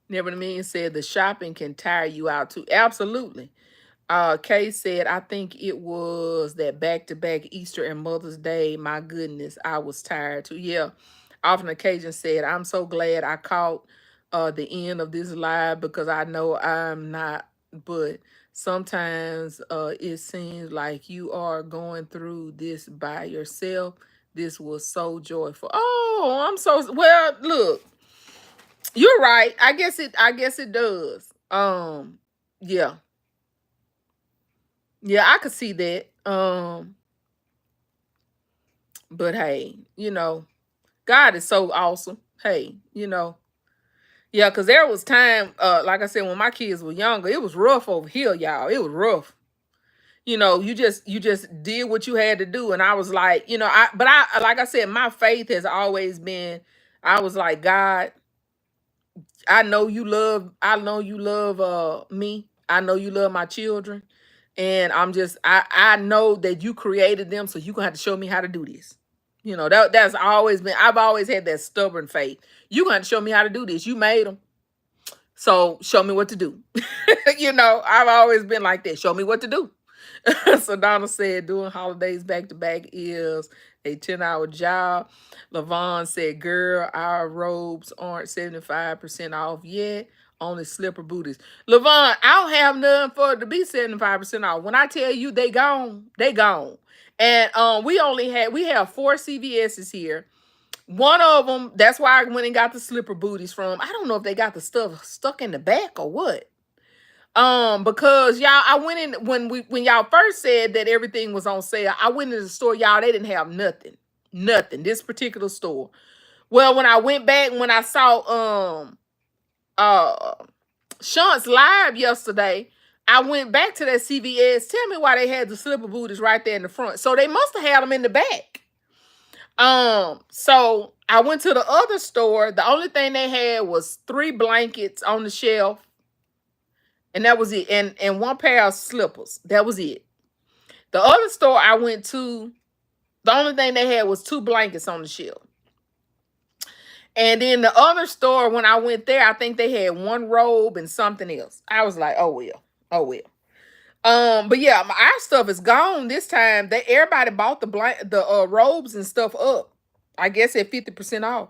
Never the Million said the shopping can tire you out too. Absolutely. Kay said, I think it was that back-to-back Easter and Mother's Day. My goodness, I was tired too. Yeah. Often occasion said, I'm so glad I caught the end of this live because I know I'm not, but sometimes it seems like you are going through this by yourself. This was so joyful. Oh, I'm so well, look, you're right. I guess it does. Yeah. Yeah, I could see that. But hey, God is so awesome. Hey, yeah, because there was time, like I said, when my kids were younger, it was rough over here, y'all. It was rough. You just did what you had to do. And I was like, I like I said, my faith has always been, I was like, God, I know you love me. I know you love my children. And I know that you created them, so you're gonna have to show me how to do this. That's always been, I've always had that stubborn faith. You're gonna have to show me how to do this. You made them. So show me what to do. I've always been like that. Show me what to do. So Donna said doing holidays back to back is a 10-hour job. Lavon said, girl, our robes aren't 75% off yet. Only slipper booties. Lavon, I don't have nothing for it to be 75% off. When I tell you they gone, they gone. And we have 4 CVS's here. One of them, that's why I went and got the slipper booties from. I don't know if they got the stuff stuck in the back or what. Because y'all, I went in when y'all first said that everything was on sale. I went into the store, y'all, they didn't have nothing. Nothing. This particular store. Well, when I went back, when I saw uh Shant's live yesterday, I went back to that CVS. Tell me why they had the slipper booties right there in the front. So they must have had them in the back. So I went to the other store. The only thing they had was 3 blankets on the shelf, and that was it. And 1 pair of slippers. That was it. The other store I went to, the only thing they had was 2 blankets on the shelf. And then the other store, when I went there, I think they had 1 robe and something else. I was like, oh well. Oh well. But yeah, our stuff is gone this time. Everybody bought the robes and stuff up. I guess at 50% off.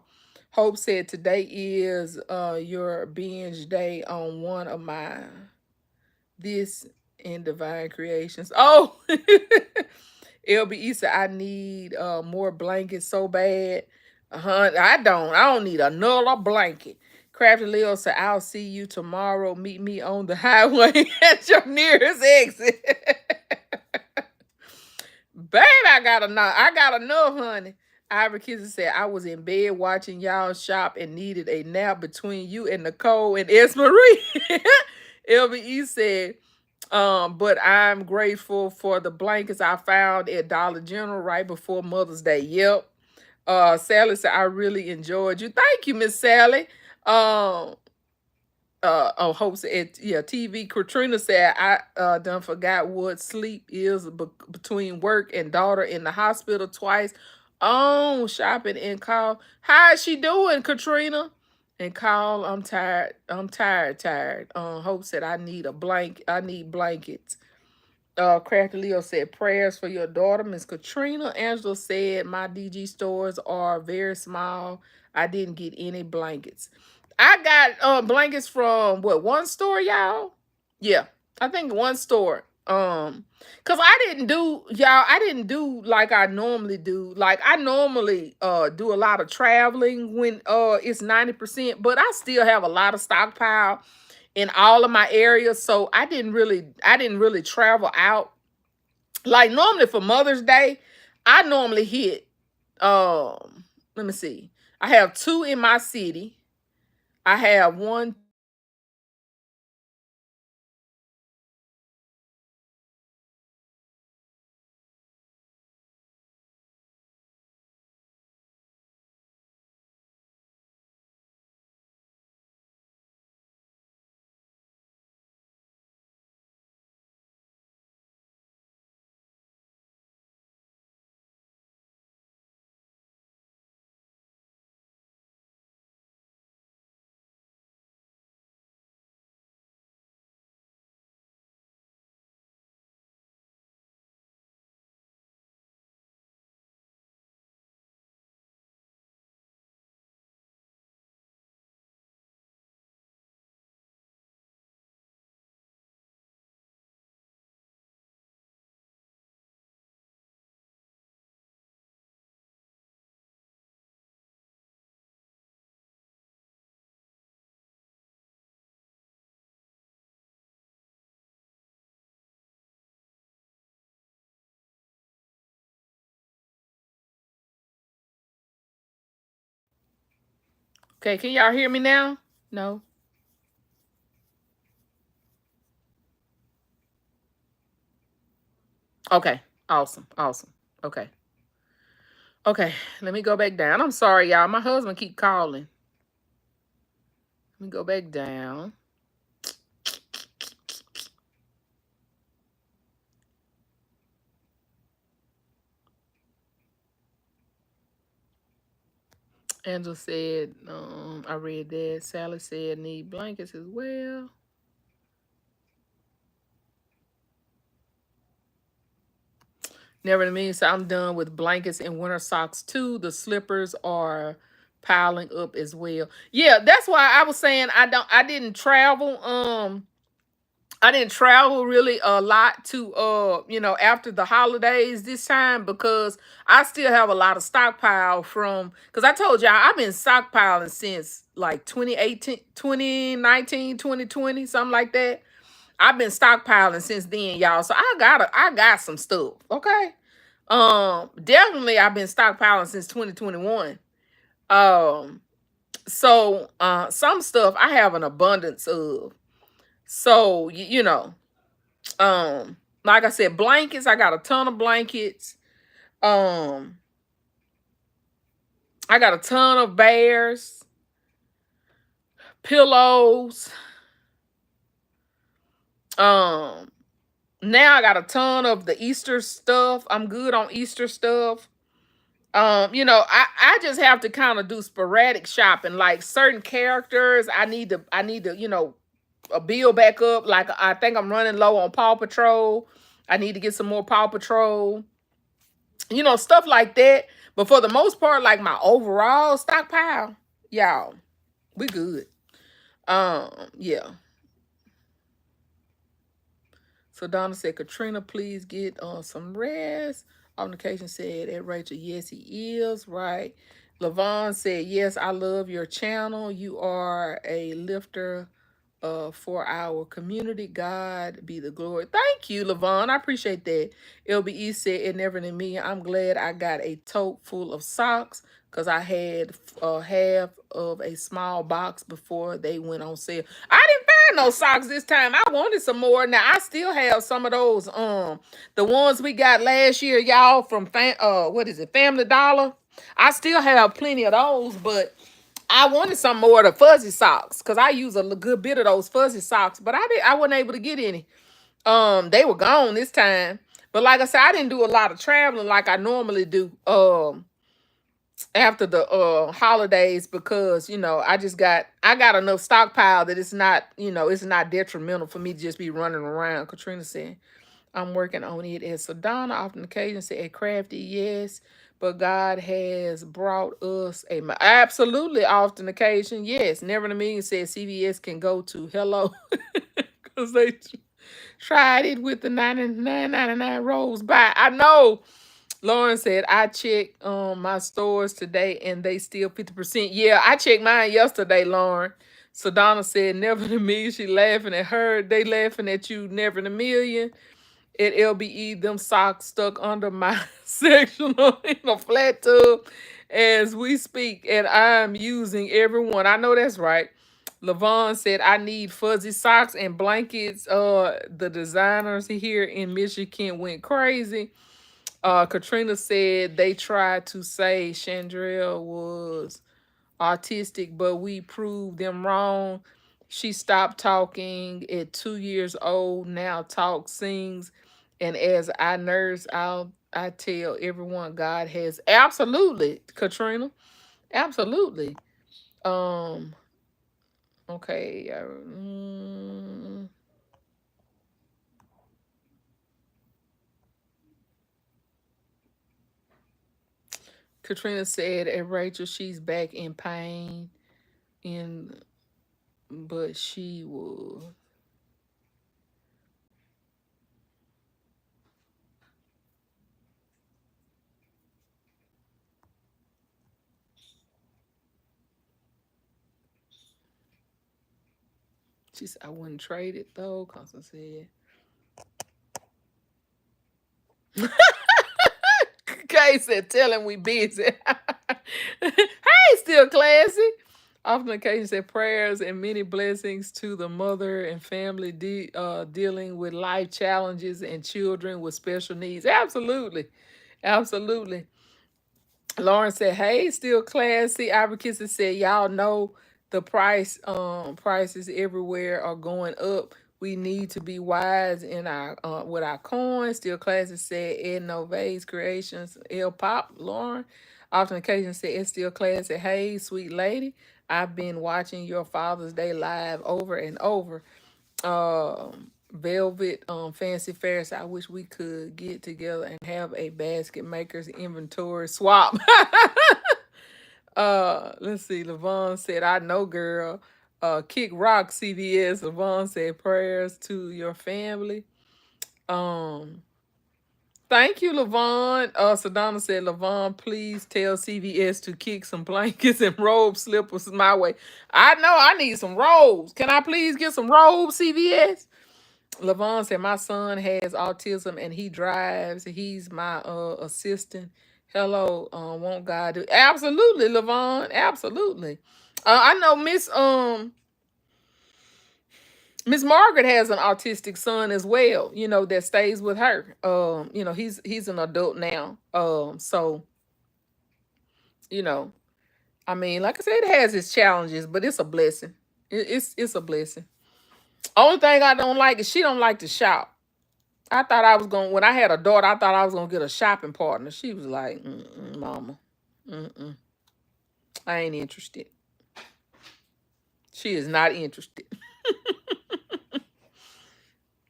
Hope said today is your binge day on one of my this in divine creations. Oh, LBE said I need more blankets so bad. I don't need another blanket. Crafty Leo said, I'll see you tomorrow. Meet me on the highway at your nearest exit. Baby, I got enough, honey. Ivor Kissy said, I was in bed watching y'all shop and needed a nap between you and Nicole and Esmarie. LBE said, but I'm grateful for the blankets I found at Dollar General right before Mother's Day. Yep. Sally said, I really enjoyed you. Thank you, Miss Sally. Hope said, yeah, TV. Katrina said, I done forgot what sleep is between work and daughter in the hospital twice. Oh, shopping and call. How is she doing, Katrina? And call, I'm tired. I'm tired. Hope said, I need blankets. Crafty Leo said, prayers for your daughter, Miss Katrina. Angela said, my DG stores are very small. I didn't get any blankets. I got blankets from what, 1 store, y'all? Yeah, I think 1 store. Cause I didn't do like I normally do. Like I normally do a lot of traveling when it's 90%, but I still have a lot of stockpile in all of my areas. So I didn't really travel out. Like normally for Mother's Day, I normally hit let me see. I have 2 in my city. I have 1. Okay, can y'all hear me now? No. Okay. Awesome. Awesome. Okay. Okay. Let me go back down. I'm sorry, y'all. My husband keep calling. Let me go back down. Angela said, I read that. Sally said need blankets as well. Never to me, so I'm done with blankets and winter socks too. The slippers are piling up as well. Yeah, that's why I was saying I didn't travel. I didn't travel really a lot to after the holidays this time because I still have a lot of stockpile from because I told y'all I've been stockpiling since like 2018, 2019, 2020, something like that. I've been stockpiling since then, y'all. So I got some stuff. Okay. Definitely I've been stockpiling since 2021. Um, some stuff I have an abundance of. So like I said, blankets, I got a ton of blankets. Um, I got a ton of bears, pillows. Um, now I got a ton of the Easter stuff. I'm good on Easter stuff. I just have to kind of do sporadic shopping. Like certain characters, I need to, build back up. Like I think I'm running low on Paw Patrol. I need to get some more Paw Patrol. Stuff like that. But for the most part, like my overall stockpile, y'all, we good. Yeah. So Donna said, Katrina, please get some rest. On occasion said, and Rachel, yes, he is, right? Lavon said, yes, I love your channel. You are a lifter for our community. God be the glory. Thank you, Lavon. I appreciate that. LBE said, it never in me. I'm glad I got a tote full of socks because I had half of a small box before they went on sale. I didn't find no socks this time. I wanted some more. Now I still have some of those. The ones we got last year, y'all, from what is it, Family Dollar. I still have plenty of those, but I wanted some more of the fuzzy socks because I use a good bit of those fuzzy socks, but I wasn't able to get any. They were gone this time. But like I said, I didn't do a lot of traveling like I normally do. After the holidays because I got enough stockpile that it's not detrimental for me to just be running around. Katrina said, I'm working on it. And Sedona often occasion said, crafty, yes. But God has brought us absolutely often occasion. Yes. Never in a million said CVS can go to hello. Because they tried it with the 99.99 rolls by. I know. Lauren said, I checked my stores today and they still 50%. Yeah, I checked mine yesterday, Lauren. So Donna said, never in a million. She laughing at her. They laughing at you, never in a million. At LBE, them socks stuck under my sectional in a flat tub as we speak. And I'm using every one. I know that's right. Lavon said, I need fuzzy socks and blankets. The designers here in Michigan went crazy. Katrina said they tried to say Chandrell was autistic, but we proved them wrong. She stopped talking at 2 years old, now talks, sings, and as I nurse, I tell everyone God has absolutely, Katrina, absolutely. Um, okay. Katrina said, and Rachel, she's back in pain, in but she will. She said, I wouldn't trade it though, Constance said. Kay said, tell him we busy. Hey, still classy. Often occasions said prayers and many blessings to the mother and family dealing with life challenges and children with special needs. Absolutely. Absolutely. Lauren said, "Hey, still classy." Advocates said, "Y'all know the prices everywhere are going up. We need to be wise in our with our coins." Still classy said, "Ed Novaes Creations, El Pop." Lauren, often occasion said, "It's still classy." Hey, sweet lady, I've been watching your Father's Day live over and over. Velvet Fancy Ferris. I wish we could get together and have a basket makers inventory swap. Let's see. Levon said, "I know, girl." Kick Rock CVS. Levon said, "Prayers to your family." Um, Thank you, Levon. Sedona said, "Levon, please tell CVS to kick some blankets and robe slippers my way." I know I need some robes. Can I please get some robes, CVS? Levon said, "My son has autism and he drives. He's my assistant. Hello, won't God do?" Absolutely, Levon. Absolutely. I know Miss Margaret has an autistic son as well, that stays with her. He's an adult now. You know, I mean, like I said, it has its challenges, but it's a blessing. It's a blessing. Only thing I don't like is she don't like to shop. I thought I was going when I had a daughter. I thought I was gonna get a shopping partner. She was like, "Mama, mm-mm, I ain't interested." She is not interested.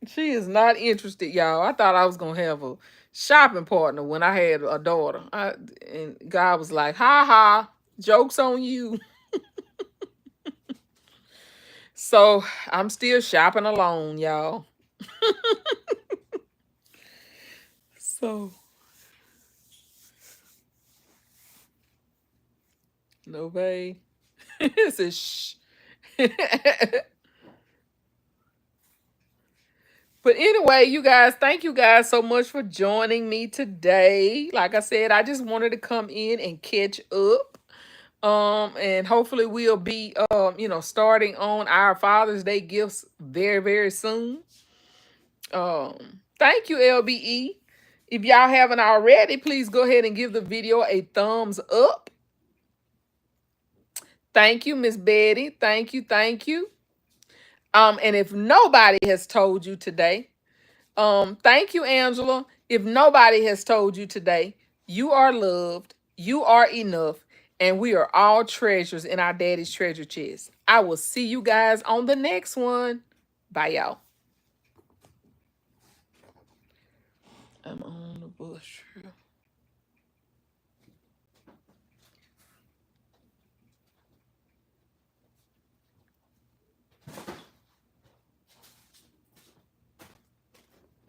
She is not interested, y'all. I thought I was gonna have a shopping partner when I had a daughter. And God was like, "Ha ha, jokes on you." So I'm still shopping alone, y'all. So no way. It's a shh. But anyway, you guys, thank you guys so much for joining me today. Like I said, I just wanted to come in and catch up. And hopefully we'll be starting on our Father's Day gifts very, very soon. Thank you, LBE. If y'all haven't already, please go ahead and give the video a thumbs up. Thank you, Miss Betty. Thank you, thank you. And if nobody has told you today, thank you, Angela. If nobody has told you today, you are loved, you are enough, and we are all treasures in our daddy's treasure chest. I will see you guys on the next one. Bye, y'all. I'm on.